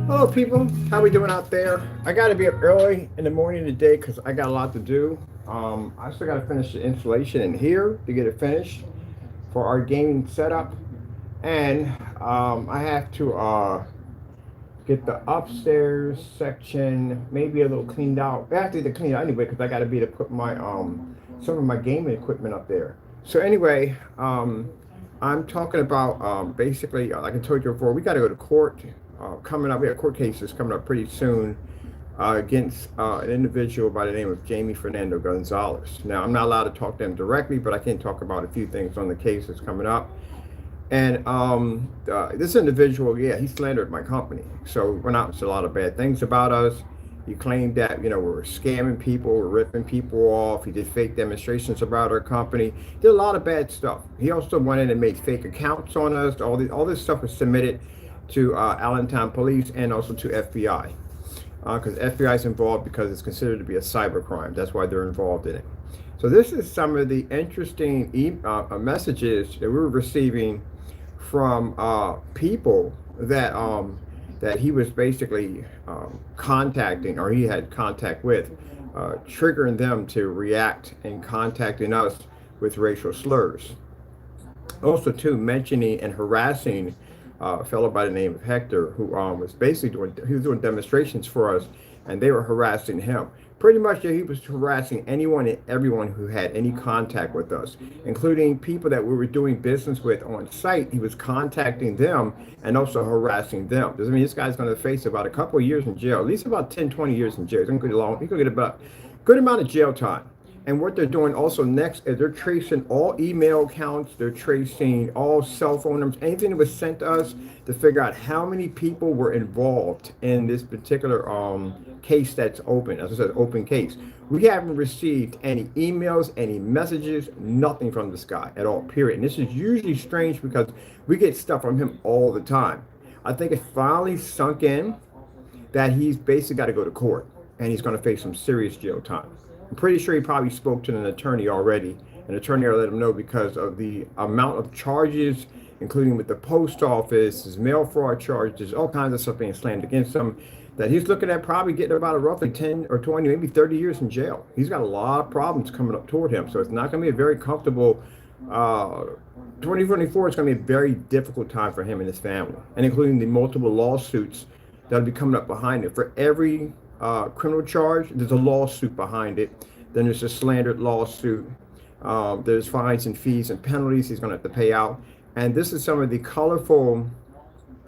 Hello, people. How we doing out there? I got to be up early in the morning today because I got a lot to do. I still got to finish the installation in here to get it finished for our gaming setup, and I have to get the upstairs section maybe a little cleaned out. I have to get it cleaned out anyway because I got to be to put my some of my gaming equipment up there. So anyway, I'm talking about basically, like I told you before, we got to go to court coming up. We have court cases coming up pretty soon against an individual by the name of Jamie Fernando Gonzalez. Now, I'm not allowed to talk to him directly, but I can talk about a few things on the case that's coming up. And this individual, yeah, he slandered my company. So went out and said a lot of bad things about us. He claimed that, we're scamming people, we're ripping people off. He did fake demonstrations about our company. Did a lot of bad stuff. He also went in and made fake accounts on us. All this stuff was submitted to Allentown Police and also to FBI. Because FBI is involved because it's considered to be a cyber crime. That's why they're involved in it. So this is some of the interesting messages that we were receiving from people that that he was basically contacting, or he had contact with, triggering them to react and contacting us with racial slurs. Also, too, mentioning and harassing a fellow by the name of Hector, who was basically doing demonstrations for us, and they were harassing him. Pretty much, he was harassing anyone and everyone who had any contact with us, including people that we were doing business with on site. He was contacting them and also harassing them. Does I mean this guy's going to face about a couple of years in jail, at least about 10, 20 years in jail. He's going to get about a good amount of jail time. And what they're doing also next is they're tracing all email accounts, they're tracing all cell phone numbers, anything that was sent to us to figure out how many people were involved in this particular case that's open. As I said, open case. We haven't received any emails, any messages, nothing from this guy at all, period. And this is usually strange because we get stuff from him all the time. I think it finally sunk in that he's basically got to go to court and he's going to face some serious jail time. I'm pretty sure he probably spoke to an attorney already. An attorney let him know because of the amount of charges, including with the post office, his mail fraud charges, all kinds of stuff being slammed against him, that he's looking at probably getting about a roughly 10 or 20, maybe 30 years in jail. He's got a lot of problems coming up toward him. So it's not going to be a very comfortable, 2024 is going to be a very difficult time for him and his family, and including the multiple lawsuits that'll be coming up behind it. For every criminal charge, there's a lawsuit behind it. Then there's a slandered lawsuit. There's fines and fees and penalties he's going to have to pay out. And this is some of the colorful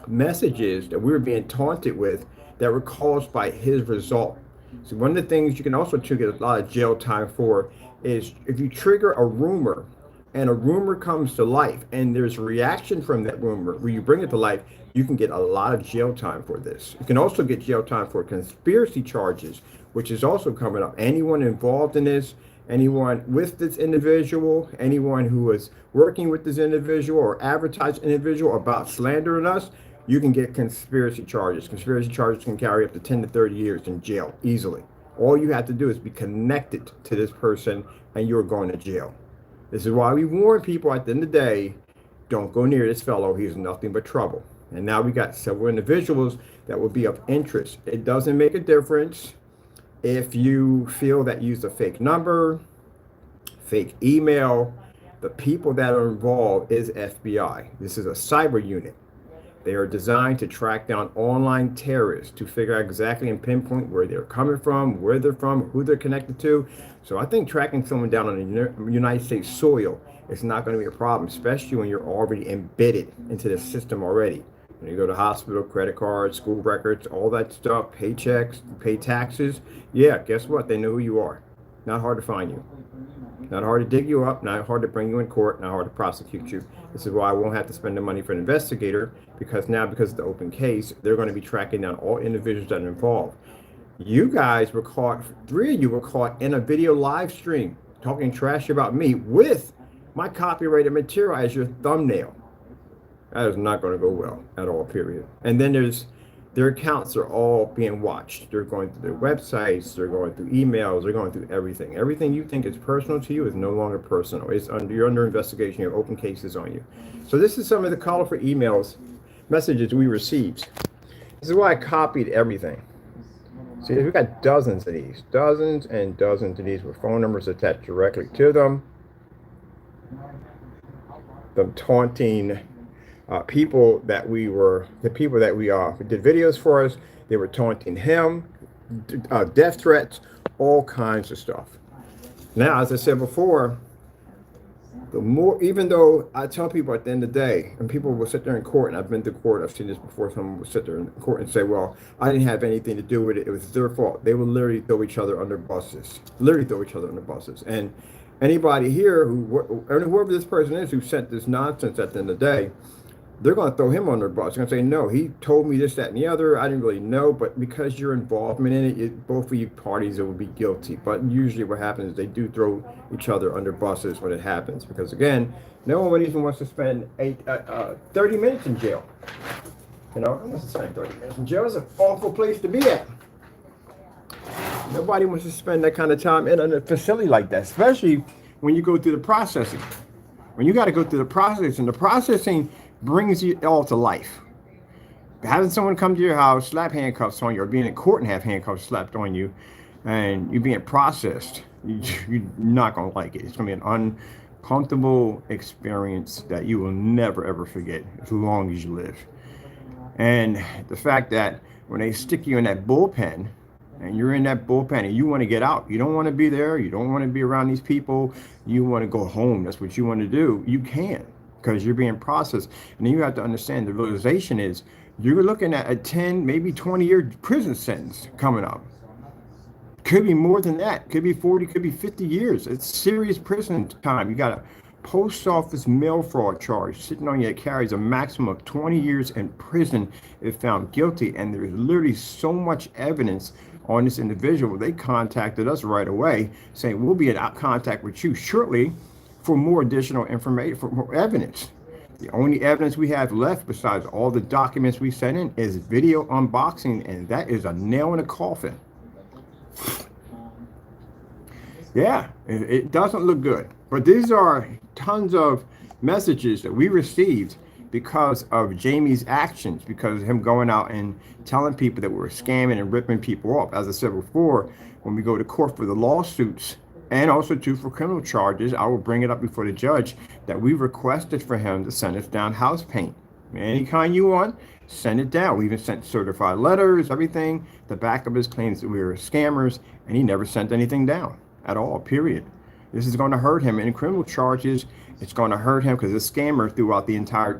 messages that we were being taunted with that were caused by his result. So one of the things you can also trigger a lot of jail time for is if you trigger a rumor and a rumor comes to life and there's a reaction from that rumor where you bring it to life, you can get a lot of jail time for this. You can also get jail time for conspiracy charges, which is also coming up. Anyone involved in this, anyone with this individual, anyone who is working with this individual or advertised individual about slandering us, you can get conspiracy charges. Conspiracy charges can carry up to 10 to 30 years in jail easily. All you have to do is be connected to this person and you're going to jail. This is why we warn people at the end of the day, don't go near this fellow. He's nothing but trouble. And now we got several individuals that will be of interest. It doesn't make a difference if you feel that you use a fake number, fake email. The people that are involved is FBI. This is a cyber unit. They are designed to track down online terrorists, to figure out exactly and pinpoint where they're coming from, where they're from, who they're connected to. So I think tracking someone down on the United States soil is not going to be a problem, especially when you're already embedded into the system already. When you go to hospital, credit cards, school records, all that stuff, paychecks, pay taxes. Yeah, guess what? They know who you are. Not hard to find you. Not hard to dig you up, not hard to bring you in court, not hard to prosecute you. This is why I won't have to spend the money for an investigator, because now, because of the open case, they're going to be tracking down all individuals that are involved. You guys were caught, 3 of you were caught in a video live stream talking trash about me with my copyrighted material as your thumbnail. That is not going to go well at all, period. And then their accounts are all being watched. They're going through their websites, they're going through emails, they're going through everything. Everything you think is personal to you is no longer personal. You're under investigation, you have open cases on you. So this is some of the colorful emails, messages we received. This is why I copied everything. See, we got dozens of these, dozens and dozens of these with phone numbers attached directly to them. Them taunting people that we were, the people that we did videos for us. They were taunting him, death threats, all kinds of stuff. Now, as I said before, the more, even though I tell people at the end of the day, and people will sit there in court, and I've been to court, I've seen this before, someone will sit there in court and say, well, I didn't have anything to do with it, it was their fault. They will literally throw each other under buses, And anybody here, whoever this person is who sent this nonsense at the end of the day, they're going to throw him under the bus. They're going to say, no, he told me this, that, and the other. I didn't really know, but because your involvement in it, both of you parties will be guilty. But usually what happens is they do throw each other under buses when it happens. Because again, no one even wants to spend 30 minutes in jail. You know, who wants to spend 30 minutes in jail? It's an awful place to be at. Nobody wants to spend that kind of time in a facility like that, especially when you go through the processing. When you got to go through the processing brings you all to life. Having someone come to your house, slap handcuffs on you, or being in court and have handcuffs slapped on you, and you're being processed, you're not going to like it. It's going to be an uncomfortable experience that you will never, ever forget as long as you live. And the fact that when they stick you in that bullpen, and you're in that bullpen and you want to get out, you don't want to be there, you don't want to be around these people, you want to go home, that's what you want to do, you can. Because you're being processed. And then you have to understand the realization is you're looking at a 10, maybe 20-year prison sentence coming up. Could be more than that. Could be 40, could be 50 years. It's serious prison time. You got a post office mail fraud charge sitting on you that carries a maximum of 20 years in prison if found guilty. And there's literally so much evidence on this individual. They contacted us right away saying, we'll be in contact with you shortly for more additional information, for more evidence. The only evidence we have left besides all the documents we sent in is video unboxing, and that is a nail in a coffin. Yeah, it doesn't look good. But these are tons of messages that we received because of Jamie's actions, because of him going out and telling people that we're scamming and ripping people off. As I said before, when we go to court for the lawsuits, and also too for criminal charges, I will bring it up before the judge that we requested for him to send us down house paint. Any kind you want, send it down. We even sent certified letters, everything. The back of his claims that we were scammers, and he never sent anything down at all, period. This is going to hurt him in criminal charges. It's going to hurt him because the scammer throughout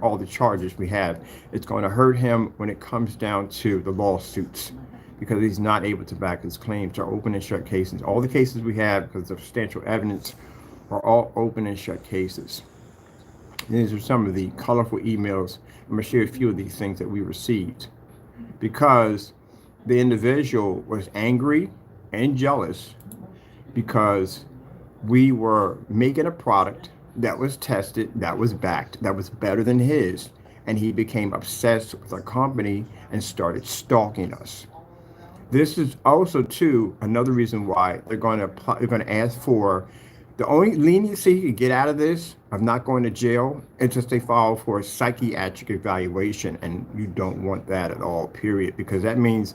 all the charges we have. It's going to hurt him when it comes down to the lawsuits, because he's not able to back his claims to open and shut cases. All the cases we have, because of substantial evidence, are all open and shut cases. These are some of the colorful emails. I'm going to share a few of these things that we received, because the individual was angry and jealous because we were making a product that was tested, that was backed, that was better than his, and he became obsessed with our company and started stalking us. This is also, too, another reason why they're going to ask for the only leniency you can get out of this of not going to jail is just they file for a psychiatric evaluation, and you don't want that at all, period, because that means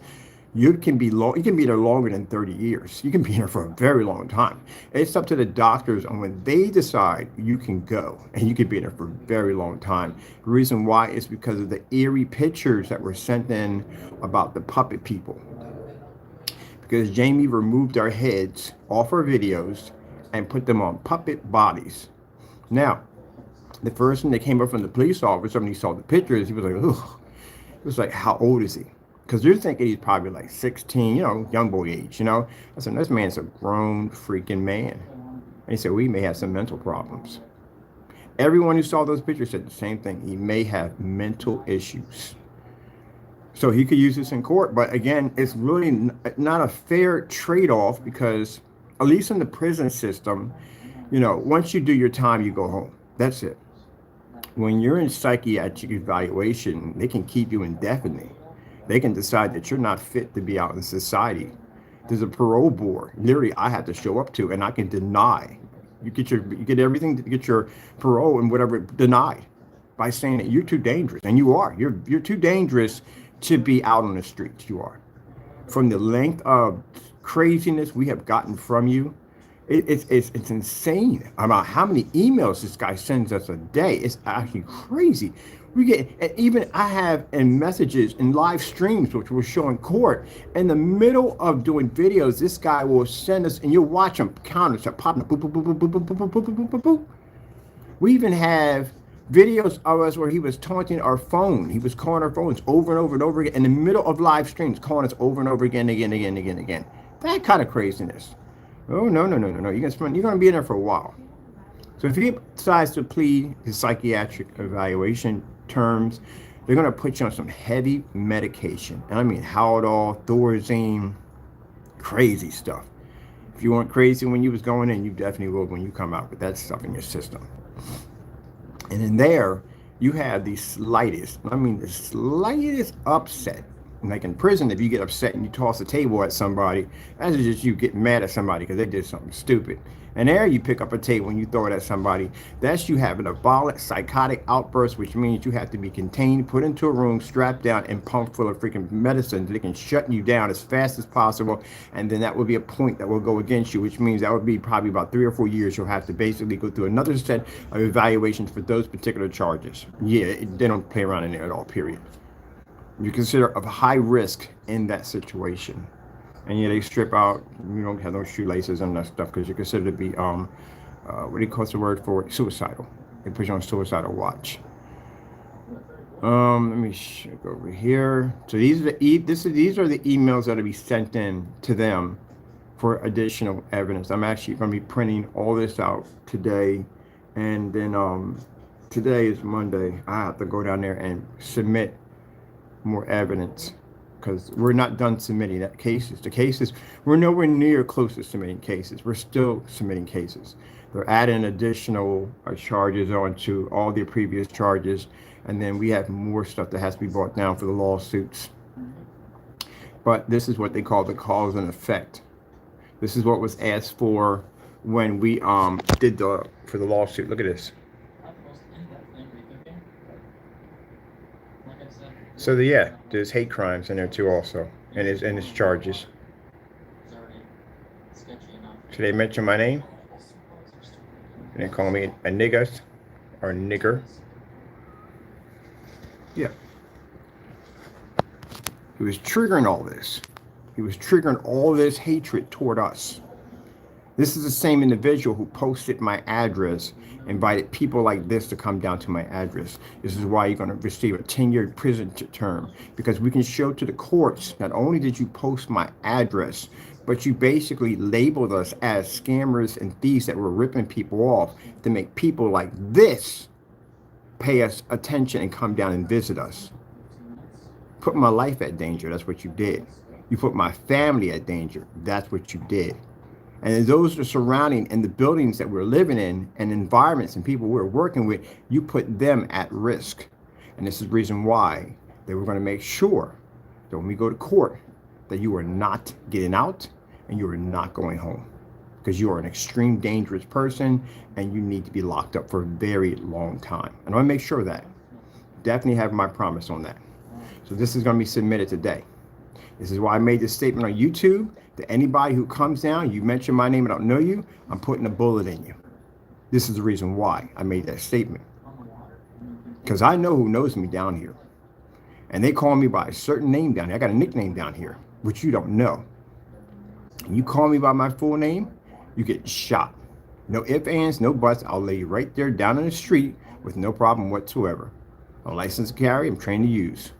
you can be there longer than 30 years. You can be here for a very long time. It's up to the doctors on when they decide you can go, and you can be there for a very long time. The reason why is because of the eerie pictures that were sent in about the puppet people. Because Jamie removed our heads off our videos and put them on puppet bodies. Now, the first thing that came up from the police officer when he saw the pictures, he was like, ugh. It was like, how old is he? Because you're thinking he's probably like 16, young boy age, I said, this man's a grown freaking man. And he said, we may have some mental problems. Everyone who saw those pictures said the same thing. He may have mental issues. So he could use this in court. But again, it's really not a fair trade-off, because at least in the prison system, once you do your time, you go home. That's it. When you're in psychiatric evaluation, they can keep you indefinitely. They can decide that you're not fit to be out in society. There's a parole board. Literally, I have to show up to, and I can deny. You get everything to get your parole and whatever denied by saying that you're too dangerous, and you are. You're too dangerous to be out on the streets. You are. From the length of craziness we have gotten from you, it's insane about how many emails this guy sends us a day. It's actually crazy. We get, and even I have in messages and live streams, which we'll show in court, in the middle of doing videos, this guy will send us, and you'll watch him counters start popping up, boop, boop, boop, boop, boop, boop, boop, boop, boop, boop. We even have videos of us where he was taunting our phone. He was calling our phones over and over and over again in the middle of live streams, calling us over and over again, again. That kind of craziness. Oh, no. You're gonna be in there for a while. So if he decides to plead his psychiatric evaluation terms, they're gonna put you on some heavy medication. And I mean Haldol, Thorazine, crazy stuff. If you weren't crazy when you was going in, you definitely will when you come out with that stuff in your system. And in there, you have the slightest upset. Like in prison, if you get upset and you toss a table at somebody, that's just you getting mad at somebody because they did something stupid. And there you pick up a table and you throw it at somebody. That's you having a violent psychotic outburst, which means you have to be contained, put into a room, strapped down, and pumped full of freaking medicine that can shut you down as fast as possible. And then that will be a point that will go against you, which means that would be probably about 3 or 4 years. You'll have to basically go through another set of evaluations for those particular charges. Yeah, they don't play around in there at all, period. You consider of high risk in that situation. And yeah, they strip out, you don't have no shoelaces and that stuff because you're considered to be, what do you call the word for it? Suicidal. They put you on suicidal watch. Let me go over here. So these are the emails that will be sent in to them for additional evidence. I'm actually going to be printing all this out today. And then today is Monday. I have to go down there and submit more evidence because we're not done submitting that cases. The cases, we're nowhere near close to submitting cases. We're still submitting cases. They're adding additional charges onto all the previous charges, and then we have more stuff that has to be brought down for the lawsuits. But this is what they call the cause and effect. This is what was asked for when we did for the lawsuit. Look at this. So yeah, there's hate crimes in there too also, and it's charges. Should they mention my name? And they call me a nigger or nigger. Yeah. He was triggering all this. He was triggering all this hatred toward us. This is the same individual who posted my address, invited people like this to come down to my address. This is why you're going to receive a 10-year prison term, because we can show to the courts, not only did you post my address, but you basically labeled us as scammers and thieves that were ripping people off to make people like this pay us attention and come down and visit us. Put my life at danger, that's what you did. You put my family at danger, that's what you did. And those are surrounding and the buildings that we're living in and environments and people we're working with, you put them at risk. And this is the reason why they were going to make sure that when we go to court, that you are not getting out and you are not going home, because you are an extreme dangerous person and you need to be locked up for a very long time. And I want to make sure of that. Definitely have my promise on that. So this is going to be submitted today. This is why I made this statement on YouTube. To anybody who comes down, you mention my name and I don't know you, I'm putting a bullet in you. This is the reason why I made that statement. Because I know who knows me down here. And they call me by a certain name down here. I got a nickname down here, which you don't know. And you call me by my full name, you get shot. No ifs, ands, no buts. I'll lay you right there down in the street with no problem whatsoever. I'm licensed to carry, I'm trained to use.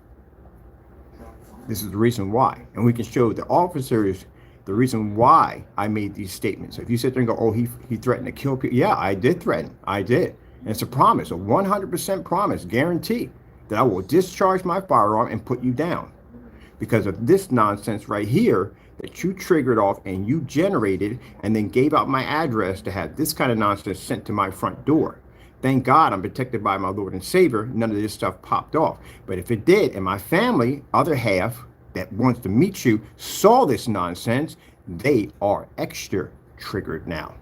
This is the reason why. And we can show the officers the reason why I made these statements. So if you sit there and go, oh, he threatened to kill people. Yeah, I did threaten. I did. And it's a promise, a 100% promise, guarantee that I will discharge my firearm and put you down. Because of this nonsense right here that you triggered off and you generated and then gave out my address to have this kind of nonsense sent to my front door. Thank God I'm protected by my Lord and Savior. None of this stuff popped off. But if it did, and my family, other half that wants to meet you, saw this nonsense, they are extra triggered now.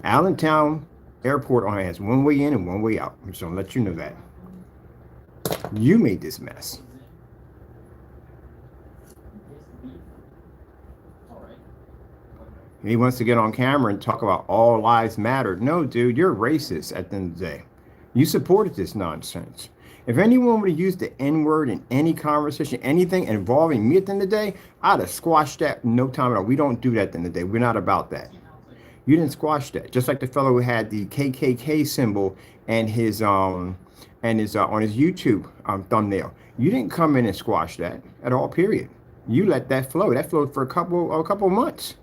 Allentown Airport only has one way in and one way out. I'm just going to let you know that. You made this mess. And he wants to get on camera and talk about all lives matter. No, dude, you're racist at the end of the day. You supported this nonsense. If anyone would have used the N-word in any conversation, anything involving me at the end of the day, I'd have squashed that in no time at all. We don't do that at the end of the day. We're not about that. You didn't squash that. Just like the fellow who had the KKK symbol and his on his YouTube thumbnail. You didn't come in and squash that at all, period. You let that flow. That flowed for a couple of months.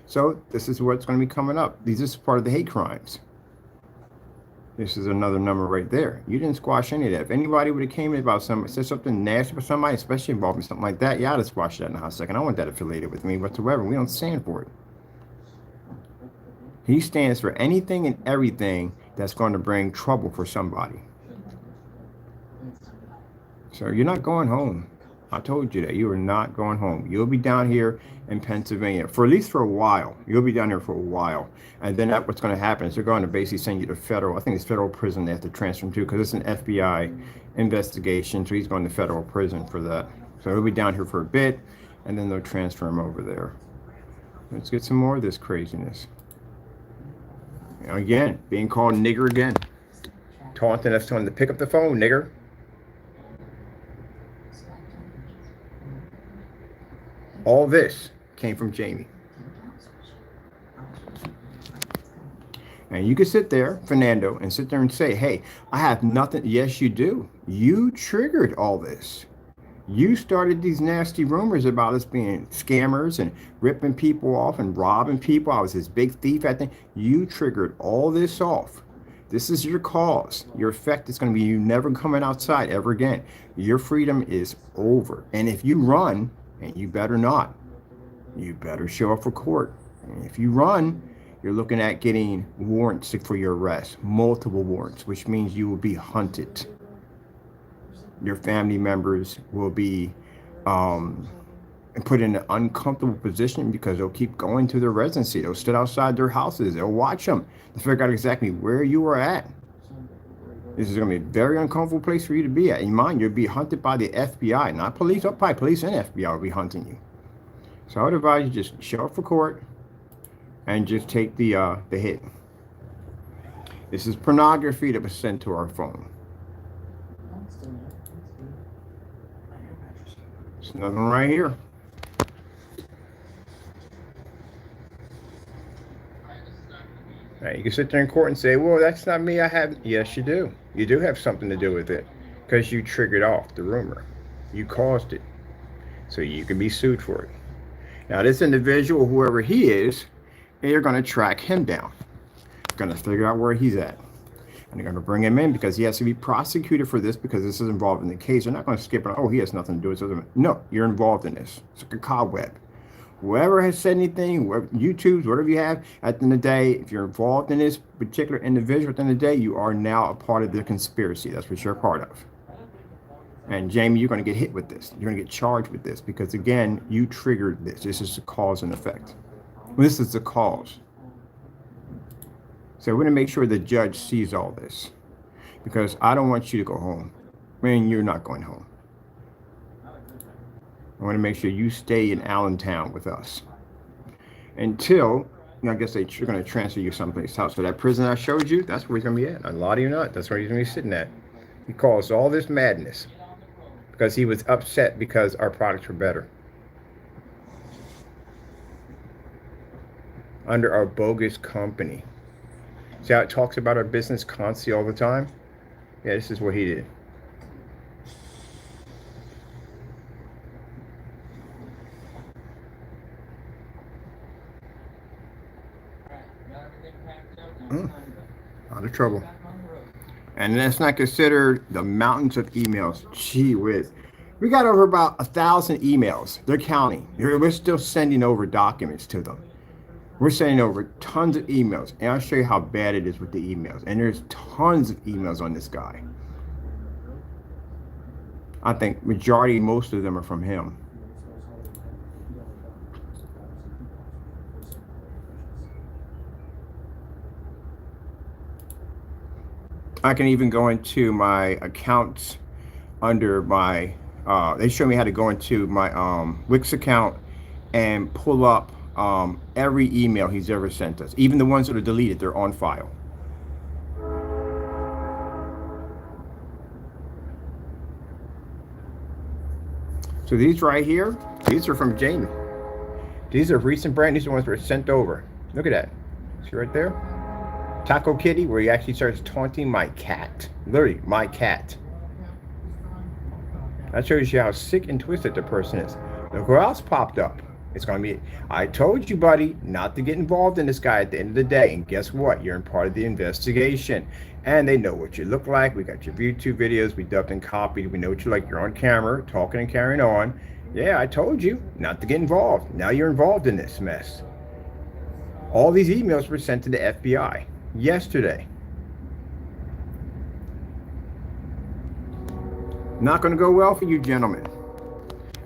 So this is what's going to be coming up. These are part of the hate crimes. This is another number right there. You didn't squash any of that. If anybody would have came in about somebody, said something nasty about somebody, especially involving something like that, yeah, I'd have squashed that in a hot second. I don't want that affiliated with me whatsoever. We don't stand for it. He stands for anything and everything that's going to bring trouble for somebody. So you're not going home. I told you that. You are not going home. You'll be down here in Pennsylvania for at least for a while. You'll be down here for a while. And then what's going to happen is they're going to basically send you to federal, I think it's federal prison they have to transfer him to, because it's an FBI investigation. So he's going to federal prison for that. So he'll be down here for a bit, and then they'll transfer him over there. Let's get some more of this craziness. Again, being called nigger again. Taunting us, telling him to pick up the phone, nigger. All this came from Jamie. And you can sit there, Fernando, and sit there and say, hey, I have nothing. Yes, you do. You triggered all this. You started these nasty rumors about us being scammers and ripping people off and robbing people. I was this big thief. I think you triggered all this off. This is your cause. Your effect is going to be you never coming outside ever again. Your freedom is over. And if you run, and you better not, you better show up for court. And if you run, you're looking at getting warrants for your arrest, multiple warrants, which means you will be hunted. Your family members will be put in an uncomfortable position because they'll keep going to their residency. They'll sit outside their houses. They'll watch them to figure out exactly where you are at. This is going to be a very uncomfortable place for you to be at. In mind, you'll be hunted by the FBI, not police. Probably police and FBI will be hunting you. So I would advise you just show up for court and just take the hit. This is pornography that was sent to our phone. There's another one right here. Now, you can sit there in court and say, well, that's not me. I have. Yes, you do. You do have something to do with it because you triggered off the rumor. You caused it. So you can be sued for it. Now, this individual, whoever he is, they're going to track him down. Going to figure out where he's at. And they're going to bring him in because he has to be prosecuted for this because this is involved in the case. They're not going to skip it. Oh, he has nothing to do with it. No, you're involved in this. It's like a cobweb. Whoever has said anything, whoever, YouTubes, whatever you have, at the end of the day, if you're involved in this particular individual, at the end of the day, you are now a part of their conspiracy. That's what you're a part of. And Jamie, you're going to get hit with this. You're going to get charged with this because, again, you triggered this. This is the cause and effect. This is the cause. So we're going to make sure the judge sees all this because I don't want you to go home. I mean, you're not going home. I want to make sure you stay in Allentown with us until, I guess they're going to transfer you someplace else. So that prison I showed you, that's where he's going to be at. A lot of you not. That's where he's going to be sitting at. He caused all this madness because he was upset because our products were better. Under our bogus company. See how it talks about our business constantly all the time? Yeah, this is what he did. Out of trouble. And let's not consider the mountains of emails. Gee whiz. We got over about 1,000 emails. They're counting. We're still sending over documents to them. We're sending over tons of emails. And I'll show you how bad it is with the emails. And there's tons of emails on this guy. I think most of them are from him. I can even go into my accounts under my, they show me how to go into my Wix account and pull up every email he's ever sent us. Even the ones that are deleted, they're on file. So these right here, these are from Jamie. These are recent brand. These are the ones that were sent over. Look at that. See right there? Taco Kitty, where he actually starts taunting my cat. Literally, my cat. That shows you how sick and twisted the person is. Look who else popped up. It's going to be, I told you, buddy, not to get involved in this guy at the end of the day. And guess what? You're in part of the investigation. And they know what you look like. We got your YouTube videos. We dubbed and copied. We know what you like. You're on camera, talking and carrying on. Yeah, I told you not to get involved. Now you're involved in this mess. All these emails were sent to the FBI yesterday. Not going to go well for you, gentlemen.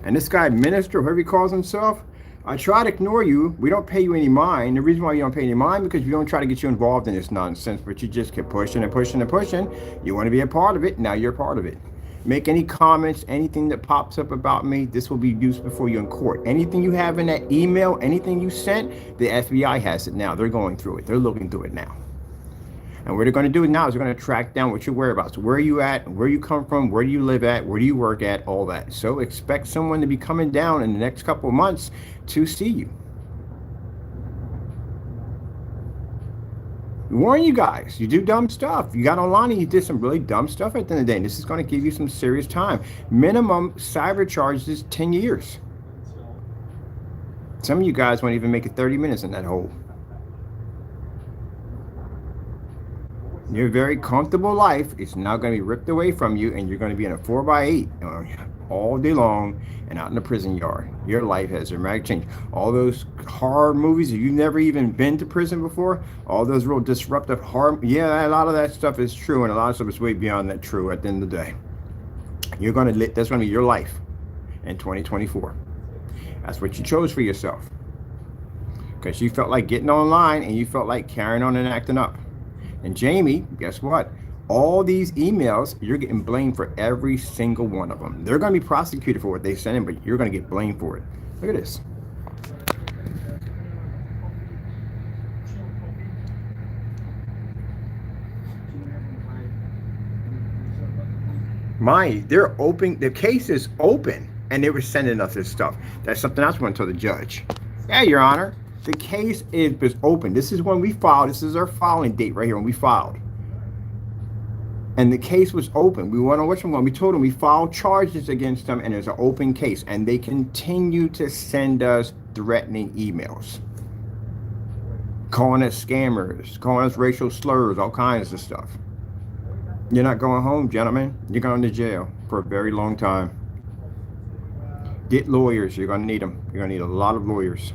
And this guy, Minister, whoever he calls himself, I try to ignore you. We don't pay you any mind. The reason why you don't pay any mind, because we don't try to get you involved in this nonsense, but you just keep pushing and pushing and pushing. You want to be a part of it. Now you're a part of it. Make any comments, anything that pops up about me, this will be used before you in court. Anything you have in that email, anything you sent, the FBI has it now. They're going through it. They're looking through it now. And what they're going to do now is they're going to track down what your whereabouts, where are you at, where you come from, where do you live at, where do you work at, all that. So expect someone to be coming down in the next couple of months to see you. Warn you guys, you do dumb stuff. You got online and you did some really dumb stuff at the end of the day. And this is going to give you some serious time. Minimum cyber charge is 10 years. Some of you guys won't even make it 30 minutes in that hole. Your very comfortable life is now going to be ripped away from you, and you're going to be in a 4x8 all day long and out in the prison yard. Your life has dramatic change. All those horror movies, if you've never even been to prison before, all those real disruptive horror, yeah, a lot of that stuff is true, and a lot of stuff is way beyond that true at the end of the day. You're going to, that's going to be your life in 2024. That's what you chose for yourself. Because you felt like getting online and you felt like carrying on and acting up. And Jamie, guess what? All these emails, you're getting blamed for every single one of them. They're going to be prosecuted for what they sent in, but you're going to get blamed for it. Look at this. They're open. The case is open, and they were sending us this stuff. That's something else we want to tell the judge. Yeah, Your Honor. The case is open. This is when we filed. This is our filing date right here when we filed. And the case was open. We went on which one. We told them we filed charges against them, and there's an open case. And they continue to send us threatening emails, calling us scammers, calling us racial slurs, all kinds of stuff. You're not going home, gentlemen. You're going to jail for a very long time. Get lawyers. You're going to need them. You're going to need a lot of lawyers.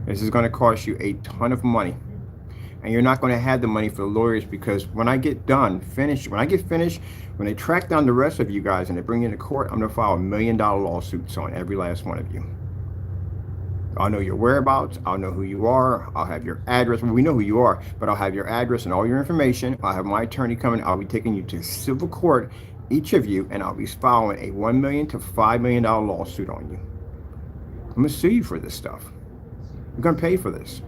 This is going to cost you a ton of money, and you're not going to have the money for the lawyers, because when I get finished, when they track down the rest of you guys and they bring you into court, I'm going to file $1 million lawsuits on every last one of you. I'll know your whereabouts. I'll know who you are. I'll have your address. Well, we know who you are, but I'll have your address and all your information. I'll have my attorney coming. I'll be taking you to civil court, each of you, and I'll be filing a $1 million to $5 million lawsuit on you. I'm going to sue you for this stuff. You're going to pay for this.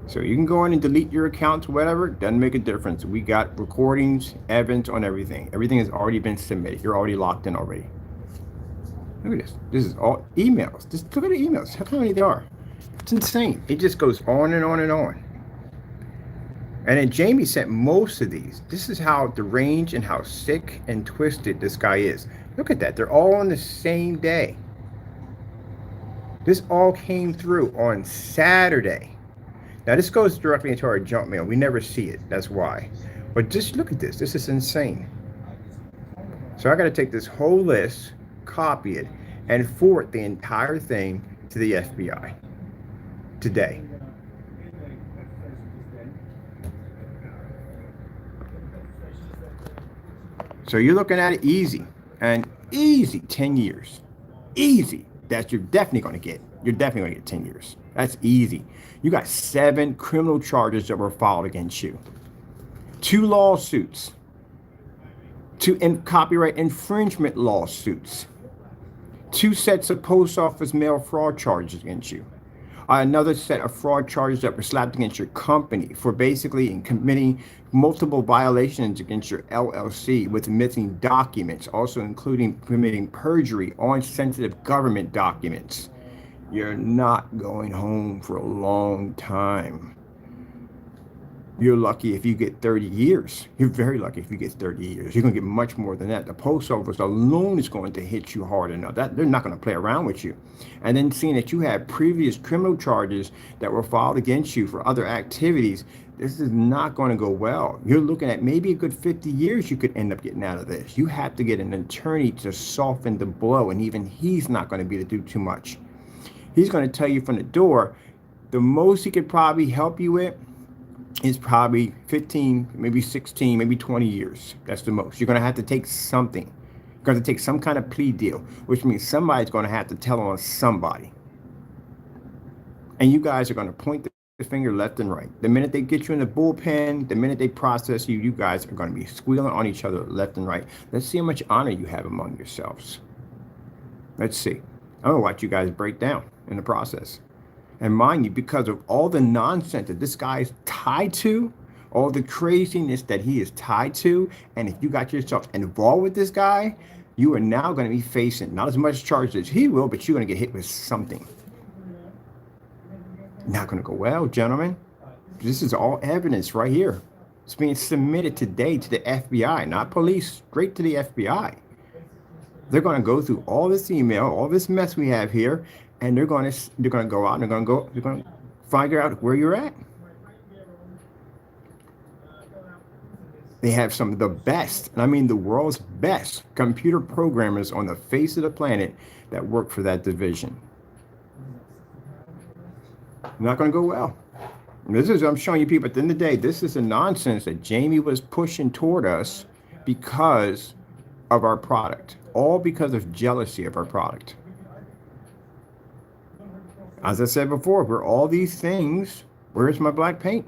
So you can go in and delete your accounts, whatever. Doesn't make a difference. We got recordings, evidence on everything. Everything has already been submitted. You're already locked in already. Look at this. This is all emails. Just look at the emails. How many there are? It's insane. It just goes on and on and on. And then Jamie sent most of these. This is how deranged and how sick and twisted this guy is. Look at that. They're all on the same day. This all came through on Saturday. Now, this goes directly into our junk mail. We never see it. That's why. But just look at this. This is insane. So I got to take this whole list, copy it, and forward the entire thing to the FBI today. So you're looking at it easy. And easy 10 years. Easy. That you're definitely going to get. You're definitely going to get 10 years. That's easy. You got 7 criminal charges that were filed against you, 2 lawsuits, 2 copyright infringement lawsuits, 2 sets of post office mail fraud charges against you, another set of fraud charges that were slapped against your company for basically committing multiple violations against your LLC with missing documents, also including committing perjury on sensitive government documents. You're not going home for a long time. You're lucky if you get 30 years. You're very lucky if you get 30 years. You're going to get much more than that. The post office alone is going to hit you hard enough. They're not going to play around with you. And then seeing that you had previous criminal charges that were filed against you for other activities, this is not going to go well. You're looking at maybe a good 50 years you could end up getting out of this. You have to get an attorney to soften the blow, and even he's not going to be able to do too much. He's going to tell you from the door, the most he could probably help you with is probably 15, maybe 16, maybe 20 years. That's the most. You're going to have to take something. You're going to take some kind of plea deal, which means somebody's going to have to tell on somebody. And you guys are going to point the finger left and right. The minute they get you in the bullpen, the minute they process you, you guys are going to be squealing on each other left and right. Let's see how much honor you have among yourselves. Let's see. I'm going to watch you guys break down in the process. And mind you, because of all the nonsense that this guy is tied to, all the craziness that he is tied to, and if you got yourself involved with this guy, you are now going to be facing not as much charges as he will, but you're going to get hit with something. Not going to go well, gentlemen. This is all evidence right here. It's being submitted today to the FBI, not police, straight to the FBI. They're going to go through all this email, all this mess we have here, and they're going to go out and they're going to figure out where you're at. They have some of the best, and I mean the world's best computer programmers on the face of the planet that work for that division. Not going to go well. This is, I'm showing you people at the end of the day, this is the nonsense that Jamie was pushing toward us because of our product, all because of jealousy of our product. As I said before, we're all these things. Where's my black paint?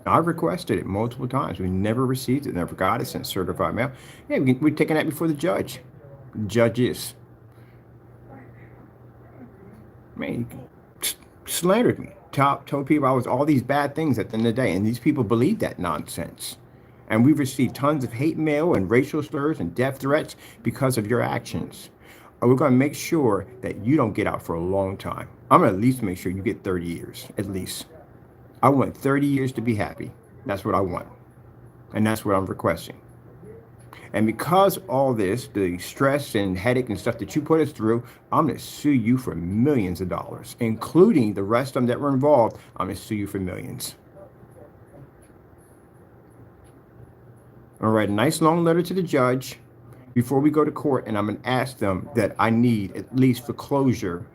I've requested it multiple times. We never received it, never got it, sent certified mail. Yeah, we're taking that before the judge. Judges. Man, slandered me. Told people I was all these bad things at the end of the day, and these people believe that nonsense. And we've received tons of hate mail and racial slurs and death threats because of your actions. We're going to make sure that you don't get out for a long time. I'm going to at least make sure you get 30 years, at least. I want 30 years to be happy. That's what I want. And that's what I'm requesting. And because all this, the stress and headache and stuff that you put us through, I'm going to sue you for millions of dollars, including the rest of them that were involved. I'm going to sue you for millions. I'll write a nice long letter to the judge before we go to court, and I'm going to ask them that I need, at least for closure,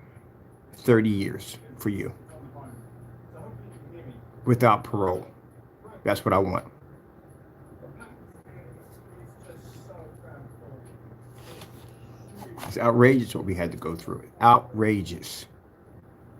30 years for you without parole. That's what I want. It's outrageous what we had to go through. Outrageous.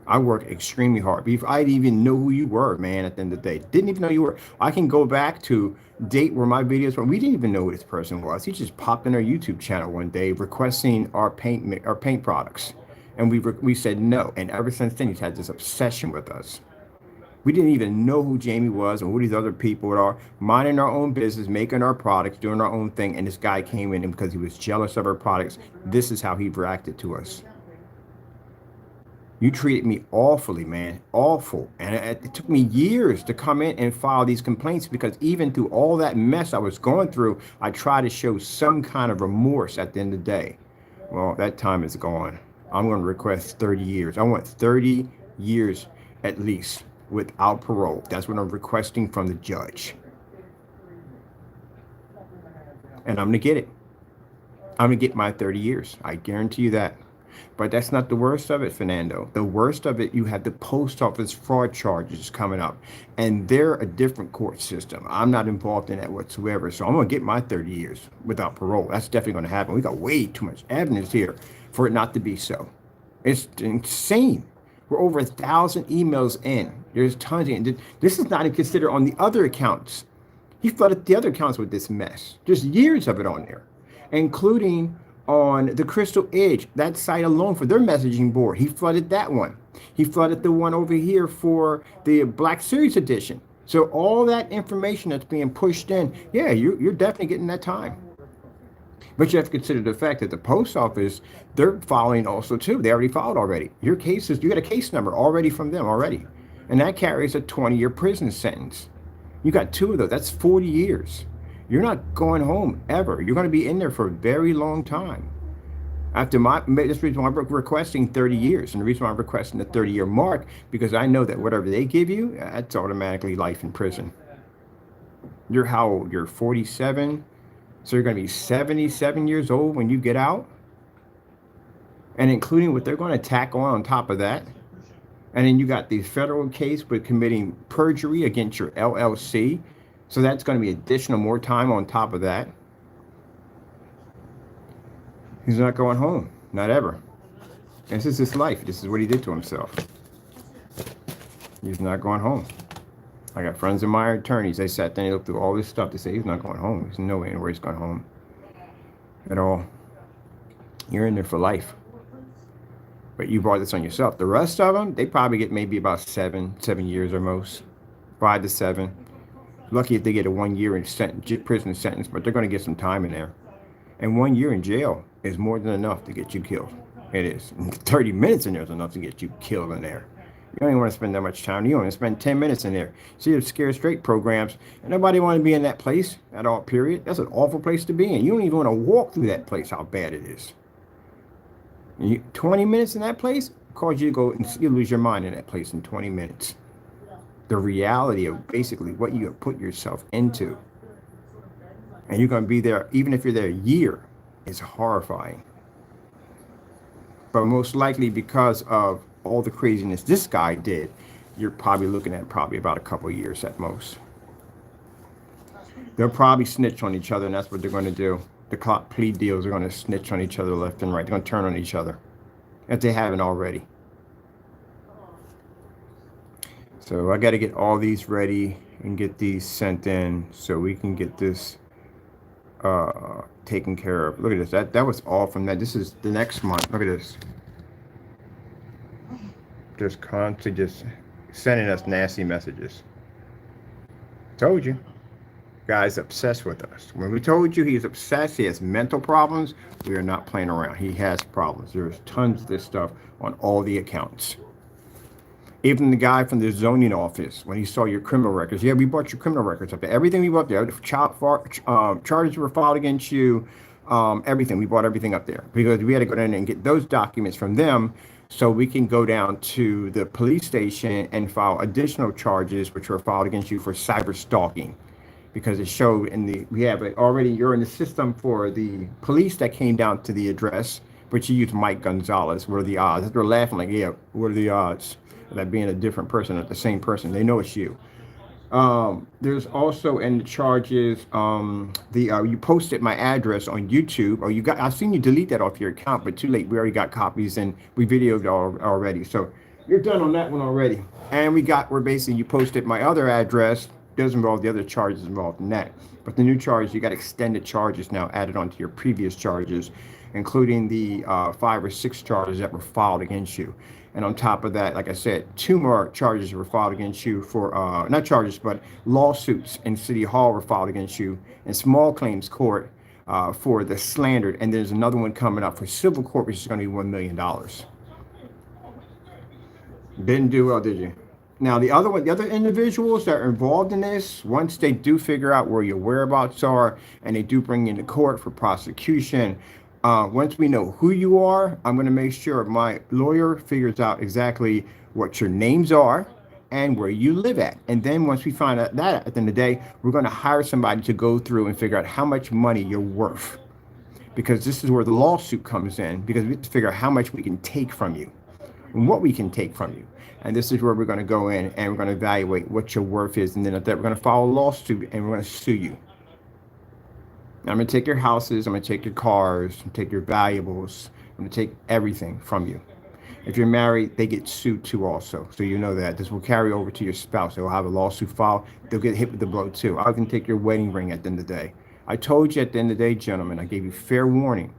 I worked extremely hard. I didn't even know who you were, man, at the end of the day. Didn't even know you were. I can go back to date where my videos were. We didn't even know who this person was. He just popped in our YouTube channel one day requesting our paint products. And we said no. And ever since then, he's had this obsession with us. We didn't even know who Jamie was or who these other people are, minding our own business, making our products, doing our own thing. And this guy came in, and because he was jealous of our products, this is how he reacted to us. You treated me awfully, man, awful. And it took me years to come in and file these complaints, because even through all that mess I was going through, I tried to show some kind of remorse at the end of the day. Well, that time is gone. I'm going to request 30 years. I want 30 years at least without parole. That's what I'm requesting from the judge. And I'm going to get it. I'm going to get my 30 years. I guarantee you that. But that's not the worst of it, Fernando. The worst of it, you have the post office fraud charges coming up. And they're a different court system. I'm not involved in that whatsoever. So I'm going to get my 30 years without parole. That's definitely going to happen. We got way too much evidence here for it not to be so. It's insane. We're over 1,000 emails in. There's tons of, this is not even considered on the other accounts. He flooded the other accounts with this mess. There's years of it on there, including on the Crystal Edge, that site alone for their messaging board. He flooded that one. He flooded the one over here for the Black Series edition. So all that information that's being pushed in, yeah, you're definitely getting that time. But you have to consider the fact that the post office, they're filing also too. They already filed already. Your cases, you got a case number already from them already. And that carries a 20-year prison sentence. You got 2 of those. That's 40 years. You're not going home ever. You're going to be in there for a very long time. After this reason why I'm requesting 30 years. And the reason why I'm requesting the 30-year mark, because I know that whatever they give you, that's automatically life in prison. You're how old? You're 47. So you're going to be 77 years old when you get out. And including what they're going to tack on top of that. And then you got the federal case with committing perjury against your LLC. So that's going to be additional more time on top of that. He's not going home. Not ever. This is his life. This is what he did to himself. He's not going home. I got friends of my attorneys. They sat there and looked through all this stuff. They say he's not going home. There's no way where he's going home at all. You're in there for life. But you brought this on yourself. The rest of them, they probably get maybe about 7 years or most. 5 to 7. Lucky if they get a 1 year in prison sentence, but they're going to get some time in there. And 1 year in jail is more than enough to get you killed. It is. 30 minutes in there is enough to get you killed in there. You don't even want to spend that much time. You want to spend 10 minutes in there. See the Scared Straight programs. And nobody want to be in that place at all, period. That's an awful place to be in. You don't even want to walk through that place, how bad it is. 20 minutes in that place cause you to go and you lose your mind in that place in 20 minutes. The reality of basically what you have put yourself into. And you're going to be there, even if you're there a year, is horrifying. But most likely because of all the craziness this guy did, you're probably looking at about a couple of years at most. They'll probably snitch on each other, and that's what they're going to do. The plea deals are going to snitch on each other left and right. They're going to turn on each other, if they haven't already. So I got to get all these ready and get these sent in so we can get this taken care of. Look at this. That was all from that. This is the next month. Look at this. Just constantly just sending us nasty messages. Told you. Guy's obsessed with us. When we told you he's obsessed, he has mental problems, we are not playing around. He has problems. There's tons of this stuff on all the accounts. Even the guy from the zoning office, when he saw your criminal records, yeah, we brought your criminal records up there. Everything we brought there, charges were filed against you, everything. We brought everything up there because we had to go down and get those documents from them so we can go down to the police station and file additional charges which were filed against you for cyber stalking. Because it showed we have it already, you're in the system for the police that came down to the address, but you used Mike Gonzalez. What are the odds? They're laughing like, yeah, what are the odds of that being a different person, not the same person? They know it's you. There's also in the charges, you posted my address on YouTube, or I've seen you delete that off your account, but too late. We already got copies and we videoed already. So you're done on that one already. And we're basically, you posted my other address. Does involve the other charges involved in that. But the new charge, you got extended charges now added onto your previous charges, including the 5 or 6 charges that were filed against you. And on top of that, like I said, 2 more charges were filed against you for, not charges, but lawsuits in City Hall were filed against you in small claims court for the slandered. And there's another one coming up for civil court, which is going to be $1 million. Didn't do well, did you? Now, the other individuals that are involved in this, once they do figure out where your whereabouts are and they do bring you into court for prosecution, once we know who you are, I'm going to make sure my lawyer figures out exactly what your names are and where you live at. And then once we find out that, at the end of the day, we're going to hire somebody to go through and figure out how much money you're worth. Because this is where the lawsuit comes in, because we have to figure out how much we can take from you and what we can take from you. And this is where we're going to go in and we're going to evaluate what your worth is. And then at that, we're going to file a lawsuit and we're going to sue you. I'm going to take your houses. I'm going to take your cars. I'm going to take your valuables. I'm going to take everything from you. If you're married, they get sued too also. So you know that. This will carry over to your spouse. They will have a lawsuit filed. They'll get hit with the blow too. I can take your wedding ring at the end of the day. I told you at the end of the day, gentlemen, I gave you fair warning.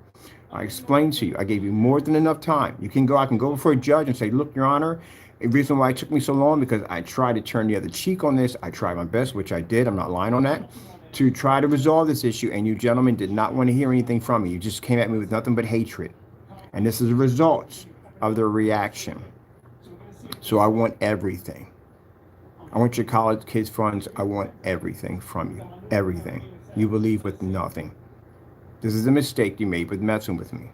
I explained to you. I gave you more than enough time. You can go, I can go before a judge and say, look, Your Honor, the reason why it took me so long because I tried to turn the other cheek on this. I tried my best, which I did. I'm not lying on that, to try to resolve this issue. And you gentlemen did not want to hear anything from me. You just came at me with nothing but hatred. And this is the results of their reaction. So I want everything. I want your college kids' funds. I want everything from you. Everything. You will leave with nothing. This is a mistake you made with messing with me.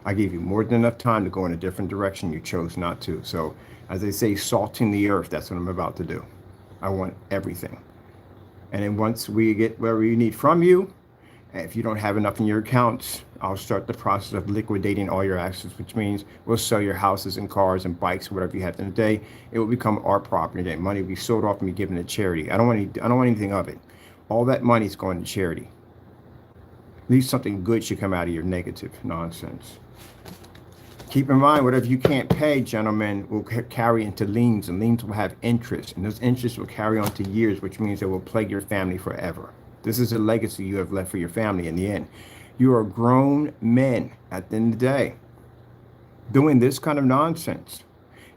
I gave you more than enough time to go in a different direction. You chose not to. So, as they say, salting the earth, that's what I'm about to do. I want everything. And then once we get whatever you need from you, if you don't have enough in your accounts, I'll start the process of liquidating all your assets, which means we'll sell your houses and cars and bikes, whatever you have in the day. It will become our property. That money will be sold off and be given to charity. I don't want anything of it. All that money is going to charity. At least something good should come out of your negative nonsense. Keep in mind, whatever you can't pay, gentlemen, will carry into liens, and liens will have interest, and those interests will carry on to years, which means they will plague your family forever. This is a legacy you have left for your family in the end. You are grown men at the end of the day doing this kind of nonsense.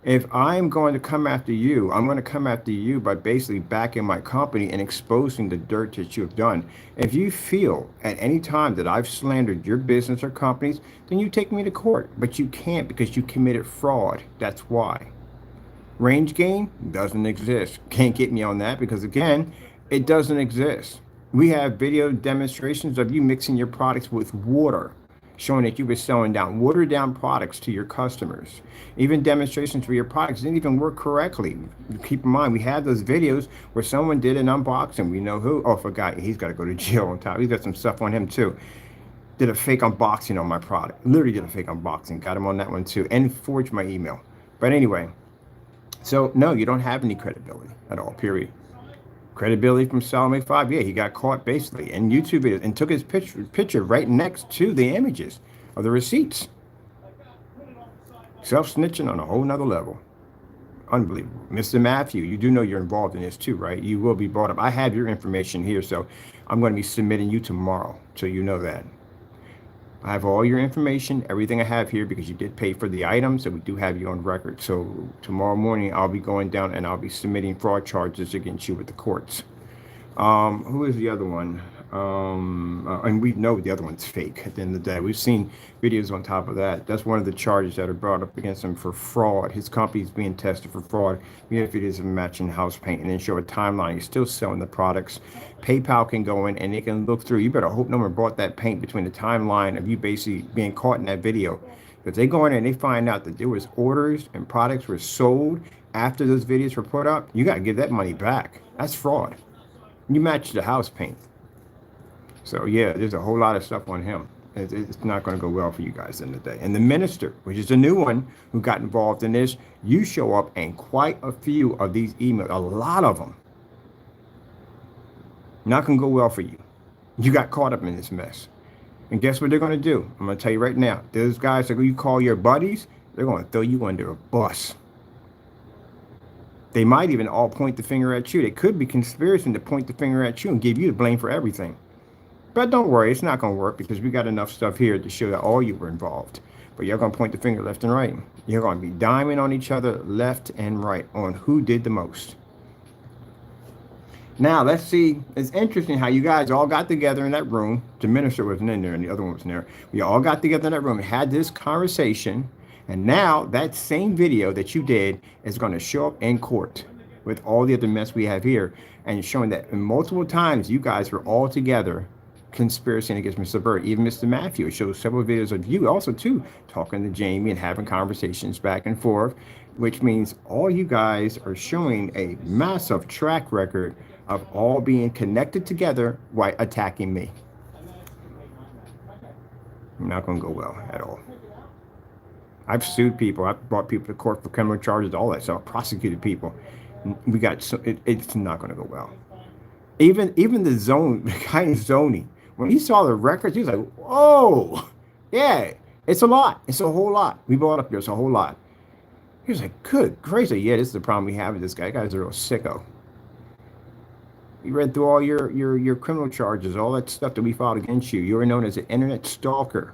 If I'm going to come after you, I'm going to come after you by basically backing my company and exposing the dirt that you have done. If you feel at any time that I've slandered your business or companies, then you take me to court. But you can't because you committed fraud. That's why. Range gain doesn't exist. Can't get me on that because, again, it doesn't exist. We have video demonstrations of you mixing your products with water, showing that you were selling watered down products to your customers. Even demonstrations where your products didn't even work correctly. Keep in mind, we had those videos where someone did an unboxing. We know who. Oh, I forgot. He's got to go to jail on top. He's got some stuff on him too. Did a fake unboxing on my product. Literally did a fake unboxing. Got him on that one too. And forged my email. But anyway, so no, you don't have any credibility at all, period. Credibility from Salome 5, yeah, he got caught basically in YouTube videos and took his picture right next to the images of the receipts. Self-snitching on a whole nother level. Unbelievable. Mr. Matthew, you do know you're involved in this too, right? You will be brought up. I have your information here, so I'm going to be submitting you tomorrow, so you know that. I have all your information, everything I have here, because you did pay for the items, so we do have you on record. So tomorrow morning, I'll be going down and I'll be submitting fraud charges against you with the courts. Who is the other one? And we know the other one's fake at the end of the day. We've seen videos on top of that. That's one of the charges that are brought up against him for fraud. His company's being tested for fraud. We have videos of him matching house paint and then show a timeline. He's still selling the products. PayPal can go in and they can look through. You better hope no one bought that paint between the timeline of you basically being caught in that video. If they go in and they find out that there was orders and products were sold after those videos were put up, you got to give that money back. That's fraud. You match the house paint. So yeah, there's a whole lot of stuff on him. It's not going to go well for you guys in the day. And the minister, which is a new one who got involved in this, you show up in quite a few of these emails, a lot of them. Not going to go well for you. You got caught up in this mess. And guess what they're going to do? I'm going to tell you right now. Those guys that you call your buddies, they're going to throw you under a bus. They might even all point the finger at you. They could be conspiring to point the finger at you and give you the blame for everything. But don't worry, it's not going to work because we got enough stuff here to show that all you were involved. But you're going to point the finger left and right. You're going to be diming on each other left and right on who did the most. Now, let's see. It's interesting how you guys all got together in that room. The minister wasn't in there and the other one was in there. We all got together in that room and had this conversation. And now that same video that you did is going to show up in court with all the other mess we have here and showing that multiple times you guys were all together conspiracy against Mr. Bird. Even Mr. Matthew, it shows several videos of you also too talking to Jamie and having conversations back and forth, which means all you guys are showing a massive track record of all being connected together while attacking me. Not going to go well at all. I've sued people. I've brought people to court for criminal charges, all that stuff. Prosecuted people. We got so it's not going to go well. Even the guy in zoning, when he saw the records, he was like, "Whoa, yeah, It's a lot. It's a whole lot. We brought up there. It's a whole lot. He was like, good gracious. Yeah, this is the problem we have with this guy. Guy's a real sicko. We read through all your criminal charges, all that stuff that we filed against you. You were known as an internet stalker.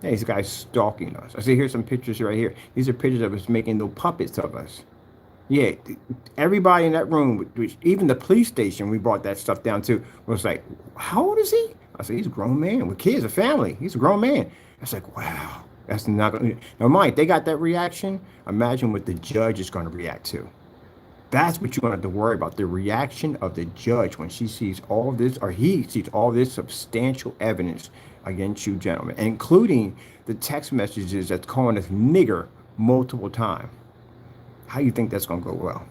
Hey, this guy's stalking us. I say, here's some pictures right here. These are pictures of us making little puppets of us. Yeah, everybody in that room, even the police station, we brought that stuff down to, was like, how old is he? I said, he's a grown man with kids, a family. He's a grown man. I was like, wow, that's not going to. Now, Mike, they got that reaction. Imagine what the judge is going to react to. That's what you're going to have to worry about, the reaction of the judge when she sees all this, or he sees all this substantial evidence against you, gentlemen, including the text messages that's calling us nigger multiple times. How do you think that's going to go well?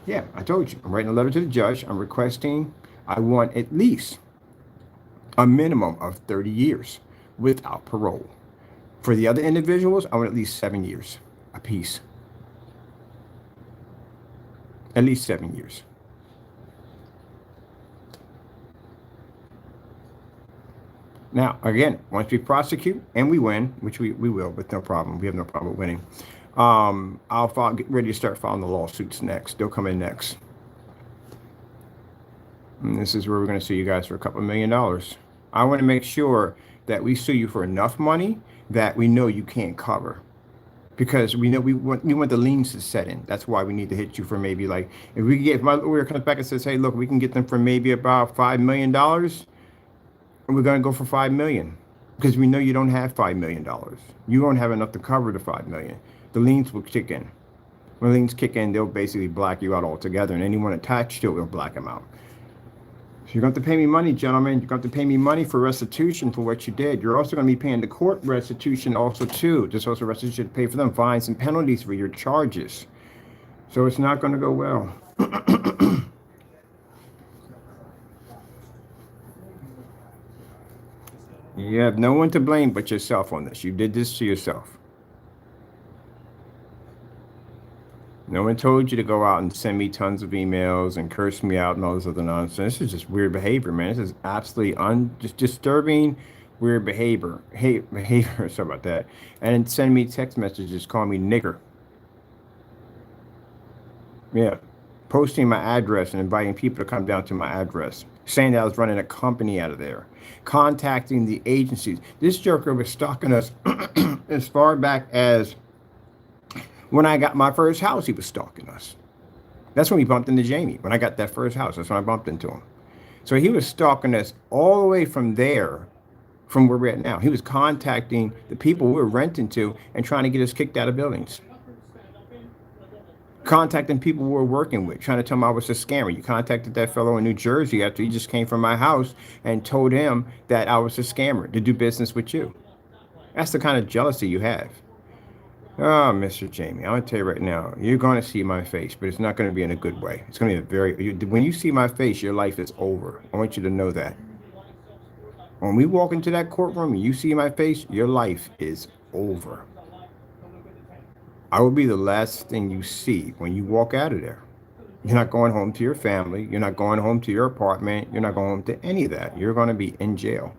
Yeah, I told you. I'm writing a letter to the judge. I'm requesting, I want at least a minimum of 30 years without parole. For the other individuals, I want at least 7 years apiece. At least 7 years. Now, again, once we prosecute and we win, which we will with no problem. We have no problem with winning. I'll get ready to start filing the lawsuits next. They'll come in next. And this is where we're going to sue you guys for a couple $1 million. I want to make sure that we sue you for enough money that we know you can't cover. Because we know we want the liens to set in. That's why we need to hit you for maybe, like, if my lawyer comes back and says, hey, look, we can get them for maybe about $5 million, and we're going to go for $5 million. Because we know you don't have $5 million. You won't have enough to cover the $5 million. The liens will kick in. When liens kick in, they'll basically black you out altogether, and anyone attached to it will black them out. So you're going to have to pay me money, gentlemen. You're going to have to pay me money for restitution for what you did. You're also going to be paying the court restitution also too. Just also restitution to pay for them fines and penalties for your charges. So it's not going to go well. You have no one to blame but yourself on this. You did this to yourself. No one told you to go out and send me tons of emails and curse me out and all this other nonsense. This is just weird behavior, man. This is absolutely just disturbing, weird behavior. Behavior, sorry about that. And then send me text messages calling me nigger. Yeah. Posting my address and inviting people to come down to my address. Saying that I was running a company out of there. Contacting the agencies. This joker was stalking us as far back as when I got my first house. He was stalking us. That's when we bumped into Jamie. When I got that first house, that's when I bumped into him. So he was stalking us all the way from there, from where we're at now. He was contacting the people we were renting to and trying to get us kicked out of buildings. Contacting people we were working with, trying to tell them I was a scammer. You contacted that fellow in New Jersey after he just came from my house and told him that I was a scammer to do business with you. That's the kind of jealousy you have. Oh, Mr. Jamie, I'm going to tell you right now, you're going to see my face, but it's not going to be in a good way. It's going to be when you see my face, your life is over. I want you to know that. When we walk into that courtroom and you see my face, your life is over. I will be the last thing you see when you walk out of there. You're not going home to your family. You're not going home to your apartment. You're not going home to any of that. You're going to be in jail.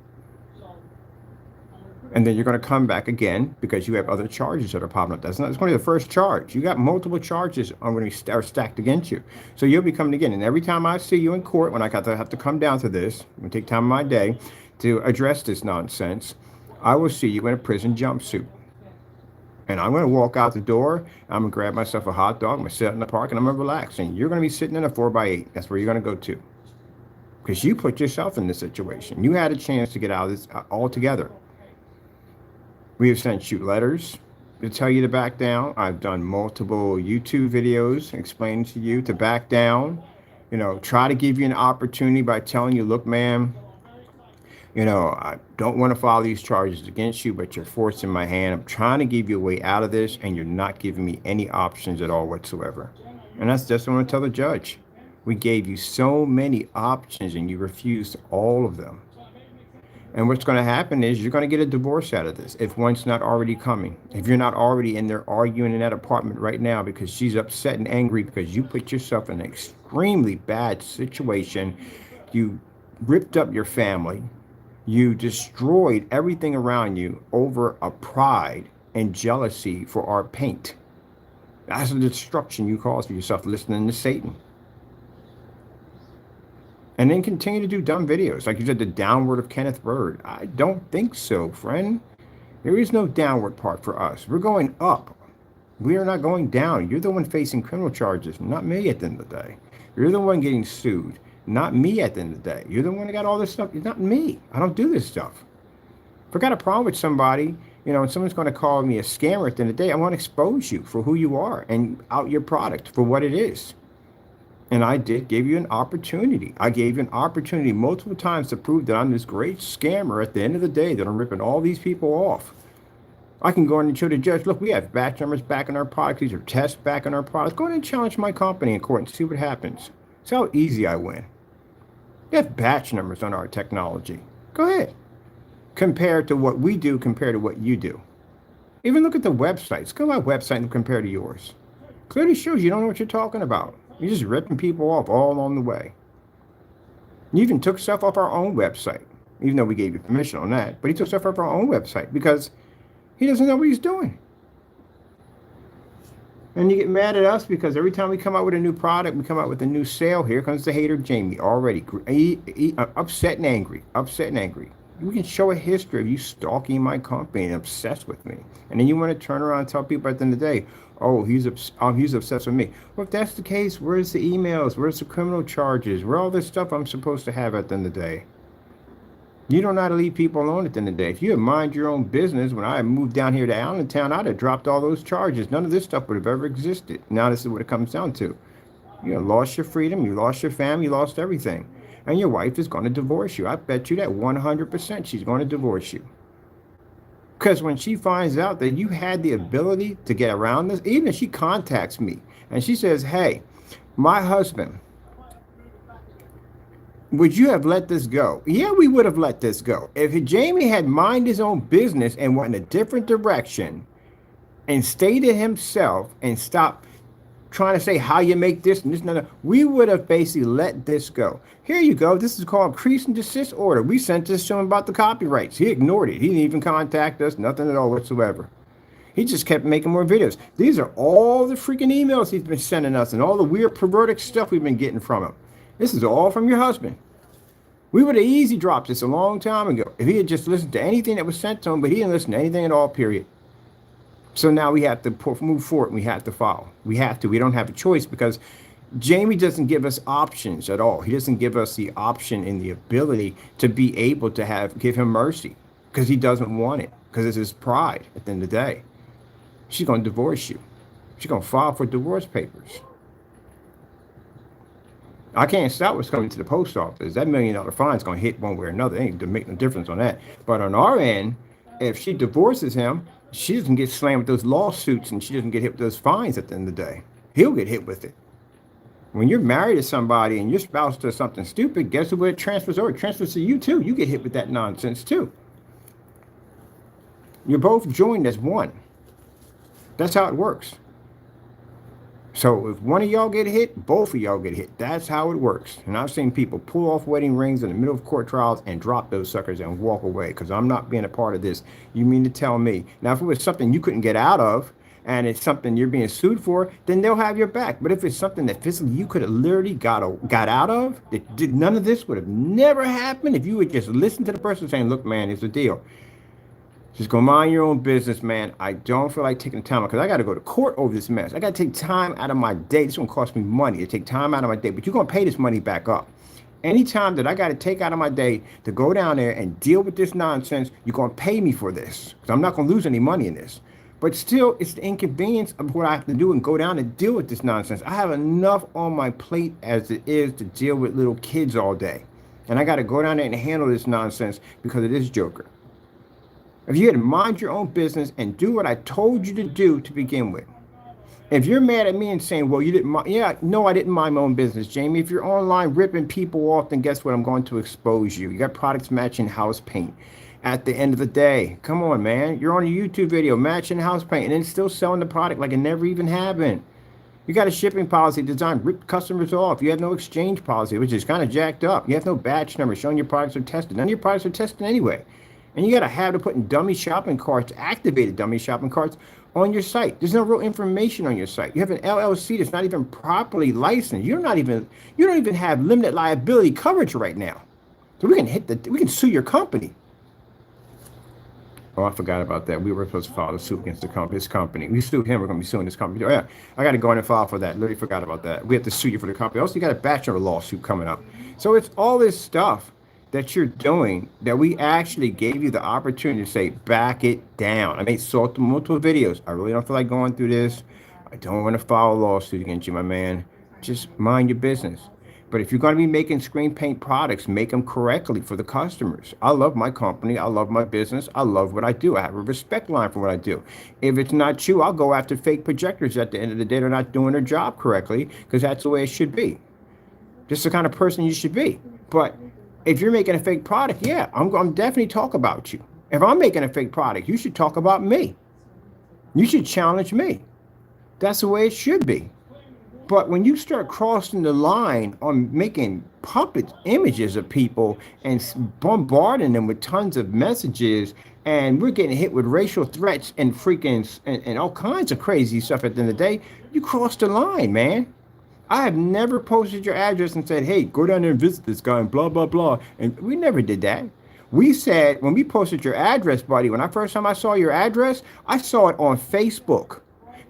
And then you're going to come back again because you have other charges that are popping up. That's going to be the first charge. You got multiple charges are stacked against you. So you'll be coming again. And every time I see you in court, when I have to come down to this, I'm going to take time of my day to address this nonsense, I will see you in a prison jumpsuit. And I'm going to walk out the door. I'm going to grab myself a hot dog. I'm going to sit in the park and I'm going to relax. And you're going to be sitting in a 4x8. That's where you're going to go to. Because you put yourself in this situation. You had a chance to get out of this altogether. We have sent you letters to tell you to back down. I've done multiple YouTube videos explaining to you to back down. You know, try to give you an opportunity by telling you, look, man, you know, I don't want to file these charges against you, but you're forcing my hand. I'm trying to give you a way out of this, and you're not giving me any options at all whatsoever. And that's just what I want to tell the judge. We gave you so many options, and you refused all of them. And what's going to happen is you're going to get a divorce out of this if one's not already coming. If you're not already in there arguing in that apartment right now because she's upset and angry because you put yourself in an extremely bad situation. You ripped up your family. You destroyed everything around you over a pride and jealousy for our paint. That's the destruction you caused for yourself listening to Satan. And then continue to do dumb videos. Like you said, the downward of Kenneth Bird. I don't think so, friend. There is no downward part for us. We're going up. We are not going down. You're the one facing criminal charges, not me at the end of the day. You're the one getting sued, not me at the end of the day. You're the one that got all this stuff. It's not me. I don't do this stuff. If I got a problem with somebody, you know, and someone's going to call me a scammer at the end of the day, I want to expose you for who you are and out your product for what it is. And I did give you an opportunity. I gave you an opportunity multiple times to prove that I'm this great scammer at the end of the day, that I'm ripping all these people off. I can go in and show the judge, look, we have batch numbers back in our products. These are tests back in our products. Go ahead and challenge my company in court and see what happens. See how easy I win. We have batch numbers on our technology. Go ahead. Compare to what we do, compare to what you do. Even look at the websites. Go to my website and compare to yours. Clearly shows you don't know what you're talking about. You're just ripping people off all along the way. You even took stuff off our own website, even though we gave you permission on that. But he took stuff off our own website because he doesn't know what he's doing. And you get mad at us because every time we come out with a new product, we come out with a new sale. Here comes the hater Jamie already upset and angry, upset and angry. We can show a history of you stalking my company and obsessed with me. And then you want to turn around and tell people at the end of the day, oh, he's obsessed with me. Well, if that's the case, where's the emails? Where's the criminal charges? Where all this stuff I'm supposed to have at the end of the day? You don't know how to leave people alone at the end of the day. If you had mind your own business, when I moved down here to Allentown, I'd have dropped all those charges. None of this stuff would have ever existed. Now this is what it comes down to. You lost your freedom, you lost your family, you lost everything. And your wife is going to divorce you. I bet you that 100% she's going to divorce you. Because when she finds out that you had the ability to get around this, even if she contacts me and she says, hey, my husband, would you have let this go? Yeah, we would have let this go. If Jamie had mind his own business and went in a different direction and stayed to himself and stopped trying to say how you make this and this and that, we would have basically let this go. Here you go. This is called cease and desist order. We sent this to him about the copyrights. He ignored it. He didn't even contact us, nothing at all whatsoever. He just kept making more videos. These are all the freaking emails he's been sending us and all the weird perverted stuff we've been getting from him. This is all from your husband. We would have easily dropped this a long time ago if he had just listened to anything that was sent to him, but he didn't listen to anything at all, period. So now we have to move forward and we have to follow. We have to. We don't have a choice because Jamie doesn't give us options at all. He doesn't give us the option and the ability to be able to give him mercy because he doesn't want it, because it's his pride at the end of the day. She's going to divorce you. She's going to file for divorce papers. I can't stop what's coming to the post office. That $1 million fine is going to hit one way or another. It ain't to make no difference on that. But on our end, if she divorces him, she doesn't get slammed with those lawsuits and she doesn't get hit with those fines at the end of the day. He'll get hit with it. When you're married to somebody and your spouse does something stupid, guess who it transfers over? It transfers to you too. You get hit with that nonsense too. You're both joined as one. That's how it works. So if one of y'all get hit, both of y'all get hit. That's how it works. And I've seen people pull off wedding rings in the middle of court trials and drop those suckers and walk away because I'm not being a part of this. You mean to tell me? Now, if it was something you couldn't get out of and it's something you're being sued for, then they'll have your back. But if it's something that physically you could have literally got out of, none of this would have never happened if you would just listen to the person saying, look, man, it's a deal. Just go mind your own business, man. I don't feel like taking time because I got to go to court over this mess. I got to take time out of my day. This is going to cost me money to take time out of my day, but you're going to pay this money back up. Anytime that I got to take out of my day to go down there and deal with this nonsense, you're going to pay me for this because I'm not going to lose any money in this. But still, it's the inconvenience of what I have to do and go down and deal with this nonsense. I have enough on my plate as it is to deal with little kids all day. And I got to go down there and handle this nonsense because of this joker. If you had to mind your own business and do what I told you to do to begin with. If you're mad at me and saying, well, you didn't mind, yeah, no, I didn't mind my own business, Jamie. If you're online ripping people off, then guess what? I'm going to expose you. You got products matching house paint. At the end of the day, come on, man. You're on a YouTube video matching house paint and then still selling the product like it never even happened. You got a shipping policy designed to rip customers off. You have no exchange policy, which is kind of jacked up. You have no batch number showing your products are tested. None of your products are tested anyway. And you got to have to put in dummy shopping carts, activated dummy shopping carts on your site. There's no real information on your site. You have an LLC that's not even properly licensed. You don't even have limited liability coverage right now. So we can sue your company. Oh, I forgot about that. We were supposed to file a suit against this company. We sued him. We're going to be suing this company. Oh, yeah, I got to go in and file for that. Literally forgot about that. We have to sue you for the company. Also, you got a bachelor lawsuit coming up. So it's all this stuff that you're doing that we actually gave you the opportunity to say, back it down. I made multiple videos. I really don't feel like going through this. I don't want to file a lawsuit against you, my man. Just mind your business. But if you're going to be making screen paint products, make them correctly for the customers. I love my company. I love my business. I love what I do. I have a respect line for what I do. If it's not you, I'll go after fake projectors at the end of the day. They're not doing their job correctly because that's the way it should be. Just the kind of person you should be. But if you're making a fake product, yeah, I'm definitely talk about you. If I'm making a fake product, you should talk about me. You should challenge me. That's the way it should be. But when you start crossing the line on making puppet images of people and bombarding them with tons of messages, and we're getting hit with racial threats and and all kinds of crazy stuff at the end of the day, you cross the line, man. I have never posted your address and said, hey, go down there and visit this guy and blah, blah, blah. And we never did that. We said, when we posted your address, buddy, when first time I saw your address, I saw it on Facebook.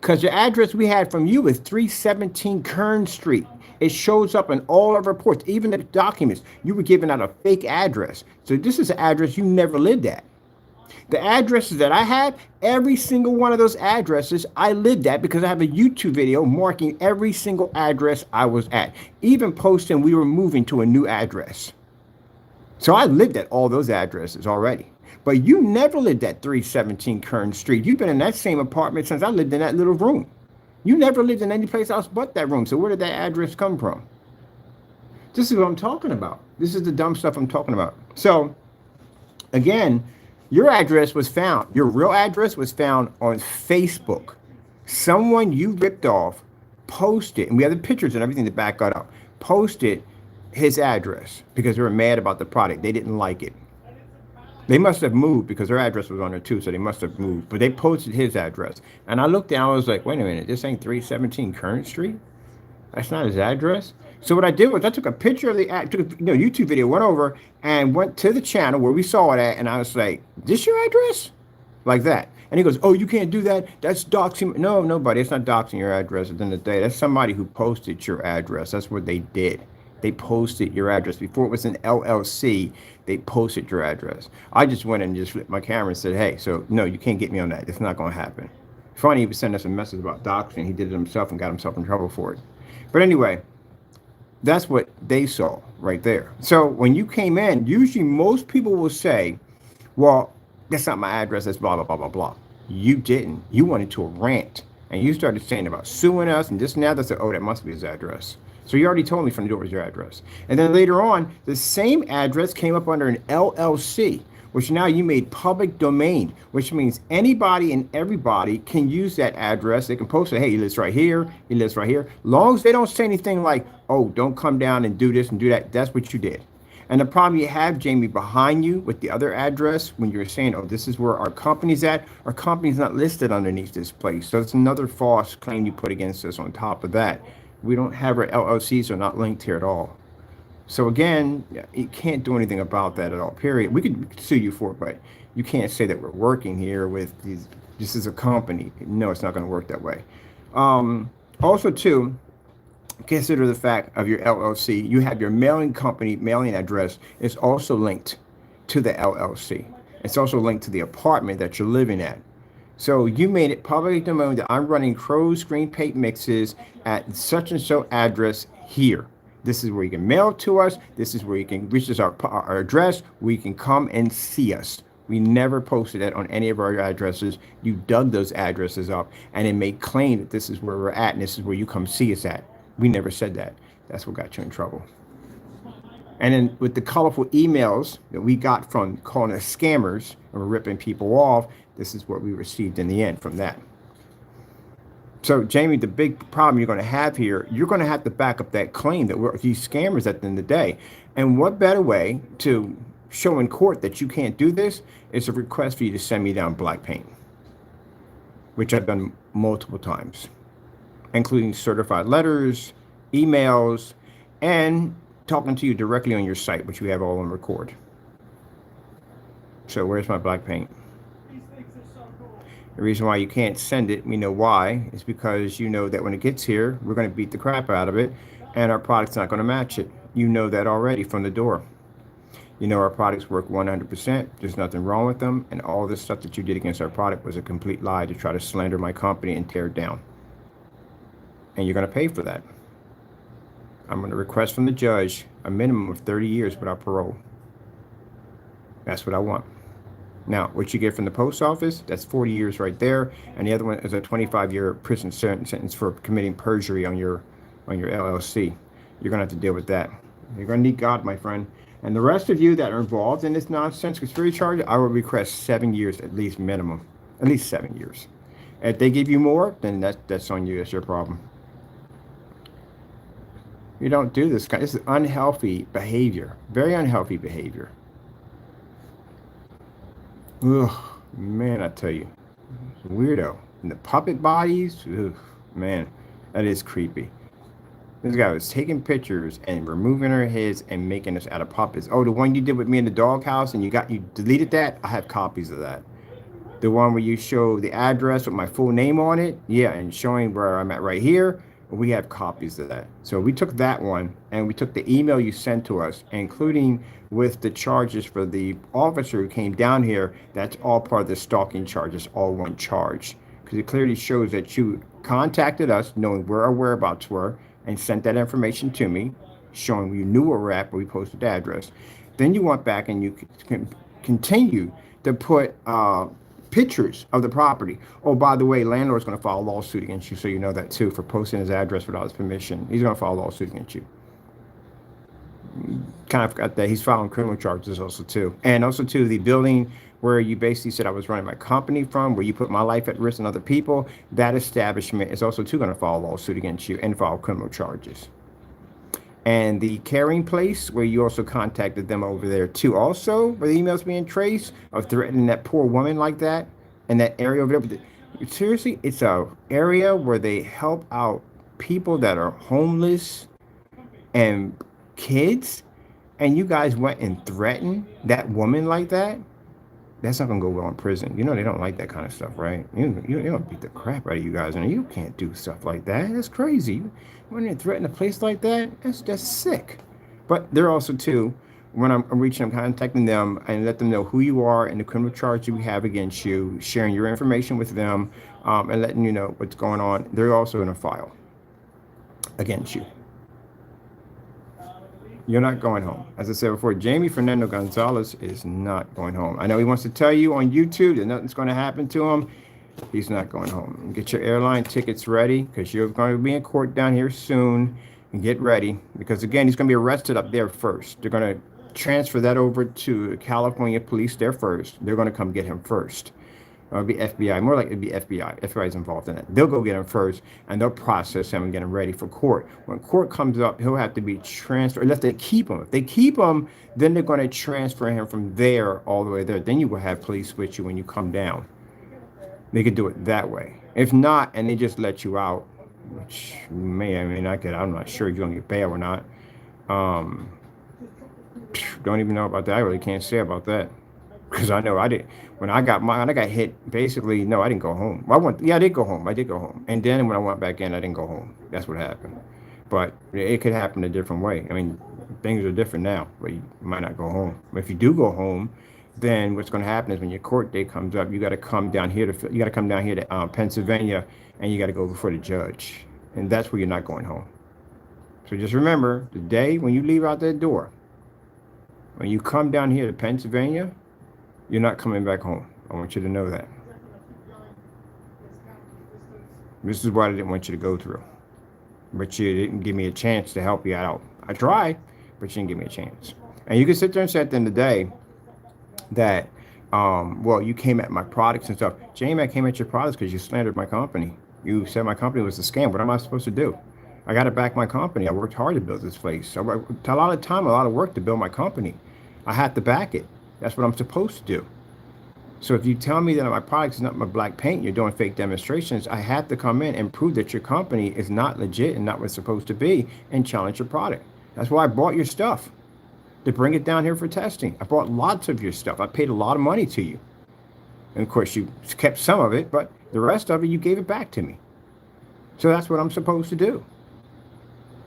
Because the address we had from you is 317 Kern Street. It shows up in all our reports, even the documents. You were giving out a fake address. So this is an address you never lived at. The addresses that I had, every single one of those addresses, I lived at because I have a YouTube video marking every single address I was at, even posting we were moving to a new address. So I lived at all those addresses already. But you never lived at 317 Kern Street. You've been in that same apartment since I lived in that little room. You never lived in any place else but that room. So where did that address come from? This is what I'm talking about. This is the dumb stuff I'm talking about. So, again, your address was found. Your real address was found on Facebook. Someone you ripped off posted, and we have the pictures and everything to back that up, posted his address because they were mad about the product. They didn't like it. They must have moved because their address was on there too, so they must have moved. But they posted his address. And I looked down, I was like, wait a minute, this ain't 317 Current Street? That's not his address? So what I did was I took a picture of the YouTube video, went over and went to the channel where we saw it at, and I was like, this your address? Like that. And he goes, oh, you can't do that. That's doxing. No, nobody. It's not doxing your address at the end of the day. That's somebody who posted your address. That's what they did. They posted your address. Before it was an LLC, they posted your address. I just went and just flipped my camera and said, hey, so no, you can't get me on that. It's not going to happen. Funny, he was sending us a message about doxing. He did it himself and got himself in trouble for it. But anyway, that's what they saw right there. So when you came in, usually most people will say, well, that's not my address. That's blah, blah, blah, blah, blah. You didn't. You went into a rant and you started saying about suing us and this and that. They said, oh, that must be his address. So you already told me from the door was your address. And then later on, the same address came up under an LLC, which now you made public domain, which means anybody and everybody can use that address. They can post it, hey, he lives right here, he lives right here. Long as they don't say anything like, oh, don't come down and do this and do that. That's what you did. And the problem you have, Jamie, behind you with the other address, when you're saying, oh, this is where our company's at, our company's not listed underneath this place. So it's another false claim you put against us on top of that. We don't have our LLCs are not linked here at all. So again, you can't do anything about that at all, period. We could sue you for it, but you can't say that we're working here with these, this is a company. No, it's not going to work that way. Also, too, consider the fact of your LLC. You have your mailing company, mailing address is also linked to the LLC. It's also linked to the apartment that you're living at. So you made it publicly known that I'm running CROW screen paint mixes at such and so address here. This is where you can mail to us. This is where you can reach us our address, where you can come and see us. We never posted that on any of our addresses. You dug those addresses up and it made claim that this is where we're at and this is where you come see us at. We never said that. That's what got you in trouble. And then with the colorful emails that we got from calling us scammers and we're ripping people off, this is what we received in the end from that. So, Jamie, the big problem you're going to have here, you're going to have to back up that claim that we're these scammers at the end of the day. And what better way to show in court that you can't do this is a request for you to send me down black paint, which I've done multiple times, including certified letters, emails, and talking to you directly on your site, which we have all on record. So where's my black paint? The reason why you can't send it, we know why, is because you know that when it gets here, we're going to beat the crap out of it, and our product's not going to match it. You know that already from the door. You know our products work 100%. There's nothing wrong with them, and all this stuff that you did against our product was a complete lie to try to slander my company and tear it down. And you're going to pay for that. I'm going to request from the judge a minimum of 30 years without parole. That's what I want. Now, what you get from the post office, that's 40 years right there. And the other one is a 25-year prison sentence for committing perjury on your LLC. You're going to have to deal with that. You're going to need God, my friend. And the rest of you that are involved in this nonsense conspiracy charge, I will request 7 years at least minimum. At least 7 years. If they give you more, then that's on you. That's your problem. You don't do this. This is unhealthy behavior. Very unhealthy behavior. Ugh, man, I tell you, it's a weirdo. And the puppet bodies, ugh, man, that is creepy. This guy was taking pictures and removing our heads and making us out of puppets. Oh, the one you did with me in the doghouse and you deleted that? I have copies of that. The one where you show the address with my full name on it, yeah, and showing where I'm at right here, we have copies of that. So we took that one and we took the email you sent to us, including with the charges for the officer who came down here. That's all part of the stalking charges, all one charge. Because it clearly shows that you contacted us knowing where our whereabouts were and sent that information to me, showing you knew where we're at, but we posted the address. Then you went back and you can continue to put pictures of the property. Oh, by the way, landlord's going to file a lawsuit against you, so you know that too, for posting his address without his permission. He's going to file a lawsuit against you. Kind of forgot that he's filing criminal charges also too. And also too, the building where you basically said I was running my company from, where you put my life at risk and other people, that establishment is also too going to file a lawsuit against you and file criminal charges. And the carrying place where you also contacted them over there too, also where the emails being traced of threatening that poor woman like that, and that area over there. Seriously, it's a area where they help out people that are homeless and kids, and you guys went and threatened that woman like that. That's not gonna go well in prison. You know they don't like that kind of stuff, right? You don't beat the crap out of you guys, and you can't do stuff like that. That's crazy. When you threaten a place like that, that's sick. But they're also too, when I'm reaching them, contacting them and let them know who you are and the criminal charge that we have against you, sharing your information with them, and letting you know what's going on. They're also in a file against you. You're not going home. As I said before, Jamie Fernando Gonzalez is not going home. I know he wants to tell you on YouTube that nothing's going to happen to him. He's not going home. Get your airline tickets ready, because you're going to be in court down here soon. And get ready, because again, he's going to be arrested up there first. They're going to transfer that over to California police there first. They're going to come get him first. It'll be FBI, more like it'd be FBI. FBI's involved in it. They'll go get him first, and they'll process him and get him ready for court. When court comes up, he'll have to be transferred, unless they keep him. If they keep him, then they're going to transfer him from there all the way there. Then you will have police with you when you come down. They could do it that way. If not, and they just let you out, which may, I mean, I'm not sure if you're going to get bail or not. Don't even know about that. I really can't say about that. Because I know I did, when I got hit, basically, no, I didn't go home. I did go home. I did go home. And then when I went back in, I didn't go home. That's what happened. But it could happen a different way. I mean, things are different now, but you might not go home. But if you do go home, then what's going to happen is when your court date comes up, you got to come down here to Pennsylvania, and you got to go before the judge. And that's where you're not going home. So just remember, the day when you leave out that door, when you come down here to Pennsylvania, you're not coming back home. I want you to know that. This is what I didn't want you to go through. But you didn't give me a chance to help you out. I tried, but you didn't give me a chance. And you can sit there and say at the end of the day that, well, you came at my products and stuff. Jamie, I came at your products because you slandered my company. You said my company was a scam. What am I supposed to do? I got to back my company. I worked hard to build this place. So a lot of time, a lot of work to build my company. I had to back it. That's what I'm supposed to do. So if you tell me that my product is nothing but black paint, you're doing fake demonstrations, I have to come in and prove that your company is not legit and not what it's supposed to be and challenge your product. That's why I bought your stuff, to bring it down here for testing. I bought lots of your stuff. I paid a lot of money to you. And of course, you kept some of it, but the rest of it, you gave it back to me. So that's what I'm supposed to do.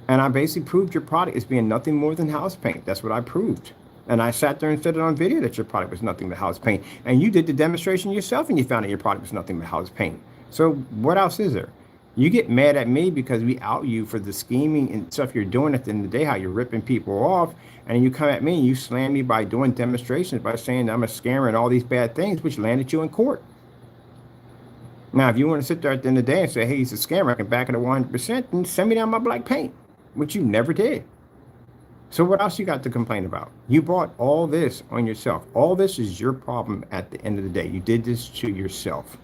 And I basically proved your product is being nothing more than house paint. That's what I proved. And I sat there and said it on video that your product was nothing but house paint. And you did the demonstration yourself and you found that your product was nothing but house paint. So what else is there? You get mad at me because we out you for the scheming and stuff you're doing at the end of the day, how you're ripping people off. And you come at me and you slam me by doing demonstrations, by saying I'm a scammer and all these bad things, which landed you in court. Now, if you want to sit there at the end of the day and say, hey, he's a scammer, I can back it at 100%, then send me down my black paint, which you never did. So what else you got to complain about? You bought all this on yourself. All this is your problem at the end of the day. You did this to yourself.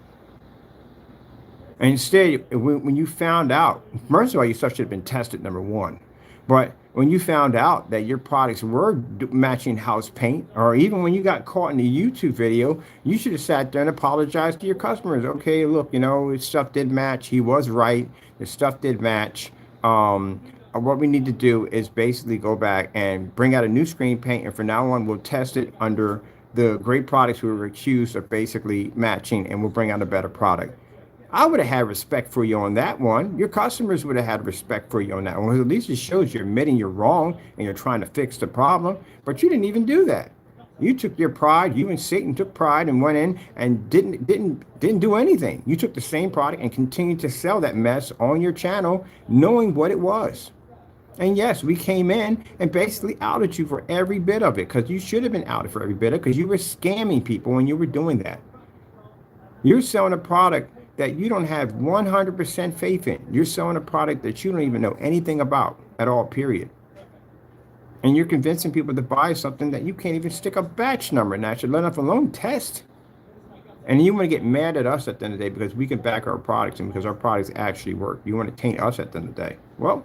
And instead, when you found out, first of all, your stuff should have been tested, number one. But when you found out that your products were matching house paint, or even when you got caught in the YouTube video, you should have sat there and apologized to your customers. Okay, look, you know, his stuff did match. He was right. His stuff did match. What we need to do is basically go back and bring out a new screen paint. And from now on, we'll test it under the great products we were accused of basically matching, and we'll bring out a better product. I would have had respect for you on that one. Your customers would have had respect for you on that one. At least it shows you're admitting you're wrong and you're trying to fix the problem. But you didn't even do that. You took your pride. You and Satan took pride and went in and didn't do anything. You took the same product and continued to sell that mess on your channel, knowing what it was. And yes, we came in and basically outed you for every bit of it, because you should have been outed for every bit of it, because you were scamming people when you were doing that. You're selling a product that you don't have 100% faith in. You're selling a product that you don't even know anything about at all, period. And you're convincing people to buy something that you can't even stick a batch number in that, let alone test. And you want to get mad at us at the end of the day because we can back our products and because our products actually work. You want to taint us at the end of the day. Well,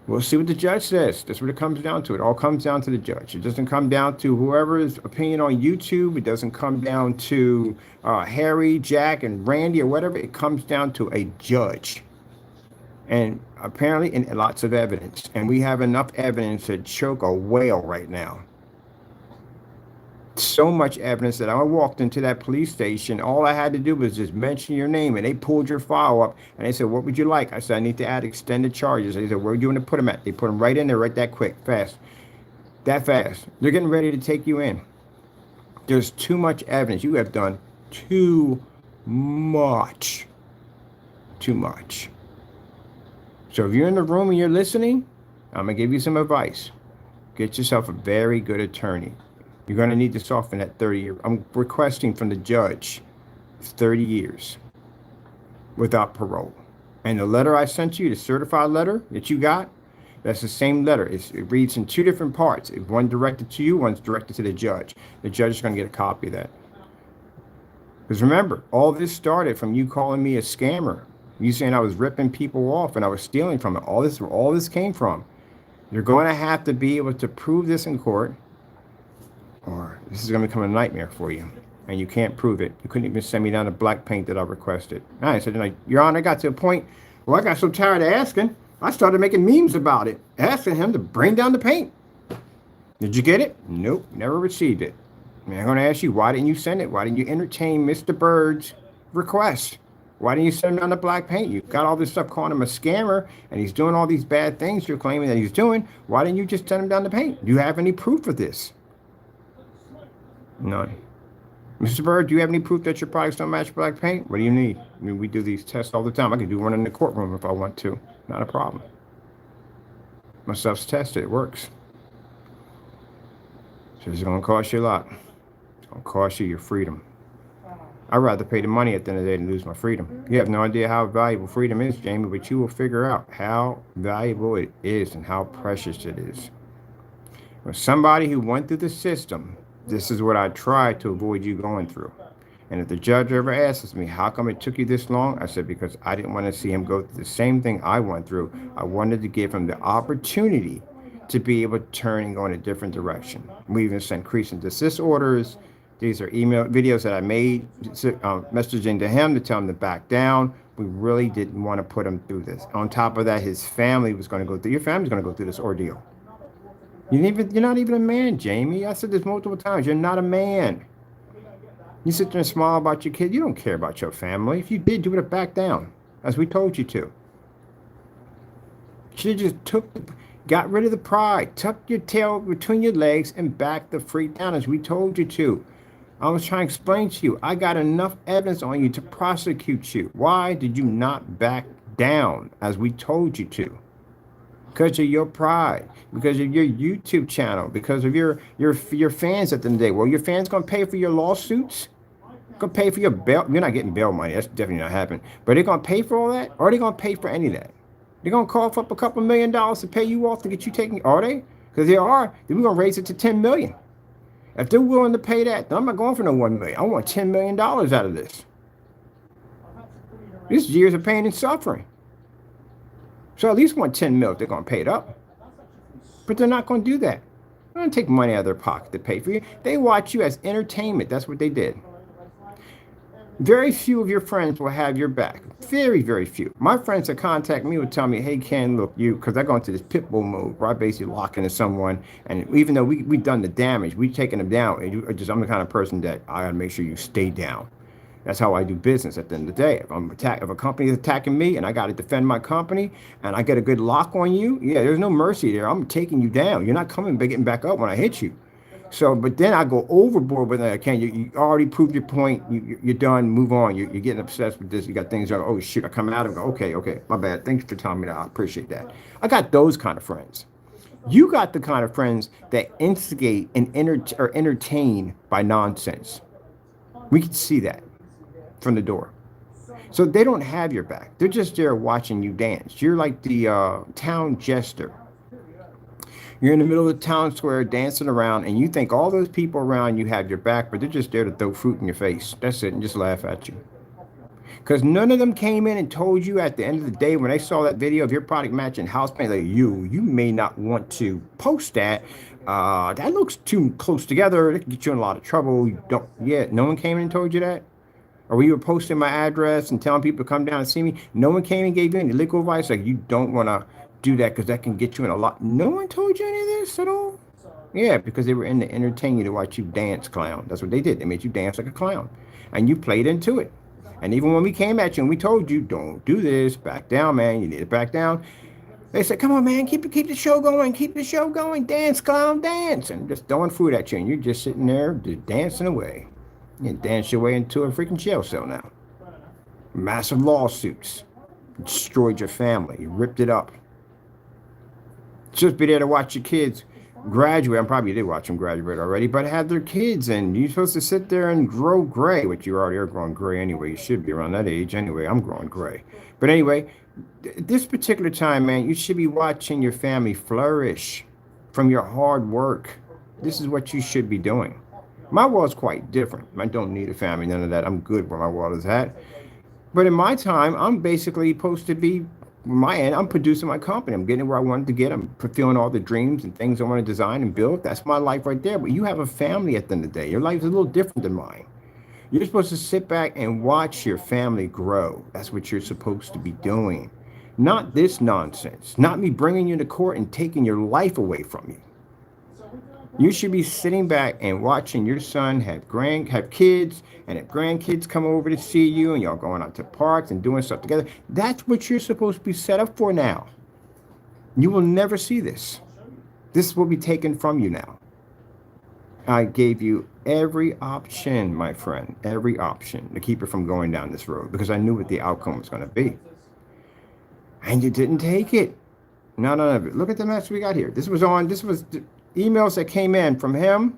we'll see what the judge says. That's what it comes down to. It all comes down to the judge. It doesn't come down to whoever's opinion on YouTube. It doesn't come down to Harry, Jack, and Randy or whatever. It comes down to a judge. And apparently, and lots of evidence. And we have enough evidence to choke a whale right now. So much evidence that I walked into that police station. All I had to do was just mention your name, and they pulled your file up, and they said, what would you like? I said, I need to add extended charges. They said, where do you want to put them at? They put them right in there, right that quick, fast. That fast. They're getting ready to take you in. There's too much evidence. You have done too much. Too much. So if you're in the room and you're listening, I'm going to give you some advice. Get yourself a very good attorney. You're going to need to soften that 30 years. I'm requesting from the judge 30 years without parole. And the letter I sent you, the certified letter that you got, that's the same letter. It reads in two different parts. One directed to you, one's directed to the judge. The judge is going to get a copy of that. Because remember, all this started from you calling me a scammer. You saying I was ripping people off and I was stealing from it. All this came from. You're going to have to be able to prove this in court, or this is going to become a nightmare for you. And you can't prove it. You couldn't even send me down the black paint that I requested. I said, like, Your Honor, I got to a point where I got so tired of asking, I started making memes about it, asking him to bring down the paint. Did you get it? Nope, never received it. And I'm going to ask you, why didn't you send it? Why didn't you entertain Mr. Bird's request? Why didn't you send him down the black paint? You got all this stuff calling him a scammer, and he's doing all these bad things you're claiming that he's doing. Why didn't you just send him down the paint? Do you have any proof of this? None. Mr. Bird, do you have any proof that your products don't match black paint? What do you need? I mean, we do these tests all the time. I can do one in the courtroom if I want to. Not a problem. My stuff's tested. It works. So it's going to cost you a lot. It's going to cost you your freedom. I'd rather pay the money at the end of the day than lose my freedom. You have no idea how valuable freedom is, Jamie, but you will figure out how valuable it is and how precious it is. For somebody who went through the system, this is what I tried to avoid you going through. And if the judge ever asks me, how come it took you this long? I said, because I didn't want to see him go through the same thing I went through. I wanted to give him the opportunity to be able to turn and go in a different direction. We even sent cease and desist orders. These are email videos that I made, messaging to him to tell him to back down. We really didn't want to put him through this. On top of that, his family was going to go through, your family's going to go through this ordeal. You're not even a man, Jamie. I said this multiple times. You're not a man. You sit there and smile about your kid. You don't care about your family. If you did, you would have backed down, as we told you to. You should have just got rid of the pride, tucked your tail between your legs, and backed the freak down, as we told you to. I was trying to explain to you, I got enough evidence on you to prosecute you. Why did you not back down, as we told you to? Because of your pride, because of your YouTube channel, because of your fans at the end of the day. Well, your fans going to pay for your lawsuits? Going to pay for your bail? You're not getting bail money. That's definitely not happening. But they're going to pay for all that? Or are they going to pay for any of that? They're going to cough up a couple $1 million to pay you off to get you taken? Are they? Because they are. Then we're going to raise it to $10 million. If they're willing to pay that, then I'm not going for no $1 million. I want $10 million out of this. This is years of pain and suffering. So at least want $10 million if they're going to pay it up. But they're not going to do that. They're going to take money out of their pocket to pay for you. They watch you as entertainment. That's what they did. Very few of your friends will have your back. Very, very few. My friends that contact me would tell me, hey, Ken, look, because I go into this pit bull mode where I basically lock into someone. And even though we've done the damage, we've taken them down. I'm the kind of person that I got to make sure you stay down. That's how I do business at the end of the day. If a company is attacking me and I got to defend my company and I get a good lock on you, yeah, there's no mercy there. I'm taking you down. You're not getting back up when I hit you. So, but then I go overboard with that. You already proved your point. You're done. Move on. You're getting obsessed with this. You got things like, oh, shoot, I come out and go, okay, my bad. Thanks for telling me that. I appreciate that. I got those kind of friends. You got the kind of friends that instigate and entertain by nonsense. We can see that from the door. So they don't have your back. They're just there watching you dance. You're like the town jester. You're in the middle of the town square dancing around, and you think all those people around you have your back, but they're just there to throw fruit in your face. That's it, and just laugh at you. Because none of them came in and told you at the end of the day when they saw that video of your product matching house paint, like, you may not want to post that. That looks too close together. It can get you in a lot of trouble. No one came in and told you that? Or you were posting my address and telling people to come down and see me? No one came and gave you any legal advice? Like, you don't want to do that because that can get you in a lot. No one told you any of this at all? Yeah, because they were in to entertain you, to watch you dance, clown. That's what they did. They made you dance like a clown. And you played into it. And even when we came at you and we told you, don't do this, back down, man, you need to back down. They said, come on, man, keep the show going, dance, clown, dance. And just throwing food at you. And you're just sitting there just dancing away. You dance your way into a freaking jail cell now. Massive lawsuits. Destroyed your family. You ripped it up. Just be there to watch your kids graduate. I probably did watch them graduate already, but have their kids, and you're supposed to sit there and grow gray, which you already are growing gray anyway. You should be around that age anyway. I'm growing gray. But anyway, this particular time, man, you should be watching your family flourish from your hard work. This is what you should be doing. My world's quite different. I don't need a family, none of that. I'm good where my world is at. But in my time, I'm basically supposed to be my end. I'm producing my company. I'm getting where I wanted to get. I'm fulfilling all the dreams and things I want to design and build. That's my life right there. But you have a family at the end of the day. Your life is a little different than mine. You're supposed to sit back and watch your family grow. That's what you're supposed to be doing. Not this nonsense. Not me bringing you to court and taking your life away from you. You should be sitting back and watching your son have kids, and if grandkids come over to see you and y'all going out to parks and doing stuff together. That's what you're supposed to be set up for now. You will never see this. This will be taken from you now. I gave you every option, my friend, every option to keep it from going down this road because I knew what the outcome was going to be. And you didn't take it. None of it. Look at the mess we got here. This was emails that came in from him.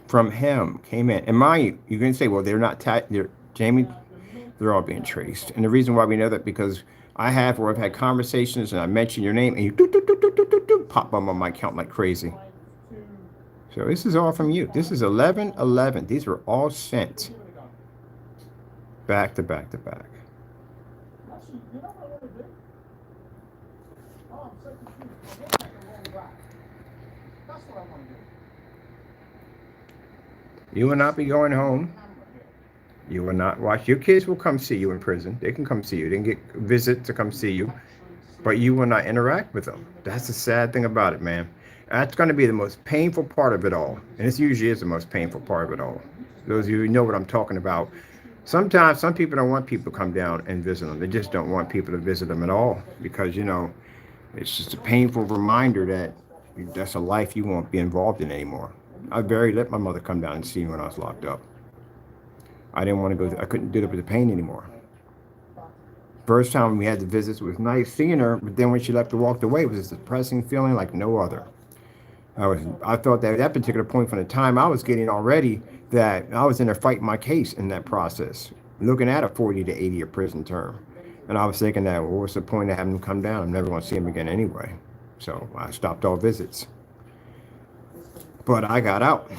Came in. And mind you, you're going to say, well, they're not, Jamie, they're all being traced. And the reason why we know that, because I've had conversations and I mention your name and you pop up on my account like crazy. So this is all from you. This is 11/11. These were all sent back to back to back. You will not be going home. You will not watch. Your kids will come see you in prison. They can come see you. They can get a visit to come see you. But you will not interact with them. That's the sad thing about it, man. That's going to be the most painful part of it all. And this usually is the most painful part of it all. Those of you who know what I'm talking about. Sometimes some people don't want people to come down and visit them. They just don't want people to visit them at all. Because, you know, it's just a painful reminder that that's a life you won't be involved in anymore. I barely let my mother come down and see me when I was locked up. I didn't want to go. I couldn't deal with the pain anymore. First time we had the visits, it was nice seeing her, but then when she left and walked away, it was this depressing feeling like no other. I thought that at that particular point from the time I was getting already that I was in there fighting my case in that process, looking at a 40 to 80 year prison term. And I was thinking that, well, what's the point of having him come down? I'm never going to see him again anyway. So I stopped all visits. But I got out.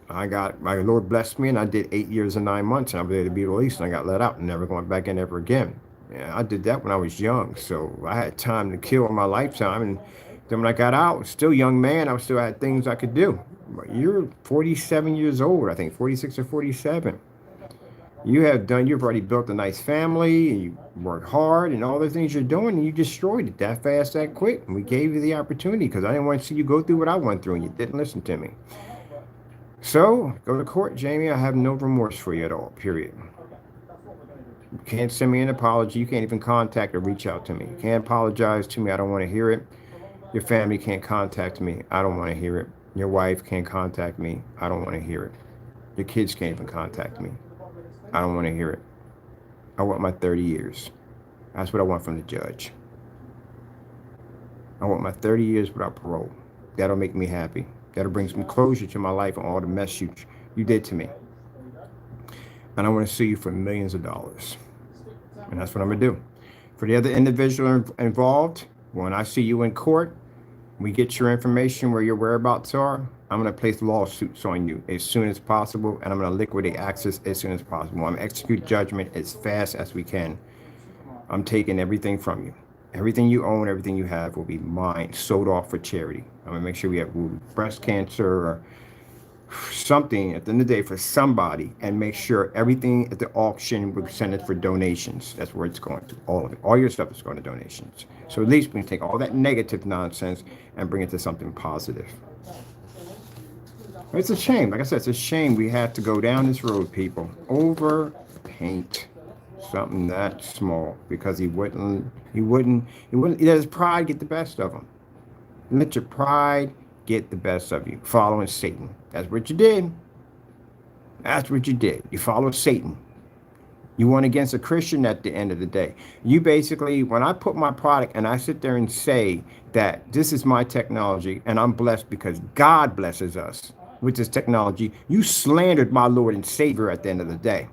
My Lord blessed me, and I did 8 years and 9 months, and I was able to be released, and I got let out and never going back in ever again. Yeah, I did that when I was young, so I had time to kill in my lifetime. And then when I got out, I was still a young man, I still had things I could do. But you're 47 years old, I think, 46 or 47. You've already built a nice family, and you worked hard, and all the things you're doing, and you destroyed it that fast, that quick. And we gave you the opportunity because I didn't want to see you go through what I went through, and you didn't listen to me. So, go to court, Jamie. I have no remorse for you at all, period. You can't send me an apology. You can't even contact or reach out to me. You can't apologize to me. I don't want to hear it. Your family can't contact me. I don't want to hear it. Your wife can't contact me. I don't want to hear it. Your kids can't even contact me. I don't want to hear it. I want my 30 years. That's what I want from the judge. I want my 30 years without parole. That'll make me happy. That'll bring some closure to my life and all the mess you did to me. And I want to sue you for millions of dollars. And that's what I'm going to do. For the other individual involved, when I see you in court, we get your information where your whereabouts are, I'm going to place lawsuits on you as soon as possible, and I'm going to liquidate access as soon as possible. I'm going to execute judgment as fast as we can. I'm taking everything from you. Everything you own, everything you have will be mine, sold off for charity. I'm going to make sure we have breast cancer or something at the end of the day for somebody, and make sure everything at the auction we send it for donations. That's where it's going to. All of it. All your stuff is going to donations. So at least we can take all that negative nonsense and bring it to something positive. It's a shame. Like I said, it's a shame we have to go down this road, people. Overpaint something that small because he wouldn't let his pride get the best of him. Let your pride get the best of you. Following Satan. That's what you did. That's what you did. You followed Satan. You went against a Christian at the end of the day. You basically, when I put my product and I sit there and say that this is my technology and I'm blessed because God blesses us with this technology, you slandered my Lord and Savior at the end of the day.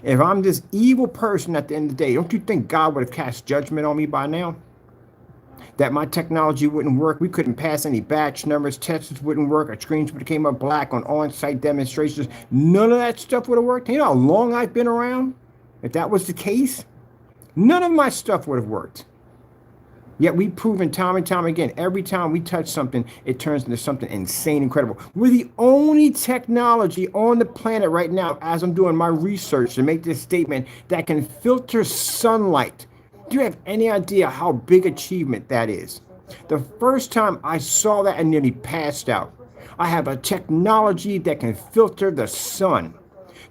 If I'm this evil person at the end of the day, don't you think God would have cast judgment on me by now? That my technology wouldn't work, we couldn't pass any batch numbers, tests wouldn't work, our screens would have came up black on on-site demonstrations. None of that stuff would have worked. You know how long I've been around? If that was the case, none of my stuff would have worked. Yet we've proven time and time again, every time we touch something, it turns into something insane, incredible. We're the only technology on the planet right now, as I'm doing my research to make this statement, that can filter sunlight. Do you have any idea how big achievement that is? The first time I saw that, I nearly passed out. I have a technology that can filter the sun.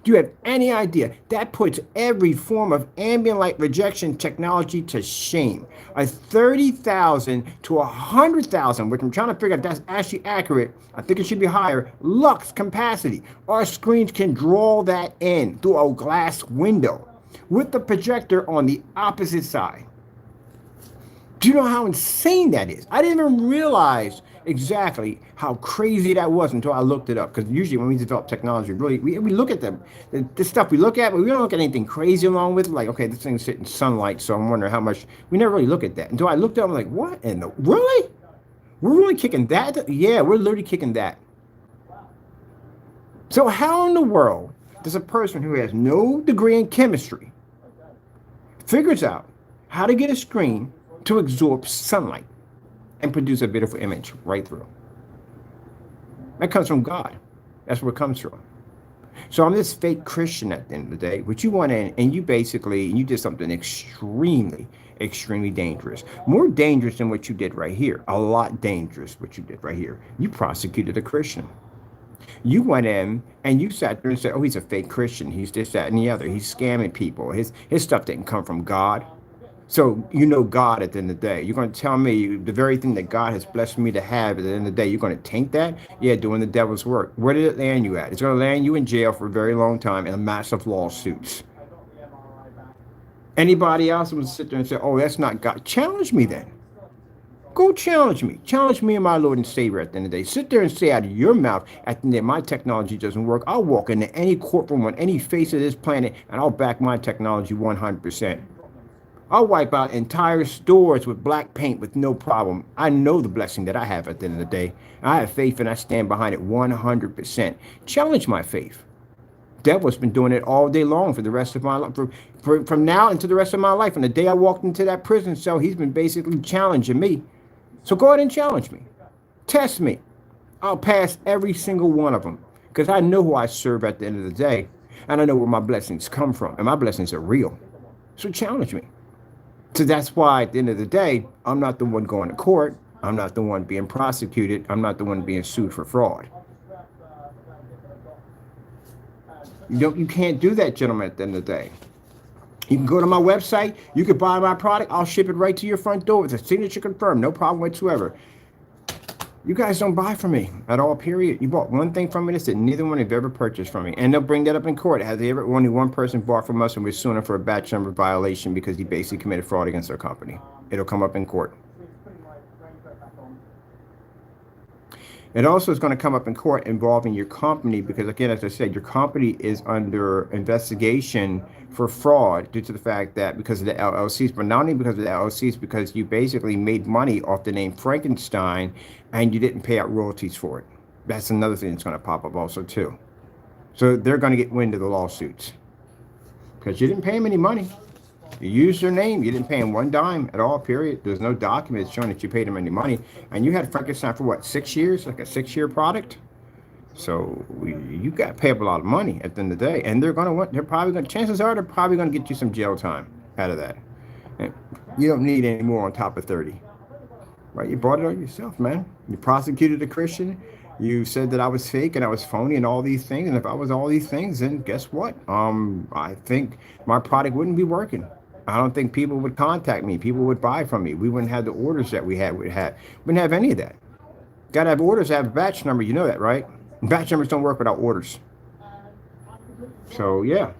Do you have any idea? That puts every form of ambient light rejection technology to shame. A 30,000 to 100,000, which I'm trying to figure out if that's actually accurate, I think it should be higher, lux capacity. Our screens can draw that in through a glass window with the projector on the opposite side. Do you know how insane that is? I didn't even realize exactly how crazy that was until I looked it up. Because usually when we develop technology, really, we look at the stuff we look at, but we don't look at anything crazy along with it. Like, okay, this thing's sitting in sunlight, so I'm wondering how much. We never really look at that. Until I looked up, I'm like, what in the, really? We're really kicking that? Yeah, we're literally kicking that. So how in the world does a person who has no degree in chemistry figures out how to get a screen to absorb sunlight and produce a beautiful image right through? That comes from God. That's where it comes from. So I'm this fake Christian at the end of the day, but you went in and you did something extremely, extremely dangerous. More dangerous than what you did right here. A lot dangerous what you did right here. You prosecuted a Christian. You went in and you sat there and said, oh, he's a fake Christian. He's this, that, and the other. He's scamming people. His stuff didn't come from God. So you know God at the end of the day. You're going to tell me the very thing that God has blessed me to have at the end of the day, you're going to taint that? Yeah, doing the devil's work. Where did it land you at? It's going to land you in jail for a very long time in massive lawsuits. Anybody else would sit there and say, oh, that's not God. Challenge me then. Go challenge me. Challenge me and my Lord and Savior at the end of the day. Sit there and say out of your mouth at the end of the day, my technology doesn't work. I'll walk into any courtroom on any face of this planet and I'll back my technology 100%. I'll wipe out entire stores with black paint with no problem. I know the blessing that I have at the end of the day. I have faith and I stand behind it 100%. Challenge my faith. Devil's been doing it all day long for the rest of my life. From now into the rest of my life. And the day I walked into that prison cell, he's been basically challenging me. So go ahead and challenge me. Test me. I'll pass every single one of them. Because I know who I serve at the end of the day. And I know where my blessings come from. And my blessings are real. So challenge me. So that's why at the end of the day, I'm not the one going to court. I'm not the one being prosecuted. I'm not the one being sued for fraud. You can't do that, gentlemen, at the end of the day. You can go to my website. You can buy my product. I'll ship it right to your front door with a signature confirmed. No problem whatsoever. You guys don't buy from me at all, period. You bought one thing from me that neither one have ever purchased from me. And they'll bring that up in court. Has only one person bought from us and we're suing him for a batch number violation because he basically committed fraud against our company. It'll come up in court. It also is going to come up in court involving your company because, again, as I said, your company is under investigation for fraud due to the fact that because of the LLCs, but not only because of the LLCs, because you basically made money off the name Frankenstein and you didn't pay out royalties for it. That's another thing that's going to pop up also, too. So they're going to get wind of the lawsuits because you didn't pay them any money. You used their name. You didn't pay him one dime at all, period. There's no documents showing that you paid him any money. And you had Frankenstein for what, 6 years? Like a 6-year product? So you got to pay up a lot of money at the end of the day. And chances are they're probably going to get you some jail time out of that. And you don't need any more on top of 30. Right? You brought it on yourself, man. You prosecuted a Christian. You said that I was fake and I was phony and all these things. And if I was all these things, then guess what? I think my product wouldn't be working. I don't think people would contact me. People would buy from me. We wouldn't have the orders that we had. We wouldn't have any of that. Got to have orders, have a batch number. You know that, right? Batch numbers don't work without orders. So, yeah.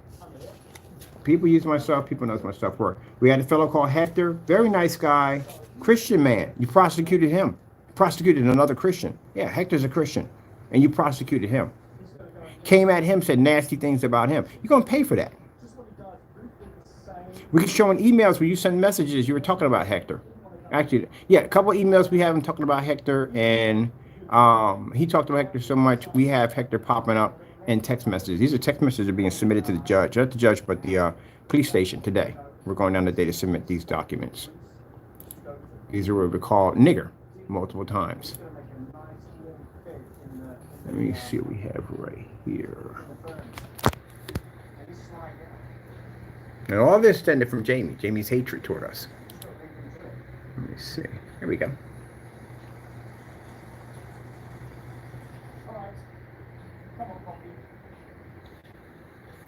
People use my stuff. People know my stuff work. We had a fellow called Hector. Very nice guy. Christian man. You prosecuted him. Prosecuted another Christian. Yeah, Hector's a Christian. And you prosecuted him. Came at him, said nasty things about him. You're going to pay for that. We can show in emails where you send messages. You were talking about Hector. Actually, yeah, a couple of emails we have him talking about Hector. And he talked about Hector so much. We have Hector popping up in text messages. These are text messages that are being submitted to the judge. Not the judge, but the police station today. We're going down today to submit these documents. These are what we call nigger multiple times. Let me see what we have right here. And all this stemmed from Jamie's hatred toward us. Let me see. Here we go.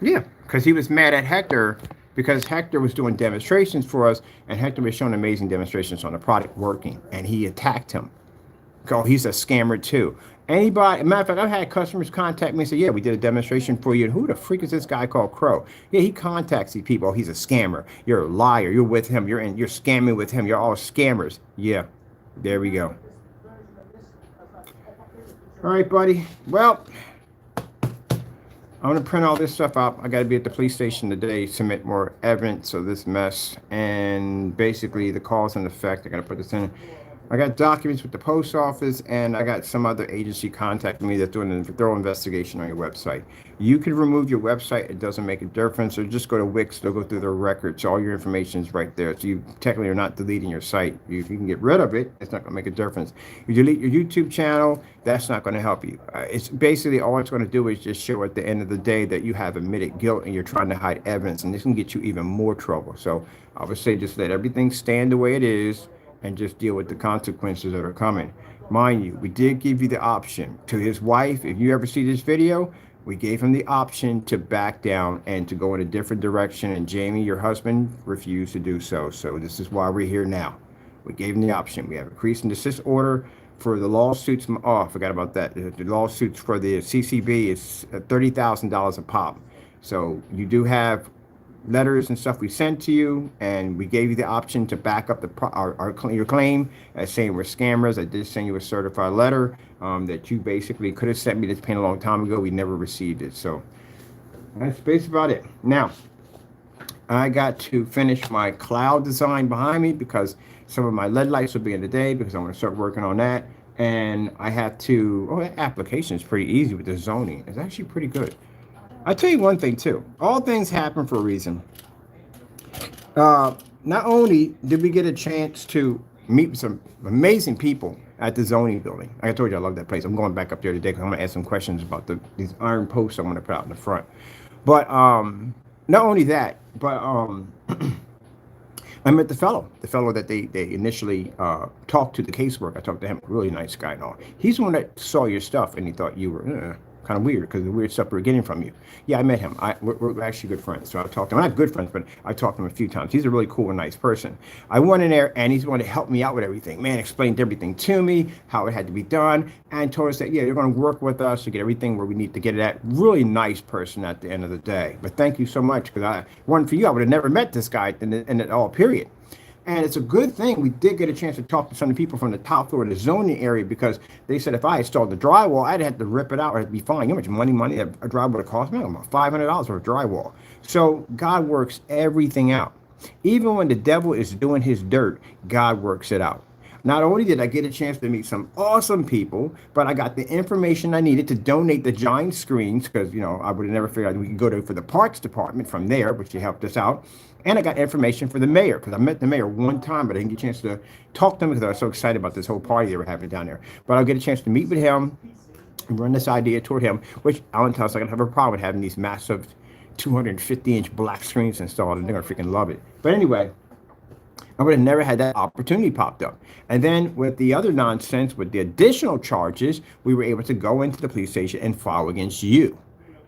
Yeah, because he was mad at Hector because Hector was doing demonstrations for us and Hector was showing amazing demonstrations on the product working and he attacked him. Oh, he's a scammer too. Anybody, matter of fact, I've had customers contact me and say, yeah, we did a demonstration for you. And who the freak is this guy called CROW? Yeah, he contacts these people. Oh, he's a scammer. You're a liar. You're with him. You're scamming with him. You're all scammers. Yeah, there we go. All right, buddy. Well, I'm going to print all this stuff out. I got to be at the police station today, submit more evidence of this mess. And basically the cause and effect, I got to put this in. I got documents with the post office, and I got some other agency contacting me that's doing a thorough investigation on your website. You can remove your website; it doesn't make a difference. Or just go to Wix; they'll go through their records. All your information is right there. So you technically are not deleting your site. You can get rid of it; it's not going to make a difference. You delete your YouTube channel; that's not going to help you. It's basically all it's going to do is just show at the end of the day that you have admitted guilt and you're trying to hide evidence, and this can get you even more trouble. So I would say just let everything stand the way it is and just deal with the consequences that are coming. Mind you, we did give you the option to his wife. If you ever see this video, we gave him the option to back down and to go in a different direction. And Jamie, your husband, refused to do so. So this is why we're here now. We gave him the option. We have a cease and desist order for the lawsuits. Oh, I forgot about that. The lawsuits for the CCB is $30,000 a pop. So you do have letters and stuff we sent to you, and we gave you the option to back up your claim as saying we're scammers. I did send you a certified letter that you basically could have sent me this pain a long time ago. We never received it. So that's basically about it. Now, I got to finish my cloud design behind me because some of my LED lights will be in the day because I want to start working on that. And I have to, oh, that application is pretty easy with the zoning. It's actually pretty good. I'll tell you one thing too. All things happen for a reason. Not only did we get a chance to meet some amazing people at the zoning building. Like I told you, I love that place. I'm going back up there today because I'm going to ask some questions about these iron posts I'm going to put out in the front. But not only that, but I met the fellow that they initially talked to, the caseworker. I talked to him, really nice guy and all. He's the one that saw your stuff and he thought you were kind of weird because of the weird stuff we were getting from you. Yeah, I met him. We're actually good friends. So I've talked to him. I'm not good friends, but I've talked to him a few times. He's a really cool and nice person. I went in there and he's going to help me out with everything. Man, explained everything to me, how it had to be done, and told us that, yeah, they're going to work with us to get everything where we need to get it at. Really nice person at the end of the day. But thank you so much because I wasn't for you, I would have never met this guy in it all, period. And it's a good thing we did get a chance to talk to some of the people from the top floor of the zoning area because they said if I installed the drywall, I'd have to rip it out or it'd be fine. You know how much money a drywall would cost me? About $500 for a drywall. So God works everything out. Even when the devil is doing his dirt, God works it out. Not only did I get a chance to meet some awesome people, but I got the information I needed to donate the giant screens because, you know, I would have never figured out we could go to for the parks department from there, which he helped us out. And I got information for the mayor because I met the mayor one time, but I didn't get a chance to talk to him because I was so excited about this whole party they were having down there. But I'll get a chance to meet with him and run this idea toward him, which Alan tells us I don't have a problem with having these massive 250-inch black screens installed, and they're going to freaking love it. But anyway, I would have never had that opportunity popped up. And then with the other nonsense, with the additional charges, we were able to go into the police station and file against you,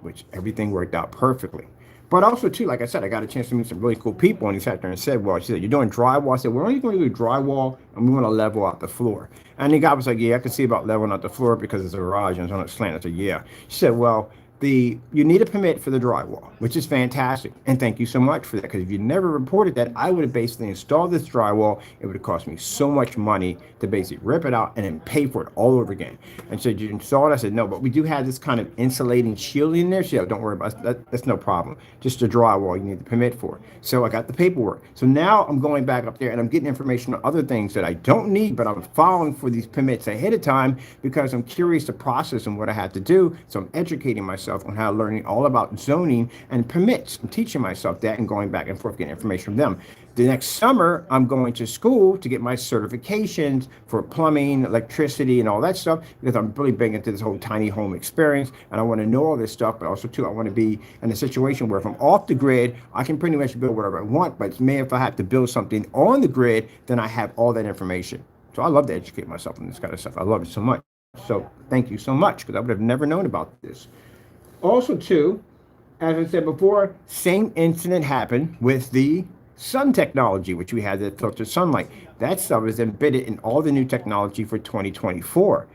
which everything worked out perfectly. But also, too, like I said, I got a chance to meet some really cool people. And he sat there and said, well, she said, you're doing drywall? I said, we're only going to do drywall and we want to level out the floor. And the guy was like, yeah, I can see about leveling out the floor because it's a garage and it's on a slant. I said, yeah. She said, well, you need a permit for the drywall, which is fantastic. And thank you so much for that. Because if you never reported that, I would have basically installed this drywall. It would have cost me so much money to basically rip it out and then pay for it all over again. And so you install it? I said, no, but we do have this kind of insulating shielding in there. She said, don't worry about that. That's no problem. Just the drywall you need the permit for. So I got the paperwork. So now I'm going back up there and I'm getting information on other things that I don't need, but I'm filing for these permits ahead of time because I'm curious the process and what I have to do. So I'm educating myself on how learning all about zoning and permits. I'm teaching myself that and going back and forth getting information from them. The next summer, I'm going to school to get my certifications for plumbing, electricity, and all that stuff because I'm really big into this whole tiny home experience and I want to know all this stuff, but also too, I want to be in a situation where if I'm off the grid, I can pretty much build whatever I want, but maybe if I have to build something on the grid, then I have all that information. So I love to educate myself on this kind of stuff. I love it so much. So thank you so much because I would have never known about this. Also, too, as I said before, same incident happened with the sun technology, which we had that filtered sunlight. That stuff is embedded in all the new technology for 2024.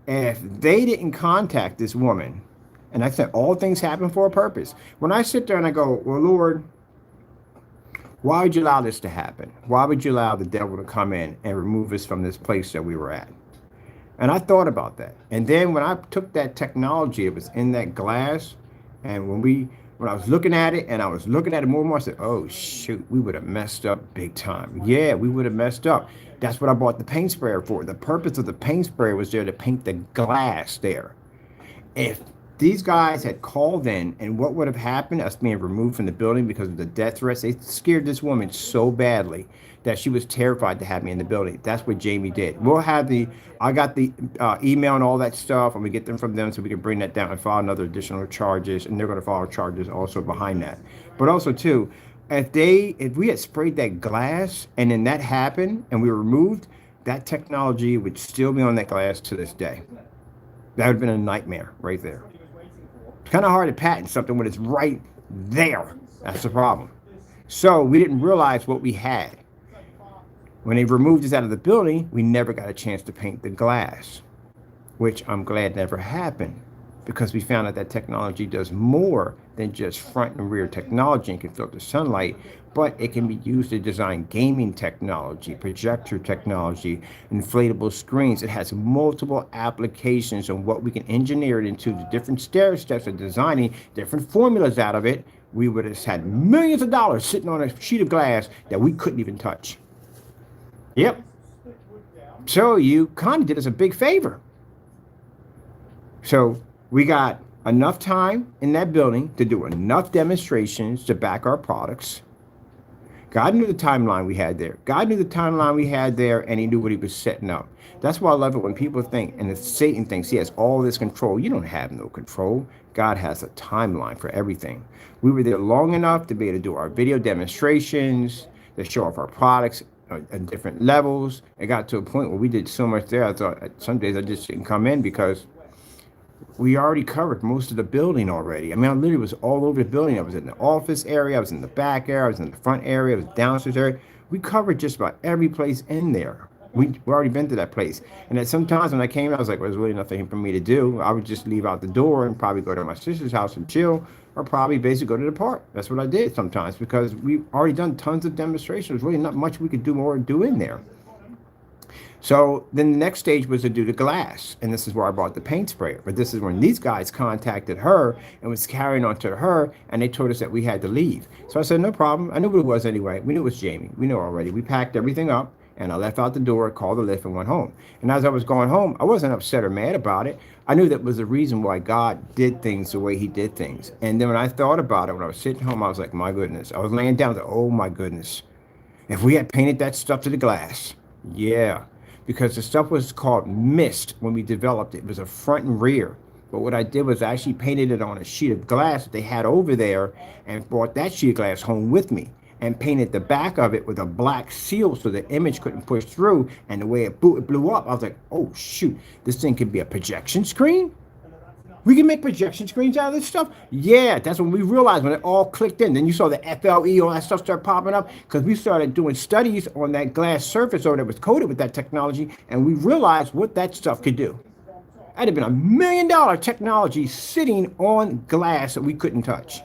And if they didn't contact this woman, and I said all things happen for a purpose. When I sit there and I go, well, Lord, why would you allow this to happen? Why would you allow the devil to come in and remove us from this place that we were at? And I thought about that. And then when I took that technology, it was in that glass. And when I was looking at it and I was looking at it more and more, I said, oh, shoot, we would have messed up big time. Yeah, we would have messed up. That's what I bought the paint sprayer for. The purpose of the paint sprayer was there to paint the glass there. If these guys had called in, and what would have happened, us being removed from the building because of the death threats, they scared this woman so badly that she was terrified to have me in the building. That's what Jamie did. We'll have I got the email and all that stuff, and we get them from them so we can bring that down and file another additional charges, and they're going to file charges also behind that. But also too, if we had sprayed that glass and then that happened and we were removed, that technology would still be on that glass to this day. That would have been a nightmare right there. It's kind of hard to patent something when it's right there. That's the problem. So we didn't realize what we had. When they removed us out of the building, we never got a chance to paint the glass, which I'm glad never happened, because we found out that technology does more than just front and rear technology and can filter sunlight, but it can be used to design gaming technology, projector technology, inflatable screens. It has multiple applications on what we can engineer it into, the different stair steps of designing different formulas out of it. We would have had millions of dollars sitting on a sheet of glass that we couldn't even touch. Yep. So you kind of did us a big favor. So we got enough time in that building to do enough demonstrations to back our products. God knew the timeline we had there. God knew the timeline we had there, and he knew what he was setting up. That's why I love it when people think, and Satan thinks he has all this control. You don't have no control. God has a timeline for everything. We were there long enough to be able to do our video demonstrations, to show off our products at different levels. It got to a point where we did so much there, I thought some days I just didn't come in because we already covered most of the building already. I mean, I literally was all over the building. I was in the office area, I was in the back area, I was in the front area, I was downstairs area. We covered just about every place in there. We already been to that place. And at sometimes when I came, I was like, well, there's really nothing for me to do. I would just leave out the door and probably go to my sister's house and chill, or probably basically go to the park. That's what I did sometimes, because we've already done tons of demonstrations. There's really not much we could do more do in there. So then the next stage was to do the glass. And this is where I bought the paint sprayer. But this is when these guys contacted her and was carrying on to her, and they told us that we had to leave. So I said, no problem. I knew what it was anyway. We knew it was Jamie. We knew already. We packed everything up, and I left out the door, called the lift, and went home. And as I was going home, I wasn't upset or mad about it. I knew that was the reason why God did things the way he did things. And then when I thought about it, when I was sitting home, I was like, my goodness. I was laying down, oh my goodness. If we had painted that stuff to the glass, yeah. Because the stuff was called mist when we developed it. It was a front and rear. But what I did was I actually painted it on a sheet of glass that they had over there, and brought that sheet of glass home with me and painted the back of it with a black seal so the image couldn't push through. And the way it blew up, I was like, oh shoot, this thing could be a projection screen? We can make projection screens out of this stuff? Yeah, that's when we realized, when it all clicked in. Then you saw the FLE, all that stuff start popping up, because we started doing studies on that glass surface over that was coated with that technology, and we realized what that stuff could do. That'd have been $1 million technology sitting on glass that we couldn't touch.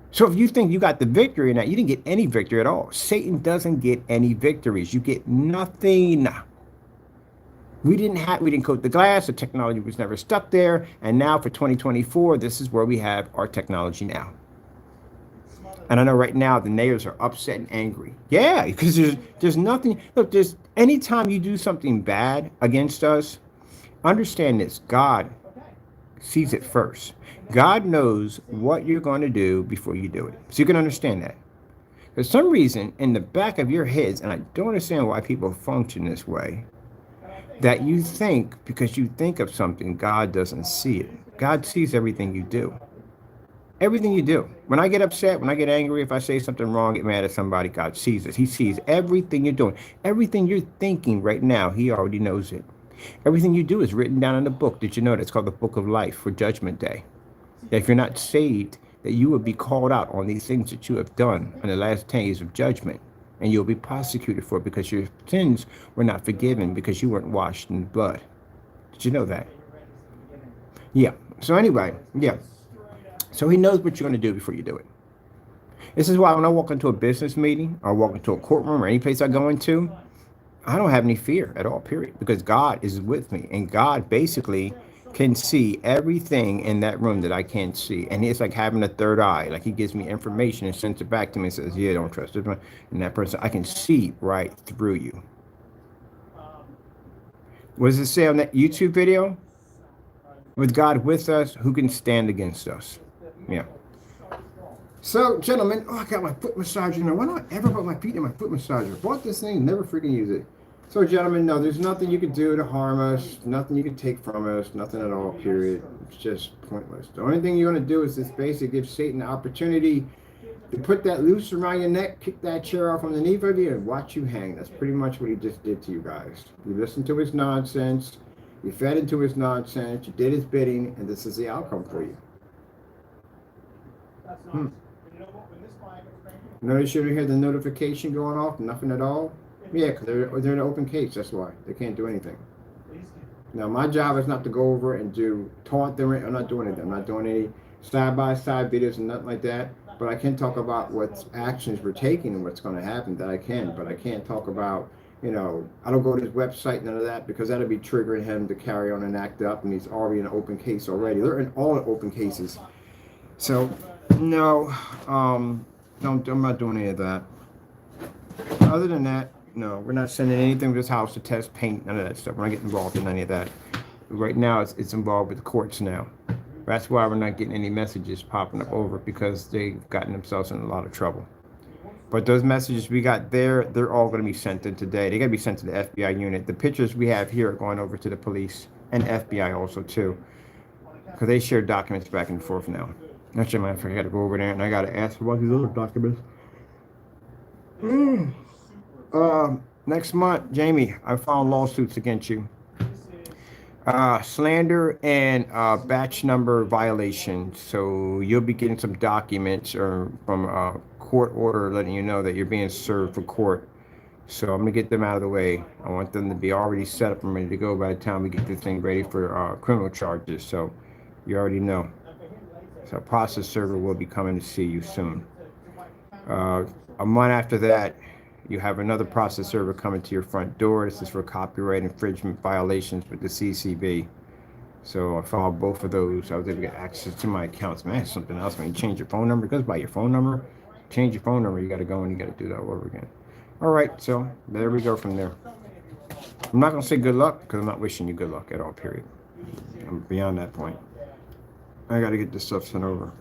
So if you think you got the victory in that, you didn't get any victory at all. Satan doesn't get any victories. You get nothing. We didn't coat the glass. The technology was never stuck there. And now for 2024, this is where we have our technology now. And I know right now the neighbors are upset and angry. Yeah, because there's nothing. Look, anytime you do something bad against us, understand this: God sees it first. God knows what you're going to do before you do it. So you can understand that. For some reason, in the back of your heads, and I don't understand why people function this way, that you think because you think of something, God doesn't see it. God sees everything you do. Everything you do. When I get upset, when I get angry, if I say something wrong, get mad at somebody, God sees it. He sees everything you're doing. Everything you're thinking right now, he already knows it. Everything you do is written down in the book. Did you know that's called the Book of Life for Judgment Day? That if you're not saved, that you will be called out on these things that you have done on the last 10 days of judgment. And you'll be prosecuted for it because your sins were not forgiven because you weren't washed in blood. Did you know that? Yeah. So anyway, yeah. So he knows what you're going to do before you do it. This is why when I walk into a business meeting or walk into a courtroom or any place I go into, I don't have any fear at all, period. Because God is with me. And God basically can see everything in that room that I can't see. And it's like having a third eye. Like he gives me information and sends it back to me and says, yeah, don't trust this one. And that person, I can see right through you. What does it say on that YouTube video? With God with us, who can stand against us? Yeah. So, gentlemen, oh, I got my foot massager now. Why don't I ever put my feet in my foot massager? Bought this thing, never freaking use it. So, gentlemen, no, there's nothing you can do to harm us, nothing you can take from us, nothing at all, period. It's just pointless. The only thing you're going to do is just basically give Satan the opportunity to put that noose around your neck, kick that chair off underneath of you, and watch you hang. That's pretty much what he just did to you guys. You listened to his nonsense, you fed into his nonsense, you did his bidding, and this is the outcome for you. Notice you hear the notification going off, nothing at all? Yeah, because they're in an open case, that's why. They can't do anything. Now, my job is not to go over and do taunt them. I'm not doing anything. I'm not doing any side-by-side videos and nothing like that. But I can talk about what actions we're taking and what's going to happen, that I can. But I can't talk about, you know, I don't go to his website, none of that, because that'll be triggering him to carry on and act up. And he's already in an open case already. They're in all open cases. So, no, I'm not doing any of that. Other than that, no, we're not sending anything to this house to test paint, none of that stuff. We're not getting involved in any of that. Right now, it's involved with the courts now. That's why we're not getting any messages popping up over, because they've gotten themselves in a lot of trouble. But those messages we got there, they're all going to be sent in today. They got to be sent to the FBI unit. The pictures we have here are going over to the police and FBI also too, because they share documents back and forth now. Actually, I got to go over there and I got to ask about these other documents. Next month, Jamie, I filed lawsuits against you. Slander and batch number violation. So you'll be getting some documents or from a court order letting you know that you're being served for court. So I'm gonna get them out of the way. I want them to be already set up and ready to go by the time we get this thing ready for criminal charges. So you already know. So a process server will be coming to see you soon. A month after that, you have another process server coming to your front door. This is for copyright infringement violations with the CCB. So I filed both of those. I was able to get access to my accounts. Man, that's something else. When you change your phone number, it goes by your phone number. Change your phone number, you got to go and you got to do that all over again. All right, so there we go from there. I'm not going to say good luck because I'm not wishing you good luck at all, period. I'm beyond that point. I got to get this stuff sent over.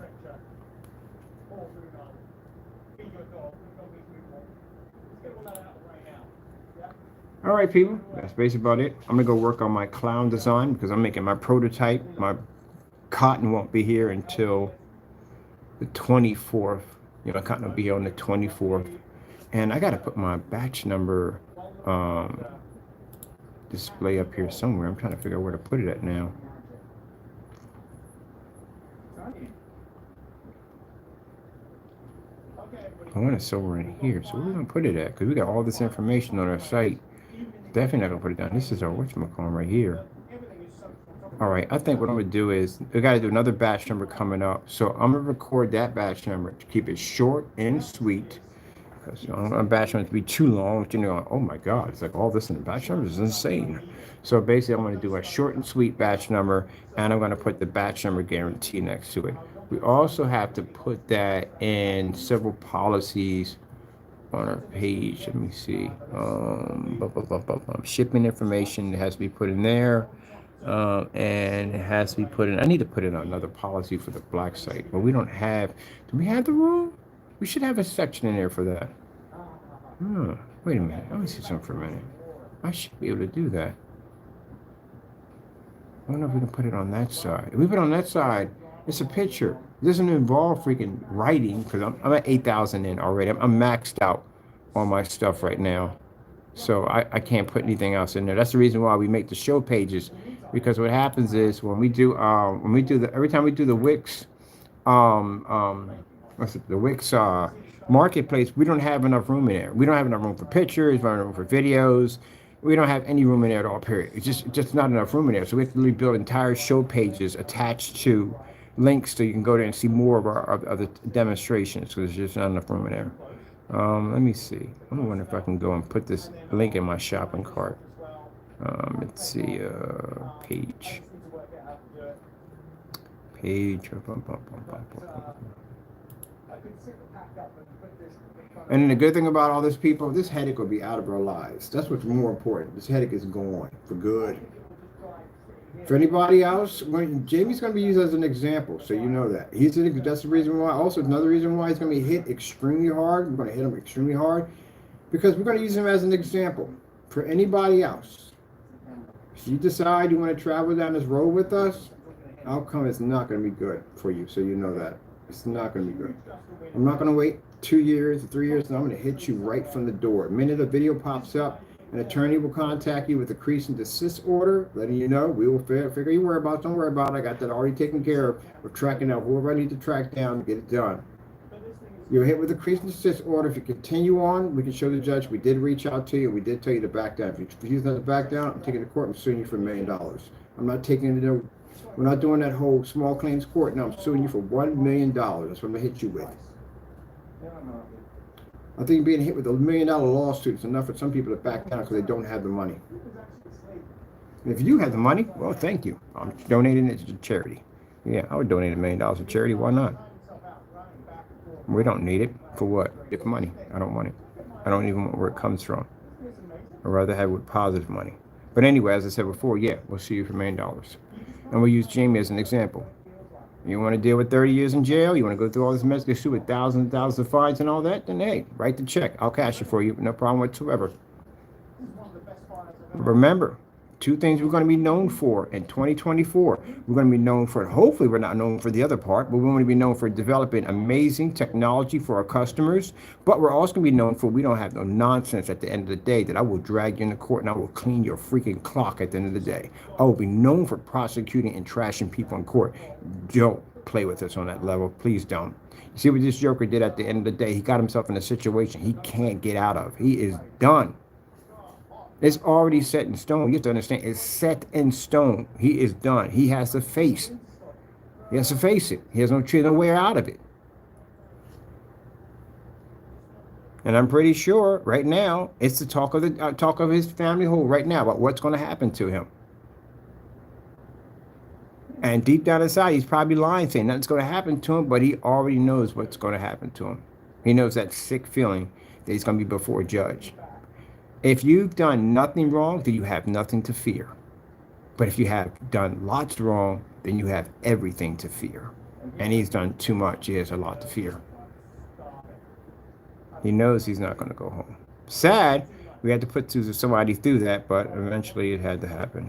All right, people, that's basically about it. I'm gonna go work on my clown design because I'm making my prototype. My cotton won't be here until the 24th. You know, cotton will be here on the 24th. And I gotta put my batch number display up here somewhere. I'm trying to figure out where to put it at now. I want it somewhere in here. So where are we gonna put it at? Because we got all this information on our site. Definitely not gonna put it down. This is our whatchamacallit right here. All right, I think what I'm gonna do is we gotta do another batch number coming up. So I'm gonna record that batch number to keep it short and sweet. Because you know, I don't want a batch number to be too long. You know, oh my God, it's like all this in the batch number is insane. So basically, I'm gonna do a short and sweet batch number, and I'm gonna put the batch number guarantee next to it. We also have to put that in several policies on our page. Let me see. Shipping information has to be put in there, and it has to be put in. I need to put in another policy for the black site, but we don't have. Do we have the room? We should have a section in there for that. Wait a minute. Let me see something for a minute. I should be able to do that. I don't know if we can put it on that side. If we put it on that side, it's a picture. It doesn't involve freaking writing because I'm at 8,000 in already. I'm maxed out on my stuff right now. So I can't put anything else in there. That's the reason why we make the show pages, because what happens is when we do every time we do the Wix the Wix marketplace, we don't have enough room in there. We don't have enough room for pictures, we don't have room for videos. We don't have any room in there at all, period. It's just not enough room in there. So we have to build entire show pages attached to links so you can go there and see more of our the demonstrations, because there's just not enough room in there. Let me see. I'm wondering if I can go and put this link in my shopping cart. Let's see, page. Page. And the good thing about all this, people, this headache will be out of our lives. That's what's more important. This headache is gone for good. For anybody else, Jamie's going to be used as an example, so you know that. That's the reason why. Also, another reason why he's going to be hit extremely hard. We're going to hit him extremely hard because we're going to use him as an example for anybody else. If you decide you want to travel down this road with us, outcome is not going to be good for you, so you know that. It's not going to be good. I'm not going to wait 2 years or 3 years, and I'm going to hit you right from the door. The minute a video pops up, an attorney will contact you with a cease and desist order, letting you know we will figure your whereabouts. Don't worry about it. I got that already taken care of. We're tracking out whoever I need to track down to get it done. You're hit with a cease and desist order. If you continue on, we can show the judge we did reach out to you. We did tell you to back down. If you refuse not to back down, I'm taking it to court and suing you for $1 million. I'm not taking it. We're not doing that whole small claims court. No, I'm suing you for $1 million. That's what I'm gonna hit you with. I think being hit with a $1 million lawsuit is enough for some people to back down because they don't have the money. And if you do have the money, well, thank you. I'm donating it to charity. Yeah, I would donate $1 million to charity. Why not? We don't need it. For what? Get money. I don't want it. I don't even want where it comes from. I'd rather have it with positive money. But anyway, as I said before, yeah, we'll sue you for $1 million. And we'll use Jamie as an example. You want to deal with 30 years in jail? You want to go through all this mess, get sued with thousands and thousands of fines and all that? Then hey, write the check. I'll cash it for you. No problem whatsoever. Remember, 2 things we're going to be known for in 2024. We're going to be known for, hopefully we're not known for the other part, but we're going to be known for developing amazing technology for our customers. But we're also going to be known for we don't have no nonsense at the end of the day that I will drag you into court and I will clean your freaking clock at the end of the day. I will be known for prosecuting and trashing people in court. Don't play with us on that level. Please don't. You see what this joker did at the end of the day? He got himself in a situation he can't get out of. He is done. It's already set in stone. You have to understand, it's set in stone. He is done. He has to face. He has to face it. He has no way out of it. And I'm pretty sure right now it's the talk of his family whole right now about what's going to happen to him. And deep down inside, he's probably lying, saying nothing's going to happen to him, but he already knows what's going to happen to him. He knows that sick feeling that he's going to be before a judge. If you've done nothing wrong, then you have nothing to fear. But if you have done lots wrong, then you have everything to fear. And he's done too much. He has a lot to fear. He knows he's not going to go home. Sad, we had to put somebody through that, but eventually it had to happen.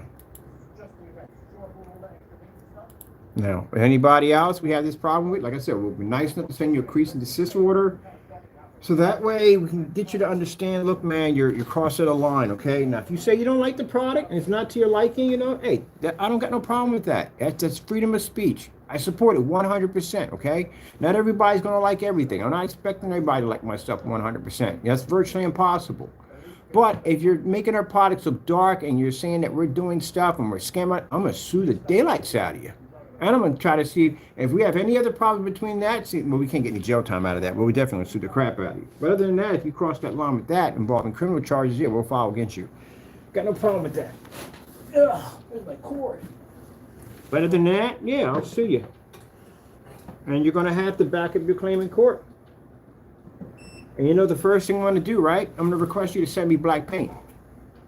Now, with anybody else we have this problem with, like I said, we'll be nice enough to send you a cease and desist order. So that way we can get you to understand, look, man, you're crossing a line, okay? Now, if you say you don't like the product and it's not to your liking, you know, hey, I don't got no problem with that. That's freedom of speech. I support it 100%, okay? Not everybody's going to like everything. I'm not expecting everybody to like my stuff 100%. That's virtually impossible. But if you're making our products look dark and you're saying that we're doing stuff and we're scamming, I'm going to sue the daylights out of you. And I'm going to try to see if we have any other problem between that. Well, we can't get any jail time out of that, but we definitely sue the crap out of you. But other than that, if you cross that line with that involving criminal charges, yeah, we'll file against you. Got no problem with that. Ugh, there's my cord. But other than that, yeah, I'll sue you. And you're going to have to back up your claim in court. And you know the first thing I want to do, right? I'm going to request you to send me black paint.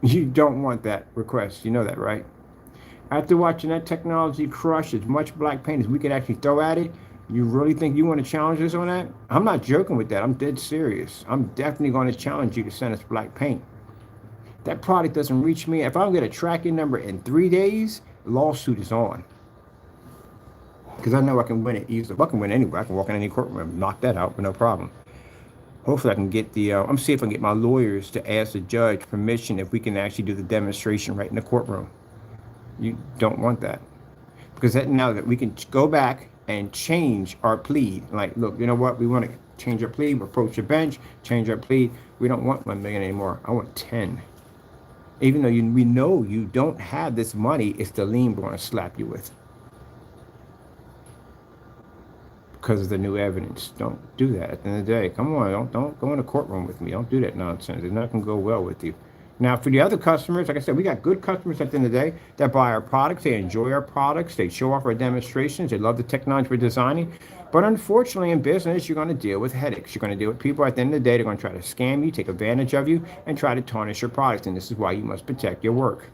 You don't want that request. You know that, right? After watching that technology crush as much black paint as we could actually throw at it, you really think you want to challenge us on that? I'm not joking with that. I'm dead serious. I'm definitely going to challenge you to send us black paint. That product doesn't reach me. If I don't get a tracking number in 3 days, the lawsuit is on. Because I know I can win it easily. I can win anywhere. I can walk in any courtroom and knock that out with no problem. Hopefully I can get the, I'm see if I can get my lawyers to ask the judge permission if we can actually do the demonstration right in the courtroom. You don't want that. Because that, now that we can go back and change our plea. Like, look, you know what? We want to change our plea. We approach the bench, change our plea. We don't want 1 million anymore. I want 10. Even though we know you don't have this money, it's the lien we're going to slap you with. Because of the new evidence. Don't do that at the end of the day. Come on, don't go in the courtroom with me. Don't do that nonsense. It's not going to go well with you. Now, for the other customers, like I said, we got good customers at the end of the day that buy our products. They enjoy our products. They show off our demonstrations. They love the technology we're designing. But unfortunately, in business, you're going to deal with headaches. You're going to deal with people at the end of the day. They're going to try to scam you, take advantage of you, and try to tarnish your products. And this is why you must protect your work.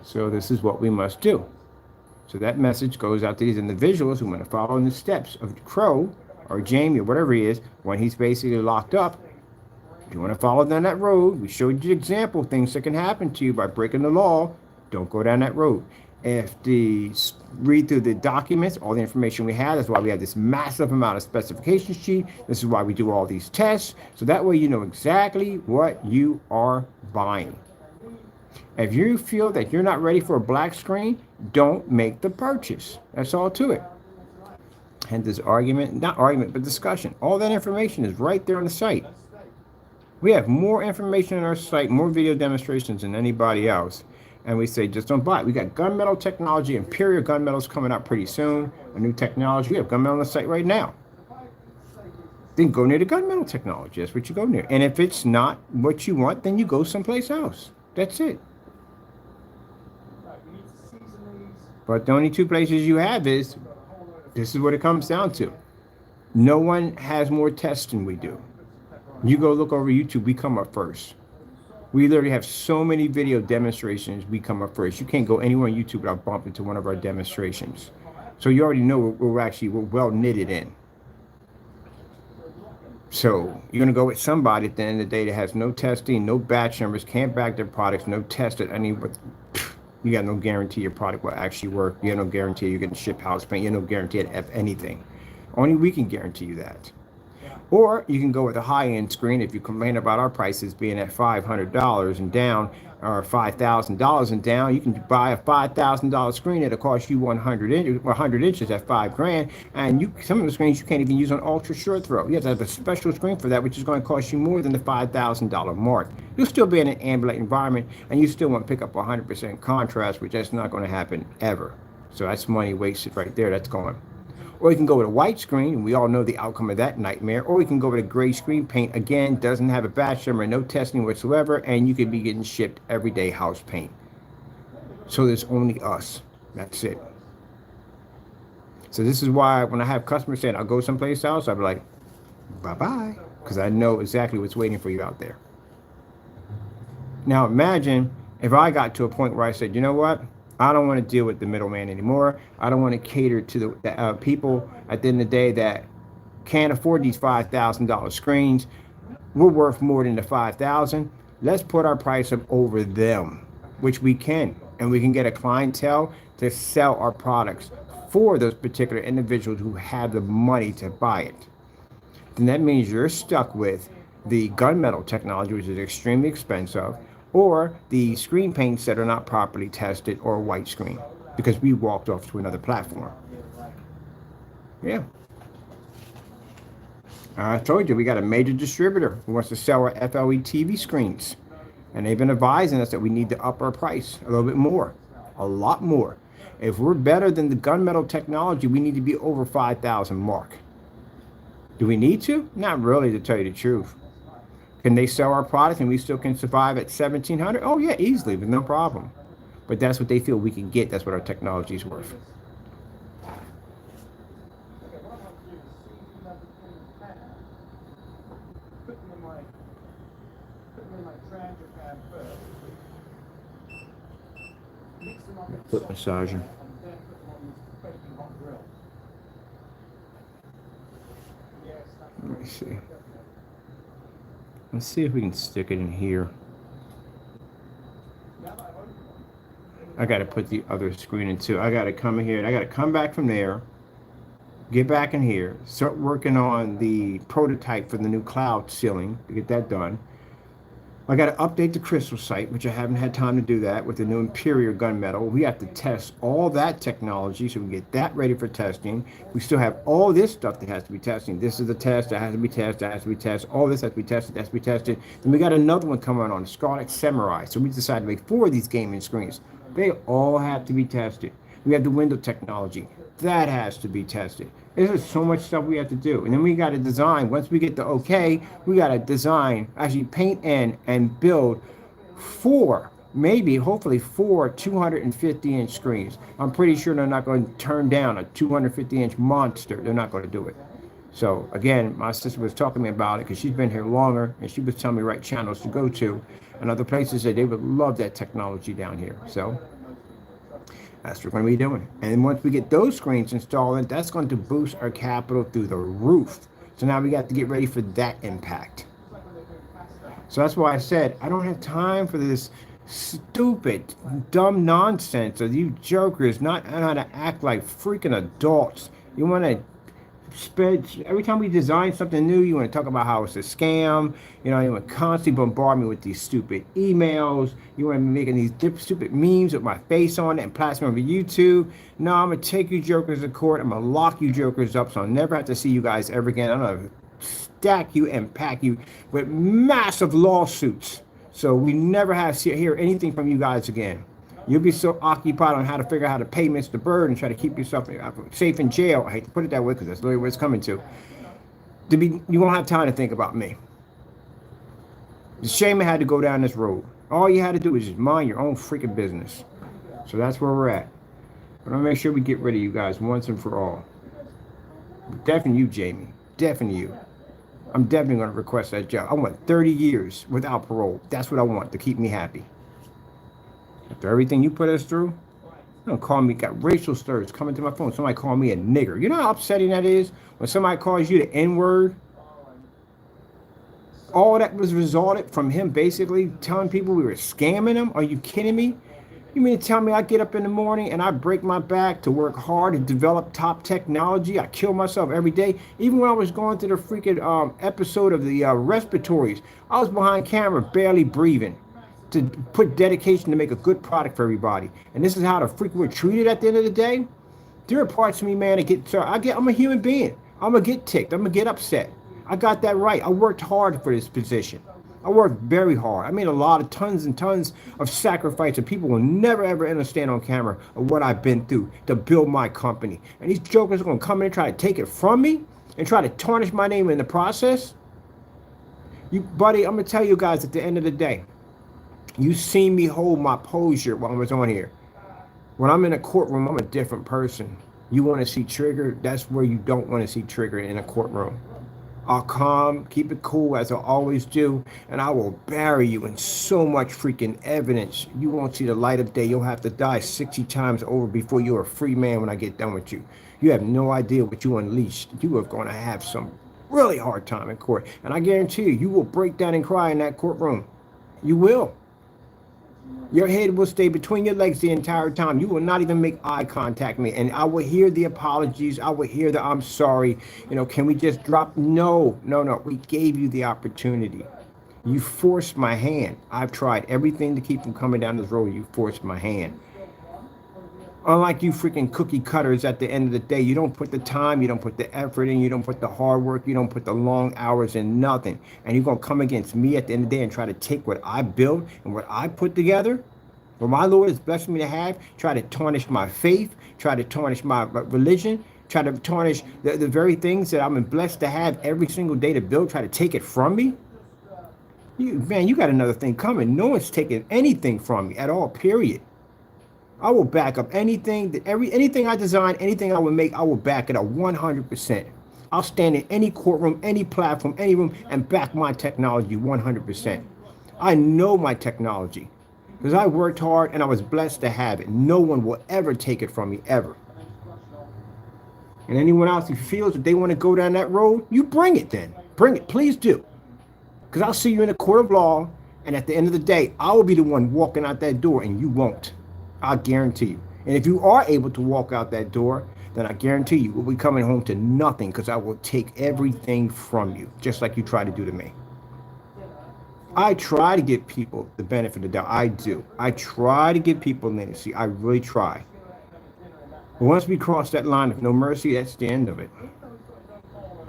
So this is what we must do. So that message goes out to these individuals who want to follow in the steps of CROW or Jamie or whatever he is when he's basically locked up. If you want to follow down that road, we showed you example things that can happen to you by breaking the law. Don't go down that road. If read through the documents, all the information we have, that's why we have this massive amount of specification sheet. This is why we do all these tests. So that way you know exactly what you are buying. If you feel that you're not ready for a black screen, don't make the purchase. That's all to it. And this argument, not argument, but discussion. All that information is right there on the site. We have more information on our site, more video demonstrations than anybody else. And we say, just don't buy it. We got gunmetal technology, Imperial gunmetals coming out pretty soon. A new technology. We have gunmetal on the site right now. Then go near the gunmetal technology. That's what you go near. And if it's not what you want, then you go someplace else. That's it. But the only two places you have is, this is what it comes down to. No one has more tests than we do. You go look over YouTube, we come up first. We literally have so many video demonstrations, we come up first. You can't go anywhere on YouTube without bumping into one of our demonstrations. So you already know we're well knitted in. So you're gonna go with somebody at the end of the day that has no testing, no batch numbers, can't back their products, no test at any, you got no guarantee your product will actually work. You have no guarantee you're getting shipped house paint. You have no guarantee of anything. Only we can guarantee you that. Or you can go with a high-end screen if you complain about our prices being at $500 and down, or $5,000 and down. You can buy a $5,000 screen that'll cost you 100 inches at $5,000, and some of the screens you can't even use on ultra short throw. You have to have a special screen for that, which is going to cost you more than the $5,000 mark. You'll still be in an ambulate environment, and you still want to pick up 100% contrast, which that's not going to happen ever. So that's money wasted right there. That's gone. Or you can go with a white screen, and we all know the outcome of that nightmare. Or we can go with a gray screen paint. Again, doesn't have a batch number, no testing whatsoever, and you could be getting shipped everyday house paint. So there's only us. That's it. So this is why when I have customers saying, I'll go someplace else, I'll be like, bye-bye, because I know exactly what's waiting for you out there. Now imagine if I got to a point where I said, you know what? I don't want to deal with the middleman anymore. I don't want to cater to the people at the end of the day that can't afford these $5,000 screens. We're worth more than the $5,000. Let's put our price up over them, which we can. And we can get a clientele to sell our products for those particular individuals who have the money to buy it. Then that means you're stuck with the gunmetal technology, which is extremely expensive, or the screen paints that are not properly tested, or a white screen, because we walked off to another platform. Yeah. I told you, we got a major distributor who wants to sell our FLE TV screens. And they've been advising us that we need to up our price a little bit more, a lot more. If we're better than the gunmetal technology, we need to be over 5,000 mark. Do we need to? Not really, to tell you the truth. Can they sell our product and we still can survive at 1,700? Oh yeah, easily, with no problem. But that's what they feel we can get. That's what our technology is worth. Foot massager. Let me see. Let's see if we can stick it in here. I got to put the other screen in too. I got to come in here and I got to come back from there, get back in here, start working on the prototype for the new cloud ceiling to get that done. I got to update the crystal site, which I haven't had time to do that with the new Imperial gunmetal. We have to test all that technology so we get that ready for testing. We still have all this stuff that has to be testing. This is the test that has to be tested, that has to be tested. All this has to be tested, that has to be tested. Then we got another one coming on, Scarlet Samurai. So we decided to make 4 of these gaming screens. They all have to be tested. We have the window technology. That has to be tested. There's so much stuff we have to do. And then we got to design. Once we get the okay, we got to design, actually paint in and build 4, maybe, hopefully 4 250-inch screens. I'm pretty sure they're not going to turn down a 250-inch monster. They're not going to do it. So again, my sister was talking to me about it because she's been here longer, and she was telling me right channels to go to and other places that they would love that technology down here. So that's what we're going to be doing. And once we get those screens installed, that's going to boost our capital through the roof. So now we got to get ready for that impact. So that's why I said I don't have time for this stupid, dumb nonsense of you jokers not knowing how to act like freaking adults. You want to spread, every time we design something new, you want to talk about how it's a scam. You know, you want to constantly bombard me with these stupid emails. You want to be making these stupid memes with my face on it and plasting over YouTube. No, I'm going to take you jokers to court. I'm going to lock you jokers up so I'll never have to see you guys ever again. I'm going to stack you and pack you with massive lawsuits. So we never hear anything from you guys again. You'll be so occupied on how to figure out how to pay Mr. Bird and try to keep yourself safe in jail. I hate to put it that way because that's literally what it's coming to. You won't have time to think about me. It's a shame I had to go down this road. All you had to do is just mind your own freaking business. So that's where we're at. But I'll make sure we get rid of you guys once and for all. Definitely you, Jamie. Definitely you. I'm definitely going to request that job. I want 30 years without parole. That's what I want to keep me happy. After everything you put us through, don't call me, got racial slurs coming to my phone. Somebody call me a nigger. You know how upsetting that is when somebody calls you the N-word? All that was resulted from him basically telling people we were scamming them. Are you kidding me? You mean to tell me I get up in the morning and I break my back to work hard to develop top technology? I kill myself every day. Even when I was going through the freaking episode of the respiratories, I was behind camera barely breathing to put dedication to make a good product for everybody. And this is how the freak we're treated at the end of the day. There are parts of me, man, that get, I'm a human being. I'm gonna get ticked. I'm gonna get upset. I got that right. I worked hard for this position. I worked very hard. I made a lot of tons and tons of sacrifice that people will never ever understand on camera of what I've been through to build my company. And these jokers are gonna come in and try to take it from me and try to tarnish my name in the process. You, buddy, I'm gonna tell you guys at the end of the day, you seen me hold my posture while I was on here. When I'm in a courtroom, I'm a different person. You want to see Trigger? That's where you don't want to see Trigger, in a courtroom. I'll calm, keep it cool as I always do, and I will bury you in so much freaking evidence. You won't see the light of day. You'll have to die 60 times over before you're a free man when I get done with you. You have no idea what you unleashed. You are going to have some really hard time in court. And I guarantee you, you will break down and cry in that courtroom. You will. Your head will stay between your legs the entire time. You will not even make eye contact with me. And I will hear the apologies. I will hear the I'm sorry. You know, can we just drop? No. We gave you the opportunity. You forced my hand. I've tried everything to keep from coming down this road. You forced my hand. Unlike you freaking cookie cutters at the end of the day, you don't put the time, you don't put the effort in, you don't put the hard work, you don't put the long hours in, nothing. And you're going to come against me at the end of the day and try to take what I built and what I put together, what my Lord has blessed me to have, try to tarnish my faith, try to tarnish my religion, try to tarnish the very things that I'm blessed to have every single day to build, try to take it from me. Man, you got another thing coming. No one's taking anything from me at all, period. I will back up anything, anything I design, anything I will make, I will back it up 100%. I'll stand in any courtroom, any platform, any room, and back my technology 100%. I know my technology because I worked hard and I was blessed to have it. No one will ever take it from me, ever. And anyone else who feels that they want to go down that road, you bring it then. Bring it, please do. Because I'll see you in a court of law, and at the end of the day, I will be the one walking out that door and you won't. I guarantee you. And if you are able to walk out that door, then I guarantee you will be coming home to nothing because I will take everything from you, just like you try to do to me. I try to give people the benefit of the doubt. I do. I try to give people leniency. I really try. But once we cross that line of no mercy, that's the end of it.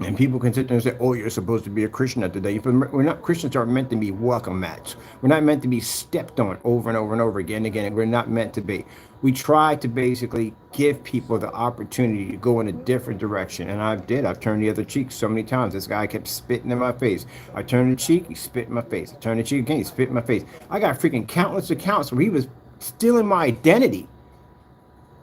And people can sit there and say, oh, you're supposed to be a Christian at the day. We're not, Christians are meant to be welcome mats. We're not meant to be stepped on over and over and over again and again. And we're not meant to be. We try to basically give people the opportunity to go in a different direction. And I did. I've turned the other cheek so many times. This guy kept spitting in my face. I turned the cheek, he spit in my face. I turned the cheek again, he spit in my face. I got freaking countless accounts where he was stealing my identity.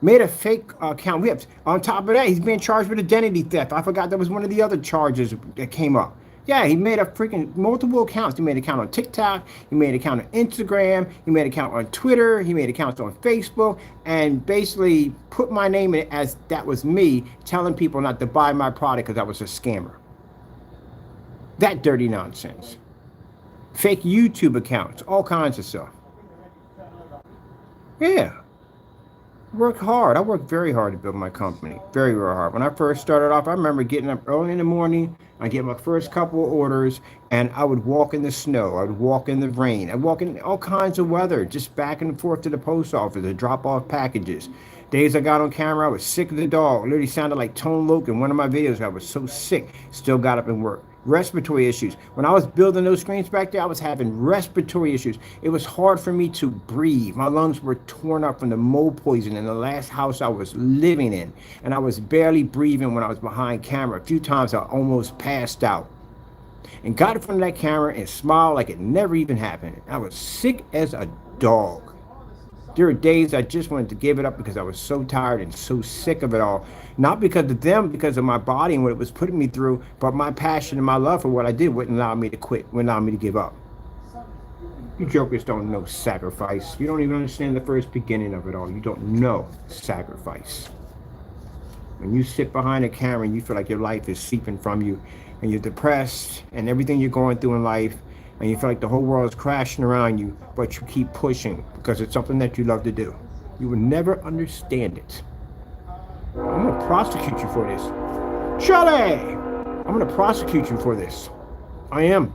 Made a fake account. We have, on top of that, he's being charged with identity theft. I forgot that was one of the other charges that came up. Yeah, he made a freaking multiple accounts. He made an account on TikTok. He made an account on Instagram. He made an account on Twitter. He made accounts on Facebook, and basically put my name in it as that was me telling people not to buy my product because I was a scammer. That dirty nonsense. Fake YouTube accounts, all kinds of stuff. Yeah. Work hard. I worked very hard to build my company. Very, very hard. When I first started off, I remember getting up early in the morning. I'd get my first couple of orders, and I would walk in the snow. I would walk in the rain. I'd walk in all kinds of weather, just back and forth to the post office to drop off packages. Days I got on camera, I was sick of the dog. Literally sounded like Tone Loc in one of my videos. I was so sick. Still got up and worked. Respiratory issues. When I was building those screens back there, I was having respiratory issues. It was hard for me to breathe. My lungs were torn up from the mold poison in the last house I was living in. And I was barely breathing when I was behind camera. A few times I almost passed out. And got in front of that camera and smiled like it never even happened. I was sick as a dog. There were days I just wanted to give it up because I was so tired and so sick of it all. Not because of them, because of my body and what it was putting me through, but my passion and my love for what I did wouldn't allow me to quit, wouldn't allow me to give up. You jokers don't know sacrifice. You don't even understand the first beginning of it all. You don't know sacrifice. When you sit behind a camera and you feel like your life is seeping from you, and you're depressed and everything you're going through in life, and you feel like the whole world is crashing around you, but you keep pushing because it's something that you love to do. You will never understand it. I'm gonna prosecute you for this. Charlie! I'm gonna prosecute you for this. I am.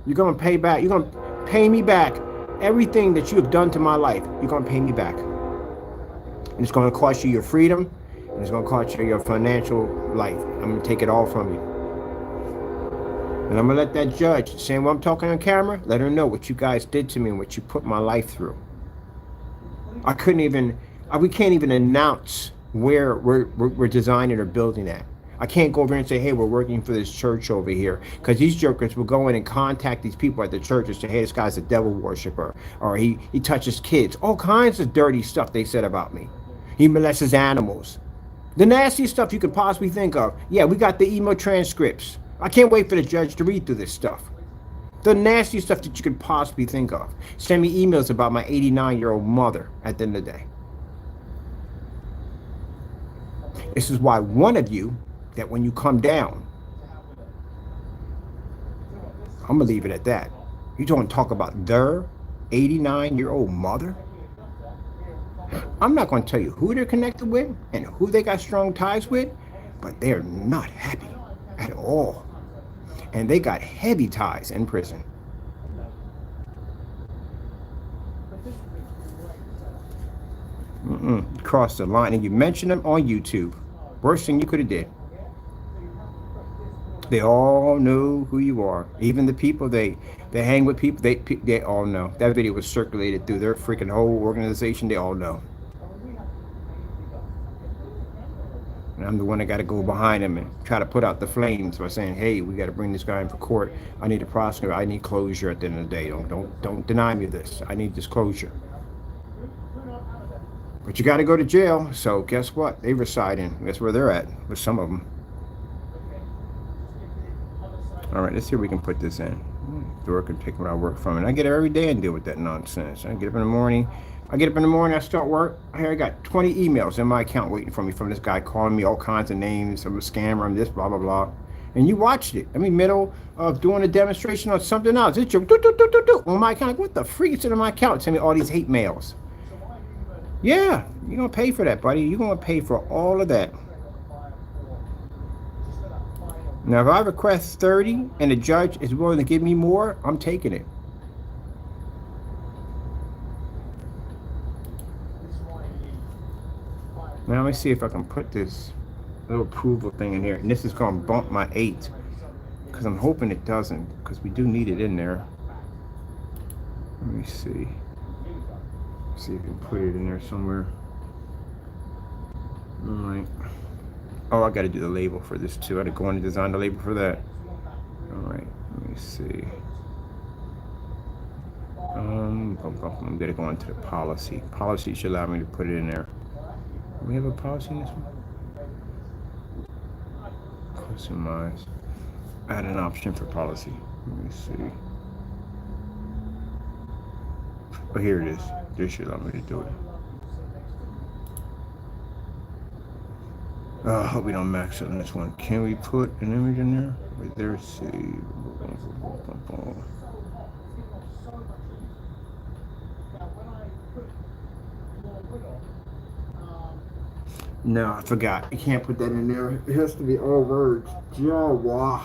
You're gonna pay back. You're gonna pay me back everything that you have done to my life. You're gonna pay me back. And it's gonna cost you your freedom, and it's gonna cost you your financial life. I'm gonna take it all from you. And I'm gonna let that judge, saying what I'm talking on camera, let her know what you guys did to me and what you put my life through. I couldn't even, we can't even announce where we're designing or building at. I can't go over and say, hey, we're working for this church over here. Because these jokers will go in and contact these people at the church and say, hey, this guy's a devil worshiper. Or he touches kids. All kinds of dirty stuff they said about me. He molests animals. The nastiest stuff you could possibly think of. Yeah, we got the email transcripts. I can't wait for the judge to read through this stuff. The nasty stuff that you could possibly think of. Send me emails about my 89-year-old mother at the end of the day. This is why one of you, that when you come down, I'm going to leave it at that. You don't talk about their 89-year-old mother? I'm not going to tell you who they're connected with and who they got strong ties with, but they're not happy at all. And they got heavy ties in prison. Crossed the line, and you mentioned them on YouTube. Worst thing you could have did. They all know who you are. Even the people they hang with, people they all know. That video was circulated through their freaking whole organization. They all know. And I'm the one that got to go behind him and try to put out the flames by saying, hey, we got to bring this guy in for court. I need a prosecutor. I need closure at the end of the day. Don't deny me this. I need this closure. But you got to go to jail. So guess what? They reside in. That's where they're at with some of them. All right, let's see if we can put this in. Dora can pick where I work from. And I get it every day and deal with that nonsense. I get up in the morning. I start work. I got 20 emails in my account waiting for me from this guy calling me all kinds of names. I'm a scammer. I'm this, blah, blah, blah. And you watched it. I'm in the middle of doing a demonstration on something else. It's your on my account. Like, what the freak is in my account? Send me all these hate mails. Yeah, you're going to pay for that, buddy. You're going to pay for all of that. Now, if I request 30 and the judge is willing to give me more, I'm taking it. Now, let me see if I can put this little approval thing in here. And this is going to bump my 8 because I'm hoping it doesn't, because we do need it in there. Let me see. See if we can put it in there somewhere. All right. Oh, I got to do the label for this too. I got to go in and design the label for that. All right. Let me see. Did it go into the policy? Policy should allow me to put it in there. Do we have a policy in this one? Customize. Add an option for policy. Let me see. Oh, here it is. This should allow me to do it. Oh, I hope we don't max it on this one. Can we put an image in there? Right there, see. No, I forgot. You can't put that in there. It has to be all words. Jawa.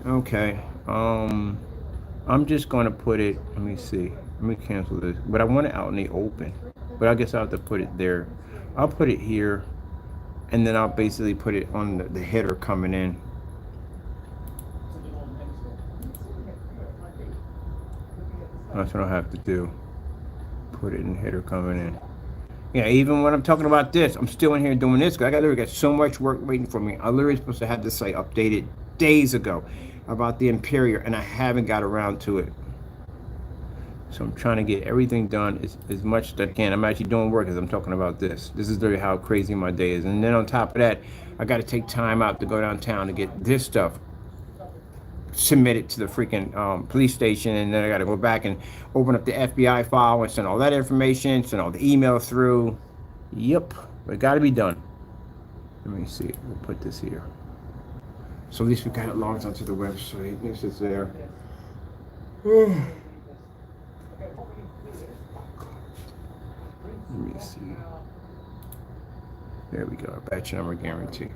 Okay. I'm just going to put it. Let me see. Let me cancel this. But I want it out in the open. But I guess I'll have to put it there. I'll put it here. And then I'll basically put it on the header coming in. That's what I'll have to do. Put it in the header coming in. Yeah, even when I'm talking about this, I'm still in here doing this. I literally got so much work waiting for me. I literally supposed to have this site updated days ago about the Imperial, and I haven't got around to it. So I'm trying to get everything done as much as I can. I'm actually doing work as I'm talking about this. This is literally how crazy my day is. And then on top of that, I got to take time out to go downtown to get this stuff submitted to the freaking police station, and then I got to go back and open up the FBI file and send all that information, send all the email through. Yep, but it got to be done. Let me see. We'll put this here. So at least we got it logged onto the website. This is there. Let me see. There we go. Batch number guarantee.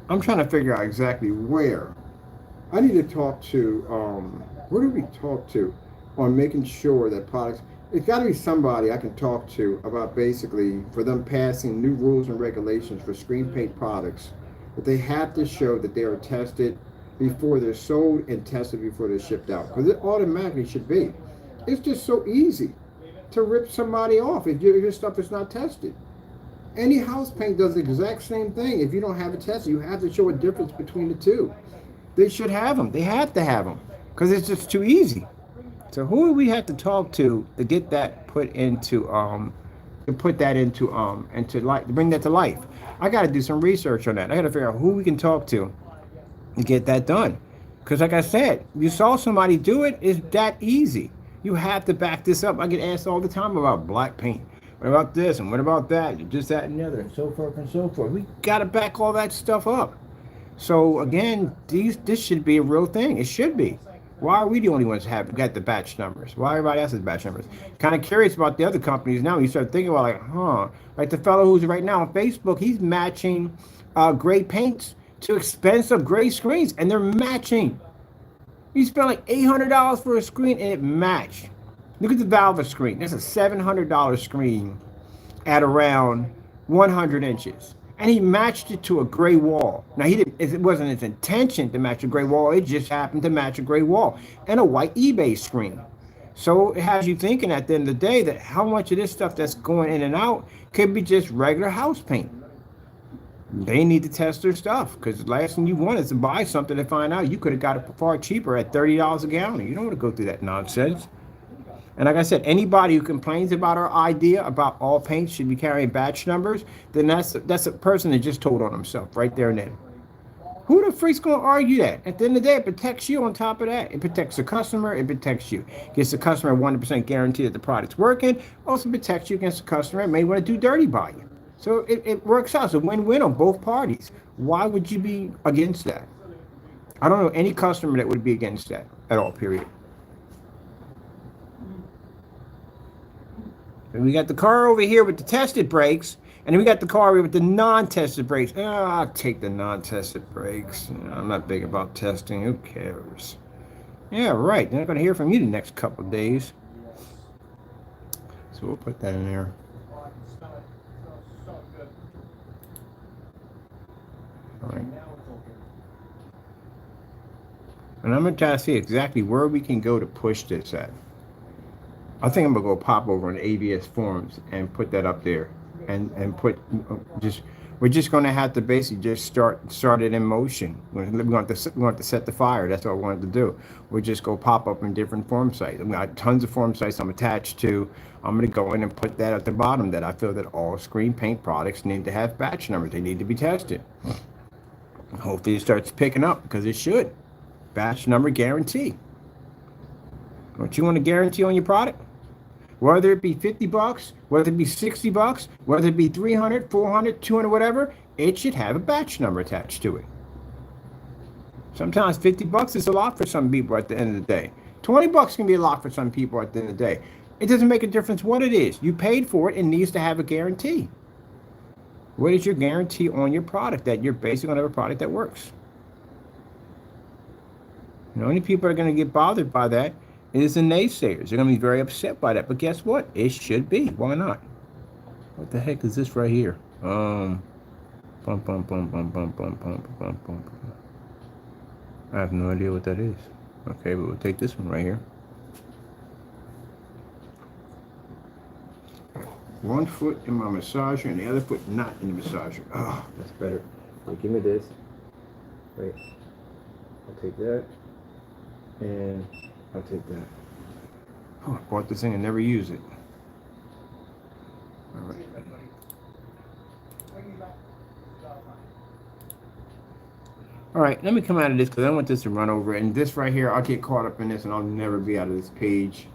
I'm trying to figure out exactly where. I need to talk to, where do we talk to on making sure that products, it's got to be somebody I can talk to about basically for them passing new rules and regulations for screen paint products, that they have to show that they are tested before they're sold and tested before they're shipped out. Because it automatically should be. It's just so easy to rip somebody off if your stuff is not tested. Any house paint does the exact same thing. If you don't have it tested, you have to show a difference between the two. They should have them. They have to have them because it's just too easy. So who do we have to talk to get that put into life, to bring that to life? I got to do some research on that. I got to figure out who we can talk to get that done. Because like I said, you saw somebody do it. It's that easy. You have to back this up. I get asked all the time about black paint. What about this and what about that? Just that and the other, and so forth and so forth. We got to back all that stuff up. So again, this should be a real thing. It should be. Why are we the only ones who got the batch numbers? Why everybody else has batch numbers? Kind of curious about the other companies now. You start thinking about like the fellow who's right now on Facebook, he's matching gray paints to expensive gray screens, and they're matching. You spend like $800 for a screen and it matched. Look at the Valve screen. That's a $700 screen at around 100 inches. And he matched it to a gray wall. Now, it wasn't his intention to match a gray wall. It just happened to match a gray wall and a white eBay screen. So it has you thinking at the end of the day that how much of this stuff that's going in and out could be just regular house paint. They need to test their stuff, because the last thing you want is to buy something and find out you could have got it far cheaper at $30 a gallon. You don't want to go through that nonsense. And like I said, anybody who complains about our idea about all paints should be carrying batch numbers, then that's a person that just told on himself right there and then. Who the freak's going to argue that? At the end of the day, it protects you on top of that. It protects the customer. It protects you. Gives the customer 100% guarantee that the product's working. Also protects you against the customer that may want to do dirty by you. So it works out. It's a win-win on both parties. Why would you be against that? I don't know any customer that would be against that at all, period. And we got the car over here with the tested brakes, and then we got the car with the non-tested brakes. I'll take the non-tested brakes. I'm not big about testing. Who cares? Yeah, right. They're not going to hear from you the next couple of days. So we'll put that in there. All right. And I'm going to try to see exactly where we can go to push this at. I think I'm going to go pop over on the ABS forums and put that up there. And put we're just going to have to basically just start it in motion. We're going to set the fire. That's what I wanted to do. We'll just go pop up in different forum sites. I've got tons of forum sites I'm attached to. I'm going to go in and put that at the bottom, that I feel that all screen paint products need to have batch numbers. They need to be tested. Hopefully it starts picking up, because it should. Batch number guarantee. Don't you want a guarantee on your product? Whether it be 50 bucks, whether it be 60 bucks, whether it be 300, 400, 200, whatever, it should have a batch number attached to it. Sometimes 50 bucks is a lot for some people at the end of the day. 20 bucks can be a lot for some people at the end of the day. It doesn't make a difference what it is. You paid for it, it needs to have a guarantee. What is your guarantee on your product, that you're basically going to have a product that works? The only people that are going to get bothered by that is the naysayers. They're going to be very upset by that. But guess what? It should be. Why not? What the heck is this right here? I have no idea what that is. Okay, but we'll take this one right here. One foot in my massager and the other foot not in the massager. Oh, that's better. Wait, give me this. Wait. I'll take that. And I'll take that. Oh, I bought this thing and never use it. All right. All right, let me come out of this because I want this to run over. And this right here, I'll get caught up in this and I'll never be out of this page.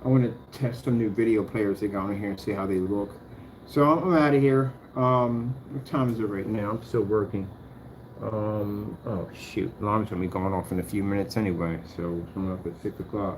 I want to test some new video players they got on here and see how they look. So I'm out of here. What time is it right now? I'm still working. Oh shoot, alarm's gonna be going off in a few minutes anyway, so I'm up at 6 o'clock.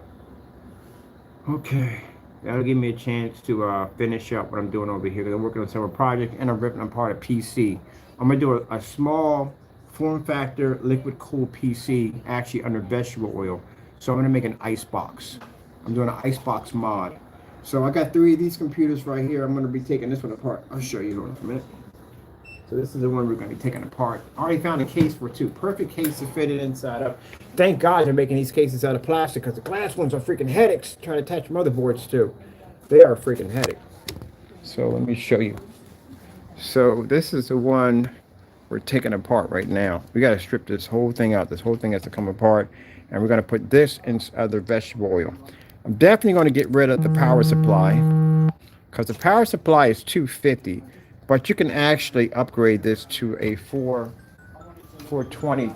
Okay, that'll give me a chance to finish up what I'm doing over here. I'm working on several projects and I'm ripping apart a PC. I'm gonna do a small form factor liquid cool PC, actually under vegetable oil. So I'm gonna make an ice box. I'm doing an ice box mod. So I got 3 of these computers right here. I'm gonna be taking this one apart. I'll show you in a minute. So this is the one we're going to be taking apart. I already found a case for 2. Perfect case to fit it inside of. Thank God they're making these cases out of plastic, because the glass ones are freaking headaches trying to attach motherboards to. They are a freaking headache. So let me show you. So this is the one we're taking apart right now. We got to strip this whole thing out. This whole thing has to come apart. And we're going to put this in other vegetable oil. I'm definitely going to get rid of the power supply, because the power supply is $250. But you can actually upgrade this to a 420,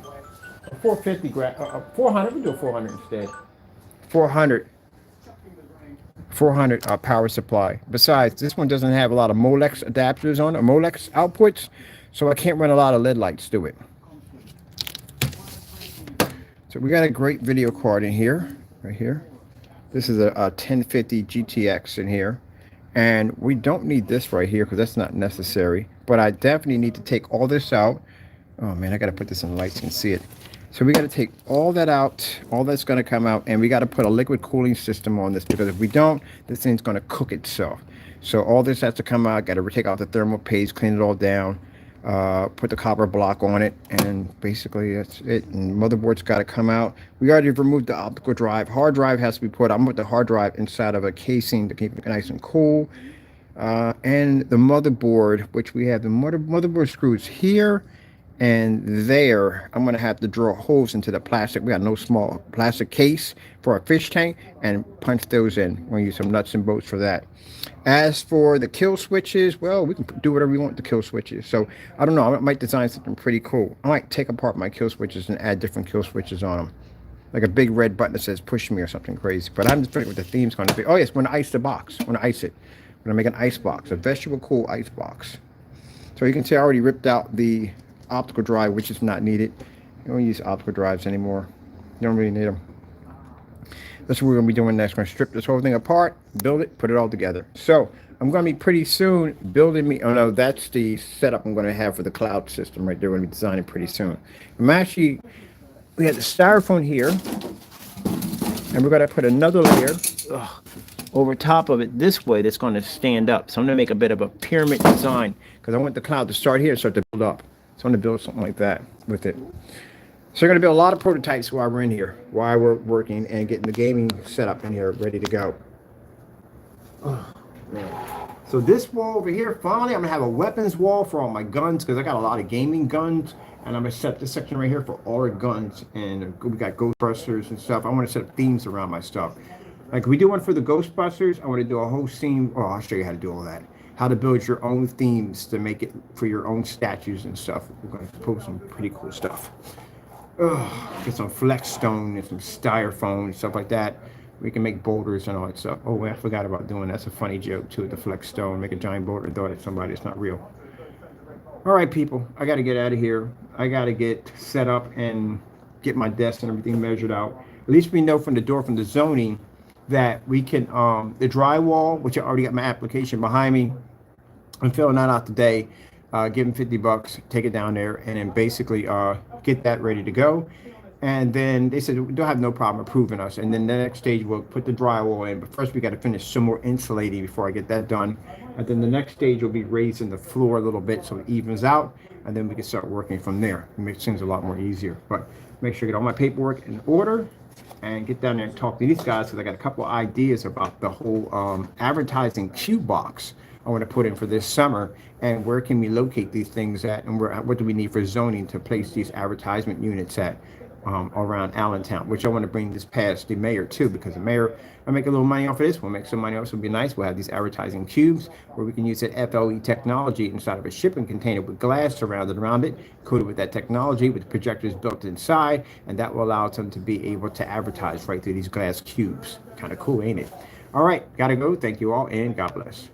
450, 400. We do a 400 instead. 400 power supply. Besides, this one doesn't have a lot of Molex adapters on it, or Molex outputs, so I can't run a lot of LED lights through it. So we got a great video card in here, right here. This is a 1050 GTX in here. And we don't need this right here because that's not necessary. But I definitely need to take all this out. Oh man, I got to put this in the light so you can see it. So we got to take all that out. All that's going to come out. And we got to put a liquid cooling system on this, because if we don't, this thing's going to cook itself. So all this has to come out. Got to take out the thermal paste, clean it all down. Put the copper block on it, and basically that's it. And motherboard's got to come out. We already removed the optical drive. Hard drive has to be put. I'm with the hard drive inside of a casing to keep it nice and cool. And the motherboard, which we have the motherboard screws here and there. I'm going to have to drill holes into the plastic. We got no small plastic case for a fish tank and punch those in. We're going to use some nuts and bolts for that. As for the kill switches, well, we can do whatever we want with the kill switches. So I don't know, I might design something pretty cool. I might take apart my kill switches and add different kill switches on them, like a big red button that says push me or something crazy. But I'm just thinking what the theme's going to be. Oh yes, we're going to ice the box. We're going to ice it. We're going to make an ice box, a vegetable cool ice box. So you can see I already ripped out the optical drive, which is not needed. You don't use optical drives anymore. You don't really need them. That's what we're going to be doing next. We're going to strip this whole thing apart, build it, put it all together. So I'm going to be pretty soon building me. Oh no, that's the setup I'm going to have for the cloud system right there. We're going to be designing pretty soon. I'm actually, we had the styrofoam here, and we're going to put another layer. Ugh. over top of it this way that's going to stand up. So I'm going to make a bit of a pyramid design because I want the cloud to start here and start to build up. So I'm going to build something like that with it. So we're going to build a lot of prototypes while we're in here, while we're working and getting the gaming set up in here ready to go. Oh, man. So this wall over here, finally, I'm going to have a weapons wall for all my guns because I got a lot of gaming guns. And I'm going to set this section right here for all our guns. And we got Ghostbusters and stuff. I want to set up themes around my stuff. Like we do one for the Ghostbusters, I want to do a whole scene. Oh, I'll show you how to do all that. How to build your own themes to make it for your own statues and stuff. We're going to post some pretty cool stuff. Get some flex stone and some styrofoam and stuff like that. We can make boulders and all that stuff. Oh, I forgot about doing that's a funny joke too. The flex stone, make a giant boulder and throw it at somebody. It's not real. All right, people, I got to get out of here. I got to get set up and get my desk and everything measured out. At least we know from the door, from the zoning, that we can, the drywall, which I already got my application behind me. I'm filling that out today. Give them $50, take it down there, and then basically get that ready to go. And then they said they'll have no problem approving us. And then the next stage, we'll put the drywall in. But first, we got to finish some more insulating before I get that done. And then the next stage will be raising the floor a little bit so it evens out. And then we can start working from there. It makes things a lot more easier. But make sure I get all my paperwork in order and get down there and talk to these guys because I got a couple of ideas about the whole advertising cue box I want to put in for this summer, and where can we locate these things at, and what do we need for zoning to place these advertisement units at around Allentown, which I want to bring this past the mayor too, because the mayor, I make a little money off of this. We'll make some money off, so it'll be nice. We'll have these advertising cubes where we can use that FLE technology inside of a shipping container with glass surrounded around it, coated with that technology with projectors built inside, and that will allow them to be able to advertise right through these glass cubes. Kind of cool, ain't it? All right, gotta go. Thank you all, and God bless.